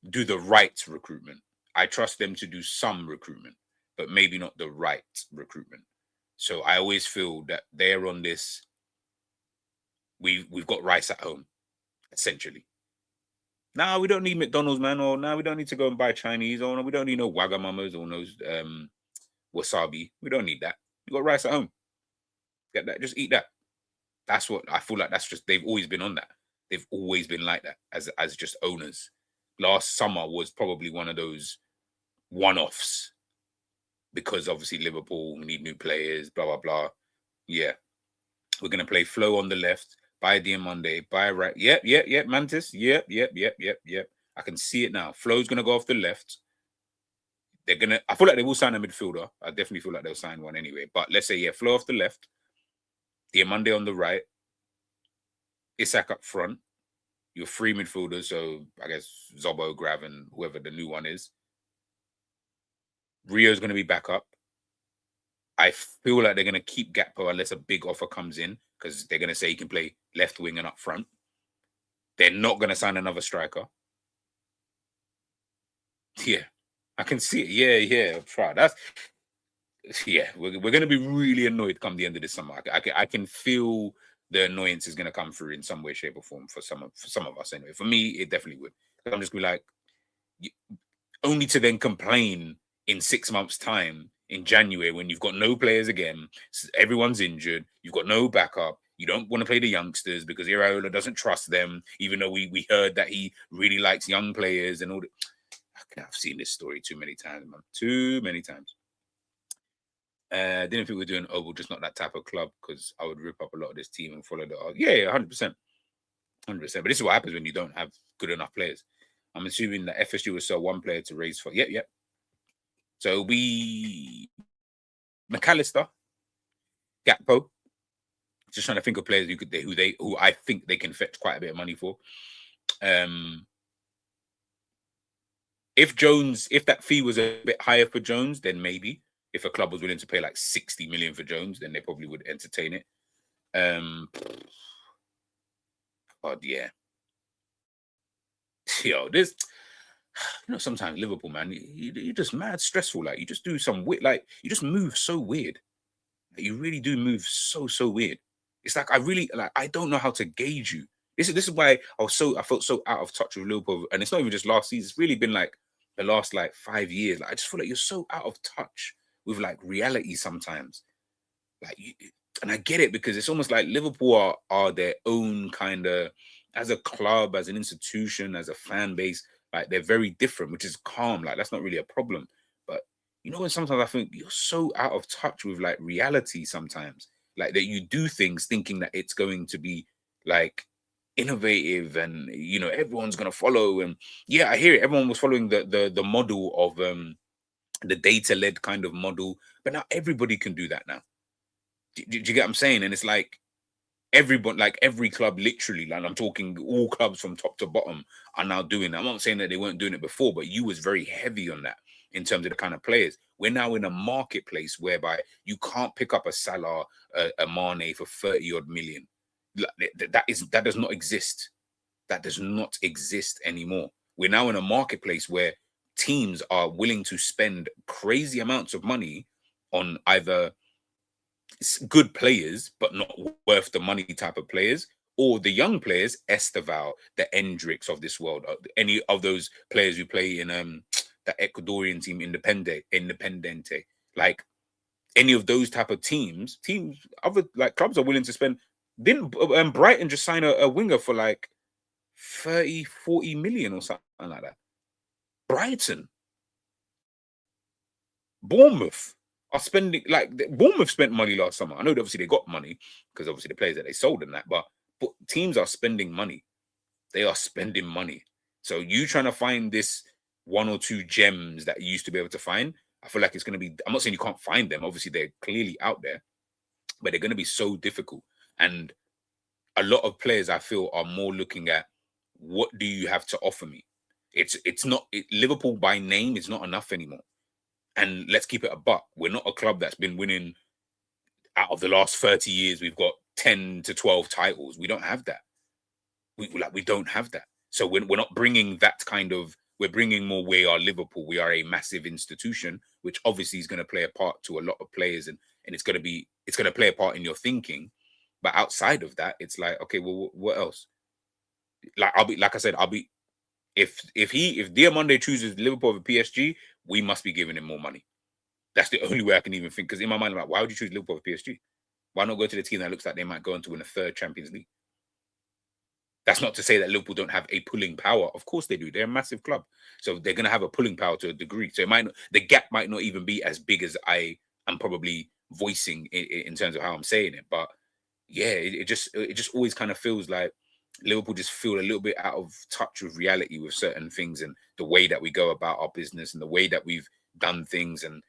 do the right recruitment. I trust them to do some recruitment, but maybe not the right recruitment. So I always feel that they're on this. We've got rice at home, essentially. Now we don't need McDonald's, man, or now we don't need to go and buy Chinese, or we don't need no Wagamamas or no wasabi. We don't need that. You got rice at home. Get that. Just eat that. That's what I feel like. That's just they've always been on that. They've always been like that as just owners. Last summer was probably one of those one-offs because obviously Liverpool need new players, blah blah blah. Yeah. We're going to play Flo on the left, by Diamande, by right. Yep. Mantis. Yep. I can see it now. Flo's going to go off the left. They're going to, I feel like they will sign a midfielder. I definitely feel like they'll sign one anyway. But let's say, yeah, Flo off the left, Diamande on the right, Isak up front. Your three midfielders, so I guess Zobo, Grav, and whoever the new one is. Rio's going to be back up. I feel like they're going to keep Gakpo unless a big offer comes in, because they're going to say he can play left wing and up front. They're not going to sign another striker. Yeah, I can see it. Yeah. Try. We're going to be really annoyed come the end of this summer. I can feel the annoyance is going to come through in some way, shape, or form for some of us anyway. For me, it definitely would. I'm just going to be like, only to then complain in 6 months' time in January when you've got no players again, everyone's injured, you've got no backup, you don't want to play the youngsters because Iraola doesn't trust them, even though we heard that he really likes young players and all that. I've seen this story too many times, man. Too many times. Didn't think we were doing Oval, just not that type of club, because I would rip up a lot of this team and follow the 100%. 100%. But this is what happens when you don't have good enough players. I'm assuming that FSG will sell one player to raise for. Yep. So we Mac Allister, Gakpo. Just trying to think of players who I think they can fetch quite a bit of money for. If that fee was a bit higher for Jones, then maybe. If a club was willing to pay like 60 million for Jones, then they probably would entertain it. But yeah. Yo, this, sometimes Liverpool, man, you're just mad stressful. Like, you just do some weird, like, you just move so weird. Like, you really do move so weird. It's like, I don't know how to gauge you. This is why I felt so out of touch with Liverpool. And it's not even just last season. It's really been like the last like 5 years. Like, I just feel like you're so out of touch with like reality sometimes. Like, and I get it, because it's almost like Liverpool are their own kind of, as a club, as an institution, as a fan base, like they're very different, which is calm. Like, that's not really a problem. But when sometimes I think you're so out of touch with like reality sometimes, like that you do things thinking that it's going to be like innovative and everyone's gonna follow. And yeah, I hear it. Everyone was following the model of the data-led kind of model, but now everybody can do that now. Do you get what I'm saying? And it's like everyone, like every club, literally, like I'm talking all clubs from top to bottom are now doing that. I'm not saying that they weren't doing it before, but you was very heavy on that in terms of the kind of players. We're now in a marketplace whereby you can't pick up a Salah, a Mane for 30 odd million. That does not exist. That does not exist anymore. We're now in a marketplace where teams are willing to spend crazy amounts of money on either good players, but not worth the money type of players, or the young players, Esteval, the Endricks of this world, any of those players who play in the Ecuadorian team, Independente, like any of those type of teams, other like clubs are willing to spend. Didn't Brighton just sign a winger for like 30, 40 million or something like that? Brighton. Bournemouth are spending, like, Bournemouth spent money last summer. I know obviously they got money because obviously the players that they sold and that, but teams are spending money. They are spending money. So you trying to find this one or two gems that you used to be able to find, I feel like it's going to be, I'm not saying you can't find them. Obviously they're clearly out there, but they're going to be so difficult. And a lot of players, I feel, are more looking at, what do you have to offer me? It's not, Liverpool by name is not enough anymore. And let's keep it a buck. We're not a club that's been winning, out of the last 30 years, we've got 10 to 12 titles. We don't have that. We don't have that. So we're not bringing that kind of, we're bringing more, we are Liverpool. We are a massive institution, which obviously is going to play a part to a lot of players, and it's going to play a part in your thinking. But outside of that, it's like, okay, well, what else? Like, if Diamande chooses Liverpool over PSG, we must be giving him more money. That's the only way I can even think. Because in my mind, I'm like, why would you choose Liverpool over PSG? Why not go to the team that looks like they might go on to win a third Champions League? That's not to say that Liverpool don't have a pulling power. Of course they do. They're a massive club, so they're going to have a pulling power to a degree. So the gap might not even be as big as I am probably voicing in terms of how I'm saying it. But yeah, it just always kind of feels like Liverpool just feel a little bit out of touch with reality with certain things and the way that we go about our business and the way that we've done things. And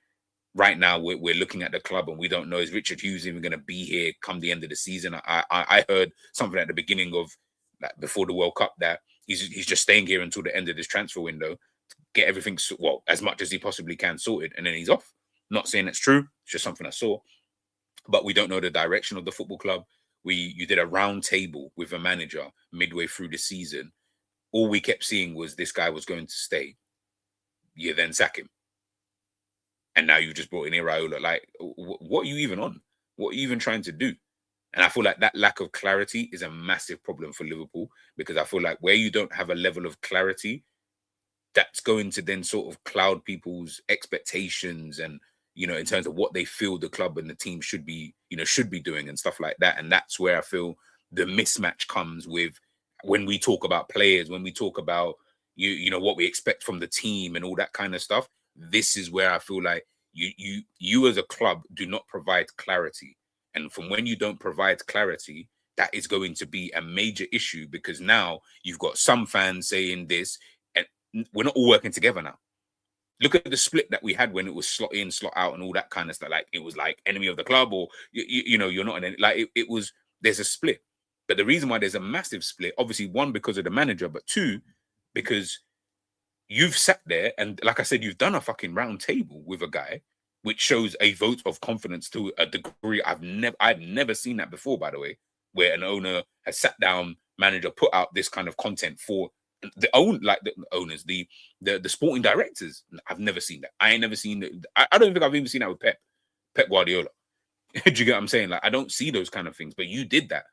right now we're looking at the club and we don't know, is Richard Hughes even going to be here come the end of the season? I heard something at the beginning of, like, before the World Cup, that he's just staying here until the end of this transfer window, get everything, well, as much as he possibly can sorted, and then he's off. Not saying it's true, it's just something I saw. But we don't know the direction of the football club. You did a round table with a manager midway through the season. All we kept seeing was this guy was going to stay. You then sack him. And now you just brought in Iraola. Like, what are you even on? What are you even trying to do? And I feel like that lack of clarity is a massive problem for Liverpool, because I feel like where you don't have a level of clarity, that's going to then sort of cloud people's expectations and, in terms of what they feel the club and the team should be doing and stuff like that. And that's where I feel the mismatch comes with, when we talk about players, when we talk about, what we expect from the team and all that kind of stuff. This is where I feel like you as a club do not provide clarity. And from when you don't provide clarity, that is going to be a major issue, because now you've got some fans saying this, and we're not all working together now. Look at the split that we had when it was slot in, slot out, and all that kind of stuff. Like, it was like enemy of the club, or you're not an, like, it was. There's a split, but the reason why there's a massive split, obviously, one, because of the manager, but two, because you've sat there and, like I said, you've done a fucking round table with a guy, which shows a vote of confidence to a degree I've never seen that before, by the way, where an owner has sat down, manager put out this kind of content for the owners, the sporting directors. I've never seen that. I ain't never seen that. I don't think I've even seen that with Pep Guardiola. Do you get what I'm saying? Like, I don't see those kind of things, but you did that,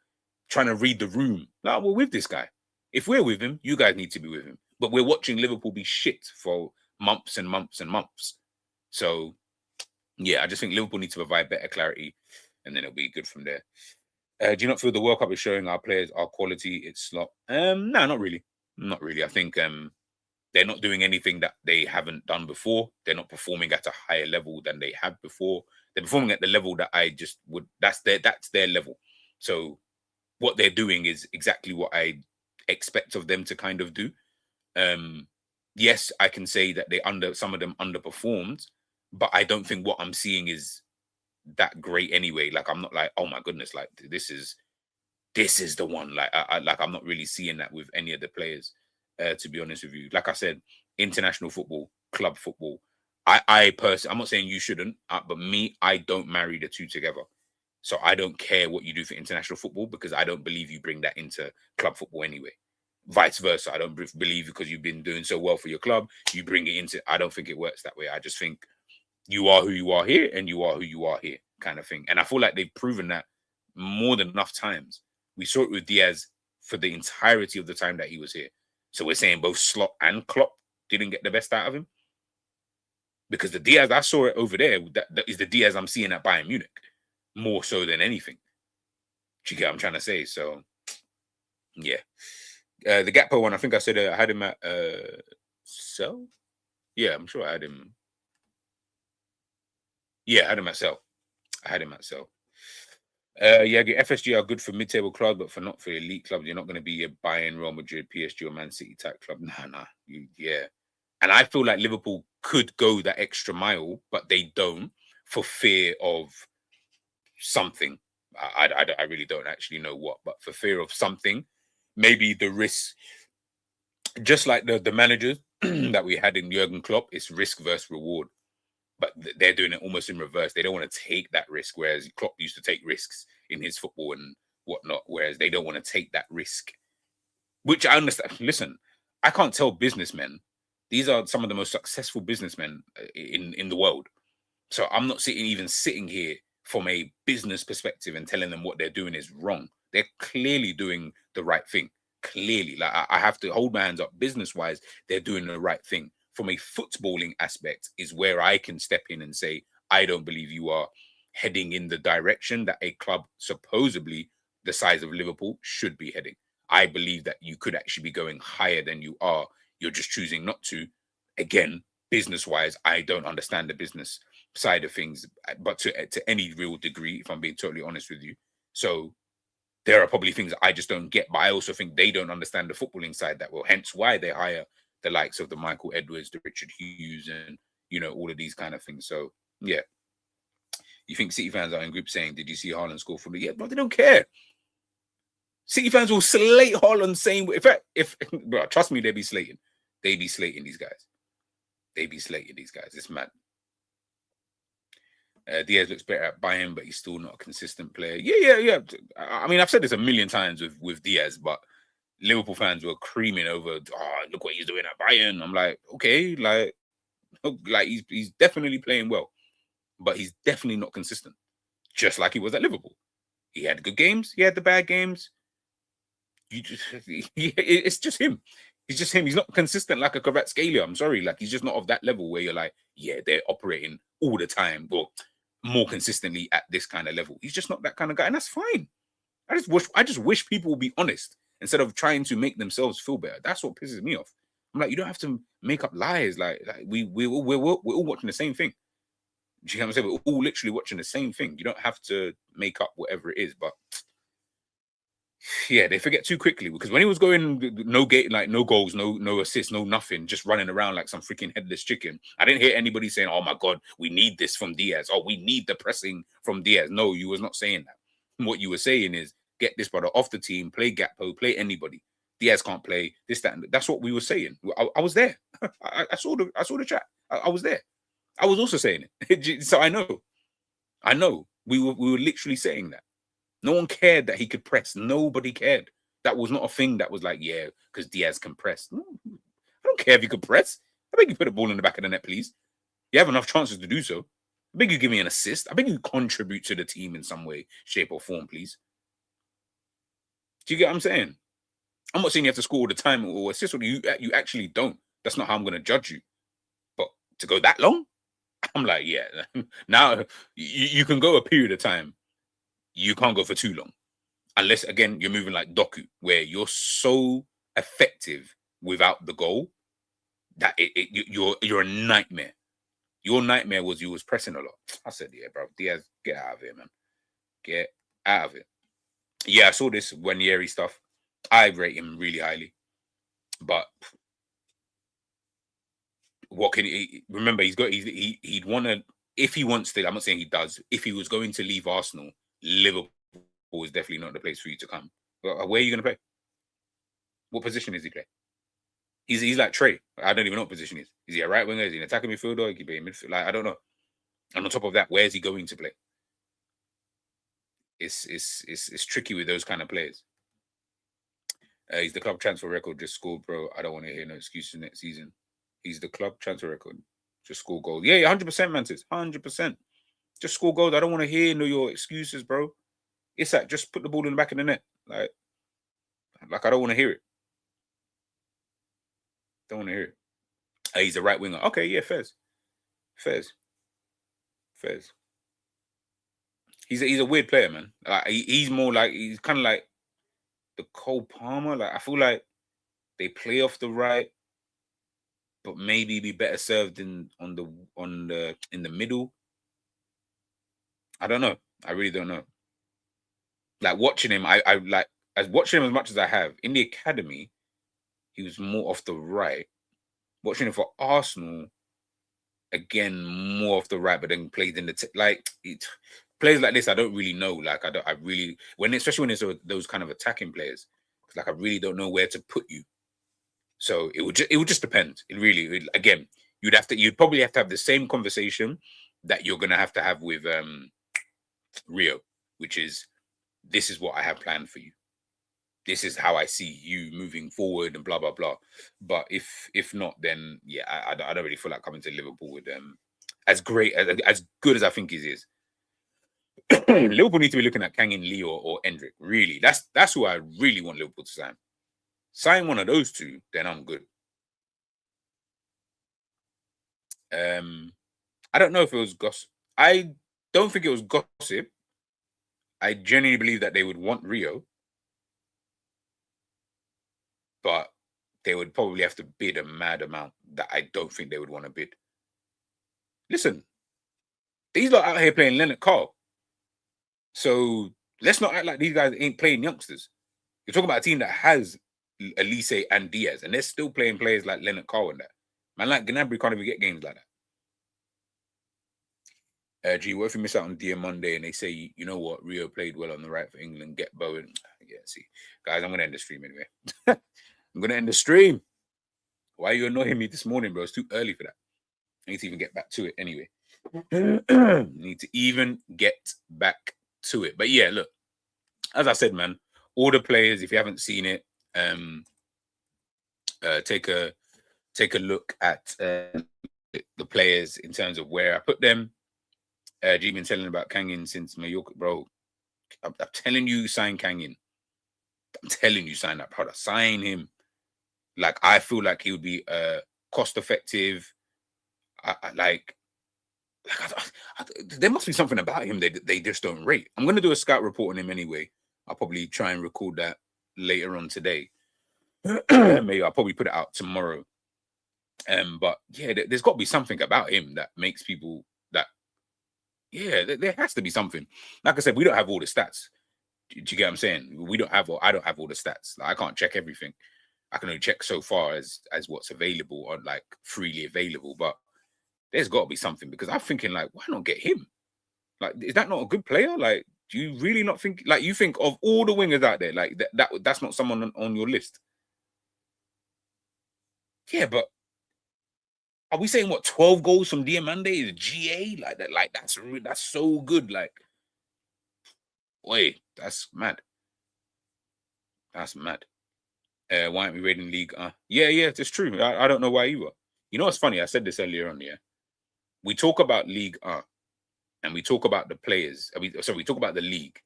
trying to read the room. Like, we're with this guy. If we're with him, you guys need to be with him. But we're watching Liverpool be shit for months and months and months. So, yeah, I just think Liverpool need to provide better clarity, and then it'll be good from there. Do you not feel the World Cup is showing our players our quality? It's slot. No, not really. Not really. I think they're not doing anything that they haven't done before. They're not performing at a higher level than they have before. They're performing at the level that I just would. That's their level. So what they're doing is exactly what I expect of them to kind of do. Yes, I can say that some of them underperformed, but I don't think what I'm seeing is that great anyway. Like, I'm not like, oh my goodness, like this is the one. Like, I'm not really seeing that with any of the players, to be honest with you. Like I said, international football, club football, I personally, I'm not saying you shouldn't, but me, I don't marry the two together. So I don't care what you do for international football, because I don't believe you bring that into club football anyway. Vice versa. I don't believe because you've been doing so well for your club, you bring it into. I don't think it works that way. I just think you are who you are here, and you are who you are here, kind of thing. And I feel like they've proven that more than enough times. We saw it with Diaz for the entirety of the time that he was here. So we're saying both Slot and Klopp didn't get the best out of him, because the Diaz I saw it over there, that is the Diaz I'm seeing at Bayern Munich, more so than anything. Do you get what I'm trying to say? So, yeah. The Gakpo one, I think I said I had him at Cell. Yeah, I'm sure I had him. Yeah, I had him at Cell. Yeah, the FSG are good for mid-table clubs, but not for elite clubs. You're not going to be a Bayern, Real Madrid, PSG, or Man City type club. Nah. Yeah. And I feel like Liverpool could go that extra mile, but they don't, for fear of something. I really don't actually know what, but for fear of something. Maybe the risk, just like the managers that we had in Jurgen Klopp, it's risk versus reward. But they're doing it almost in reverse. They don't want to take that risk, whereas Klopp used to take risks in his football and whatnot, whereas they don't want to take that risk, which I understand. Listen, I can't tell businessmen. These are some of the most successful businessmen in the world. So I'm not sitting here from a business perspective and telling them what they're doing is wrong. They're clearly doing the right thing. Clearly, like, I have to hold my hands up. Business-wise, they're doing the right thing. From a footballing aspect is where I can step in and say, I don't believe you are heading in the direction that a club supposedly the size of Liverpool should be heading. I believe that you could actually be going higher than you are. You're just choosing not to. Again, business-wise, I don't understand the business side of things, but to any real degree, if I'm being totally honest with you. So there are probably things I just don't get, but I also think they don't understand the footballing side that well. Hence why they hire the likes of the Michael Edwards, the Richard Hughes, and all of these kind of things. So yeah, you think City fans are in group saying, "Did you see Haaland score for me?" Yeah, but they don't care. City fans will slate Haaland saying, in fact, if bro, trust me, they be slating. They be slating these guys. They be slating these guys. It's mad. Diaz looks better at Bayern, but he's still not a consistent player. Yeah. I mean, I've said this a million times with Diaz, but Liverpool fans were creaming over, oh, look what he's doing at Bayern. I'm like, okay, like he's definitely playing well, but he's definitely not consistent, just like he was at Liverpool. He had good games, he had the bad games. It's just him. He's just him. He's not consistent like a Kvaratskhelia. I'm sorry, like he's just not of that level where you're like, yeah, they're operating all the time, well, more consistently at this kind of level. He's just not that kind of guy, and that's fine. I just wish people would be honest instead of trying to make themselves feel better. That's what pisses me off. I'm like, you don't have to make up lies. Like we're all watching the same thing. Do you know what I'm saying? We're all literally watching the same thing. You don't have to make up whatever it is, but yeah, they forget too quickly because when he was going no gate, like no goals, no assists, no nothing, just running around like some freaking headless chicken. I didn't hear anybody saying, "Oh my God, we need this from Diaz. Oh, we need the pressing from Diaz." No, you was not saying that. What you were saying is get this brother off the team, play Gakpo, play anybody. Diaz can't play this, that, and that's what we were saying. I was there. I saw the chat. I was there. I was also saying it. So I know. We were literally saying that. No one cared that he could press. Nobody cared. That was not a thing that was like, yeah, because Diaz can press. No, I don't care if you could press. I beg you put a ball in the back of the net, please. You have enough chances to do so. I beg you give me an assist. I beg you contribute to the team in some way, shape, or form, please. Do you get what I'm saying? I'm not saying you have to score all the time or assist. Or you actually don't. That's not how I'm going to judge you. But to go that long, I'm like, yeah. Now you can go a period of time. You can't go for too long. Unless, again, you're moving like Doku, where you're so effective without the goal that you're a nightmare. Your nightmare was you was pressing a lot. I said, yeah, bro, Diaz, get out of here, man. Get out of it. Yeah, I saw this Wanyeri stuff. I rate him really highly. But what can he remember? He'd want to, if he wants to, I'm not saying he does, if he was going to leave Arsenal, Liverpool is definitely not the place for you to come. Where are you going to play? What position is he play? He's like Trey. I don't even know what position he is. Is he a right winger? Is he an attacking midfielder? He could be a midfield. Like I don't know. And on top of that, where is he going to play? It's tricky with those kind of players. He's the club transfer record. Just scored, bro. I don't want to hear no excuses next season. He's the club transfer record. Just score goals. Yeah, 100%, Mantis. 100%. Just score goals. I don't want to hear no your excuses, bro. It's like just put the ball in the back of the net. Like I don't want to hear it. Don't want to hear it. He's a right winger. Okay, yeah, Fez. He's a weird player, man. Like he's more like he's kind of like the Cole Palmer. Like I feel like they play off the right, but maybe be better served in in the middle. I don't know. I really don't know. Like watching him, I like as watching him as much as I have in the academy. He was more off the right. Watching him for Arsenal, again more off the right, but then played in the players like this. I don't really know. Like I really especially when it's those kind of attacking players. Like I really don't know where to put you. So it would just depend. Again, you'd probably have to have the same conversation that you're gonna have to have with Rio, which is this is what I have planned for you. This is how I see you moving forward and blah blah blah. But if not, then yeah, I don't really feel like coming to Liverpool with as great as good as I think he is. Liverpool need to be looking at Kang In Lee or Endrick. Really, that's who I really want Liverpool to sign. Sign one of those two, then I'm good. I don't know if it was gossip. I don't think it was gossip. I genuinely believe that they would want Rio, but they would probably have to bid a mad amount that I don't think they would want to bid. Listen, These lot out here playing Leonard Carl. So let's not act like these guys ain't playing youngsters. You're talking about a team that has Elise and Diaz, and they're still playing players like Leonard Carl and that. Man, like Gnabry can't even get games like that. Gee, what if you miss out on Dia Monday and they say, you know what, Rio played well on the right for England, get Bowen. Yeah, see. Guys, I'm going to end the stream anyway. I'm going to end the stream. Why are you annoying me this morning, bro? It's too early for that. I need to even get back to it anyway. Need to even get back to it. But yeah, look, as I said, man, all the players, if you haven't seen it, take a look at the players in terms of where I put them. You've been telling about Kangin since Mallorca, bro. I'm telling you, sign Kangin. I'm telling you, sign that product. Sign him. Like, I feel like he would be cost effective. There must be something about him they just don't rate. I'm going to do a scout report on him anyway. I'll probably try and record that later on today. Maybe I'll probably put it out tomorrow. But yeah, there's got to be something about him that makes people that. Yeah, there has to be something. Like I said, we don't have all the stats. Do you get what I'm saying? We don't have, or I don't have all the stats. Like, I can't check everything. I can only check so far as what's available or like freely available. But there's got to be something, because I'm thinking, like, why not get him? Like, is that not a good player? Like, do you really not think, like, you think of all the wingers out there, like that's not someone on your list? Yeah, but are we saying what 12 goals from Diamande is GA? Like that, like that's so good. Like, wait, that's mad. That's mad. Why aren't we rating league? Yeah, it's true. I don't know why either. You know what's funny? I said this earlier on. Yeah, we talk about league and we talk about the players. We talk about the league,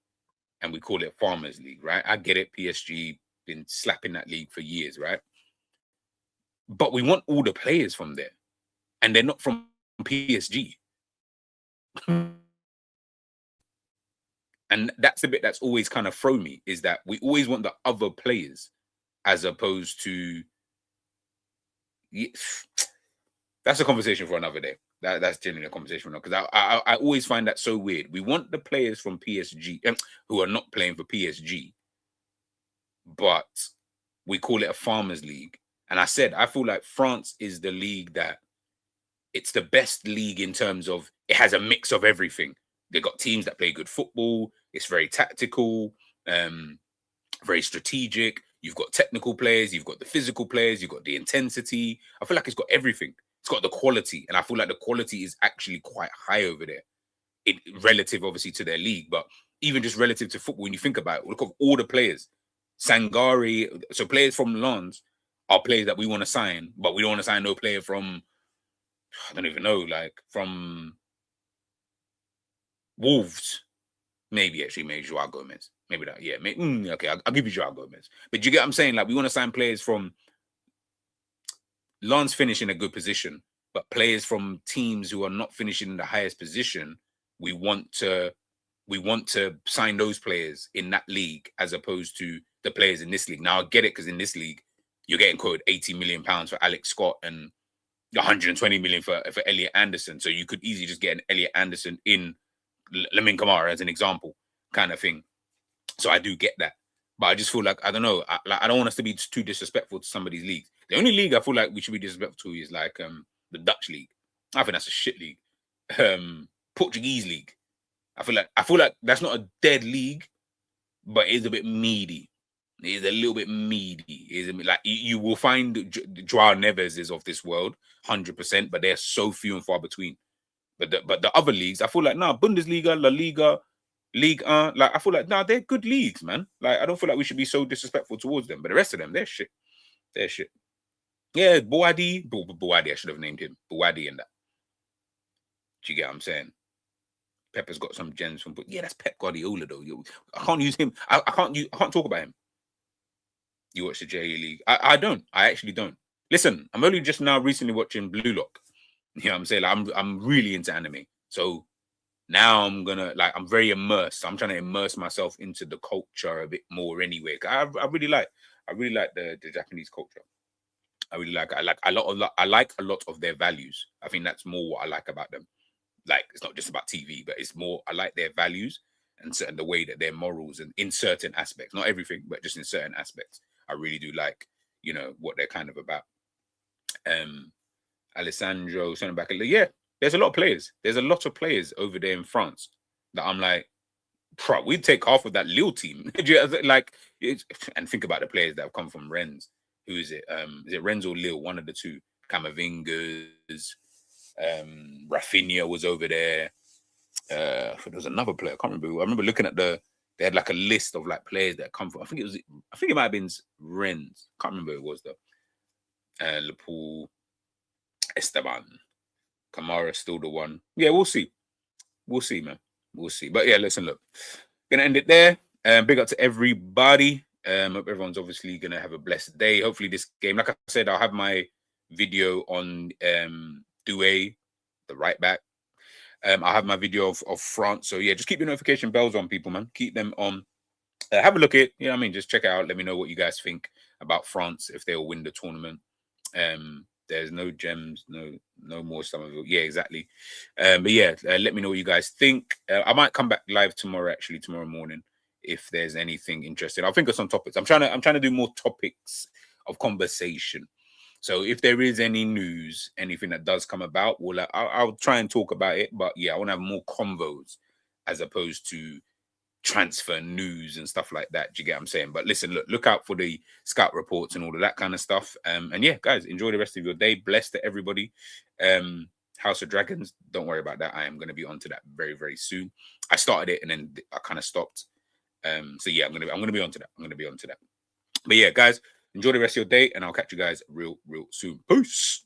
and we call it Farmers League, right? I get it. PSG been slapping that league for years, right? But we want all the players from there, and they're not from PSG. And that's the bit that's always kind of thrown me, is that we always want the other players as opposed to. That's a conversation for another day. That's generally a conversation for because I always find that so weird. We want the players from PSG who are not playing for PSG, but we call it a Farmers League. And I said, I feel like France is the league that it's the best league in terms of it has a mix of everything. They've got teams that play good football. It's very tactical, very strategic. You've got technical players. You've got the physical players. You've got the intensity. I feel like it's got everything. It's got the quality. And I feel like the quality is actually quite high over there. Relative, obviously, to their league. But even just relative to football, when you think about it, look at all the players. Sangari, so players from Lens are players that we want to sign, but we don't want to sign no player from, I don't even know, like from Wolves. Maybe Joao Gomez. Maybe that, yeah. Okay, I'll give you Joao Gomez. But you get what I'm saying? Like, we want to sign players from Lens finish in a good position, but players from teams who are not finishing in the highest position, we want to sign those players in that league as opposed to the players in this league. Now I get it, because in this league you're getting quoted £80 million for Alex Scott and 120 million for Elliot Anderson. So you could easily just get an Elliot Anderson in Lamine Kamara as an example, kind of thing. So I do get that, but I just feel like, I don't know, I don't want us to be too disrespectful to some of these leagues. The only league I feel like we should be disrespectful to is like the Dutch league. I think that's a shit league. Portuguese league. I feel like that's not a dead league, but it's a bit meaty. It's a little bit meaty. It's a bit, like, you will find Joao Neves is of this world, 100%, but they're so few and far between. But the other leagues, I feel like, Bundesliga, La Liga, League 1, like, I feel like, they're good leagues, man. Like, I don't feel like we should be so disrespectful towards them. But the rest of them, they're shit. They're shit. Yeah, Boadi, I should have named him. Boadi and that. Do you get what I'm saying? Pepper's got some gems from, but yeah, that's Pep Guardiola though. I can't use him. I can't talk about him. You watch the JA League? I don't. I actually don't. Listen, I'm only just now recently watching Blue Lock. You know what I'm saying? Like, I'm really into anime. So now I'm very immersed. I'm trying to immerse myself into the culture a bit more anyway. I really like the Japanese culture. I like a lot of their values. I think that's more what I like about them. like it's not just about TV, but it's more I like their values and certain the way that their morals and in certain aspects, not everything, but just in certain aspects, I really do like, you know, what they're kind of about. Alessandro, centre back. Yeah, there's a lot of players. There's a lot of players over there in France that I'm like, we'd take half of that Lille team. Like, and think about the players that have come from Rennes. Who is it? Is it Rennes or Lille? One of the two. Camavingas. Rafinha was over there. There was another player. I can't remember. I remember looking at they had like a list of like players that come from. I think it might have been Rennes. Can't remember who it was though. Liverpool, Esteban, Kamara still the one. Yeah, we'll see. We'll see, man. We'll see. But yeah, listen, look. Gonna end it there. Big up to everybody. Hope everyone's obviously gonna have a blessed day. Hopefully this game, like I said, I'll have my video on Doué, the right back. I'll have my video of France. So yeah, just keep your notification bells on, people, man. Keep them on. Have a look at it. You know what I mean? Just check it out. Let me know what you guys think about France, if they'll win the tournament. There's no gems, no more Somerville. Yeah, exactly. But yeah, let me know what you guys think. I might come back live tomorrow morning, if there's anything interesting. I'll think of some topics. I'm trying to do more topics of conversation. So if there is any news, anything that does come about, I'll try and talk about it. But yeah, I want to have more convos as opposed to transfer news and stuff like that. Do you get what I'm saying? But listen, look out for the scout reports and all of that kind of stuff. And yeah, guys, enjoy the rest of your day. Blessed to everybody. House of Dragons, don't worry about that. I am going to be onto that very, very soon. I started it and then I kind of stopped. So yeah, I'm gonna be onto that. But yeah, guys, enjoy the rest of your day, and I'll catch you guys real soon. Peace.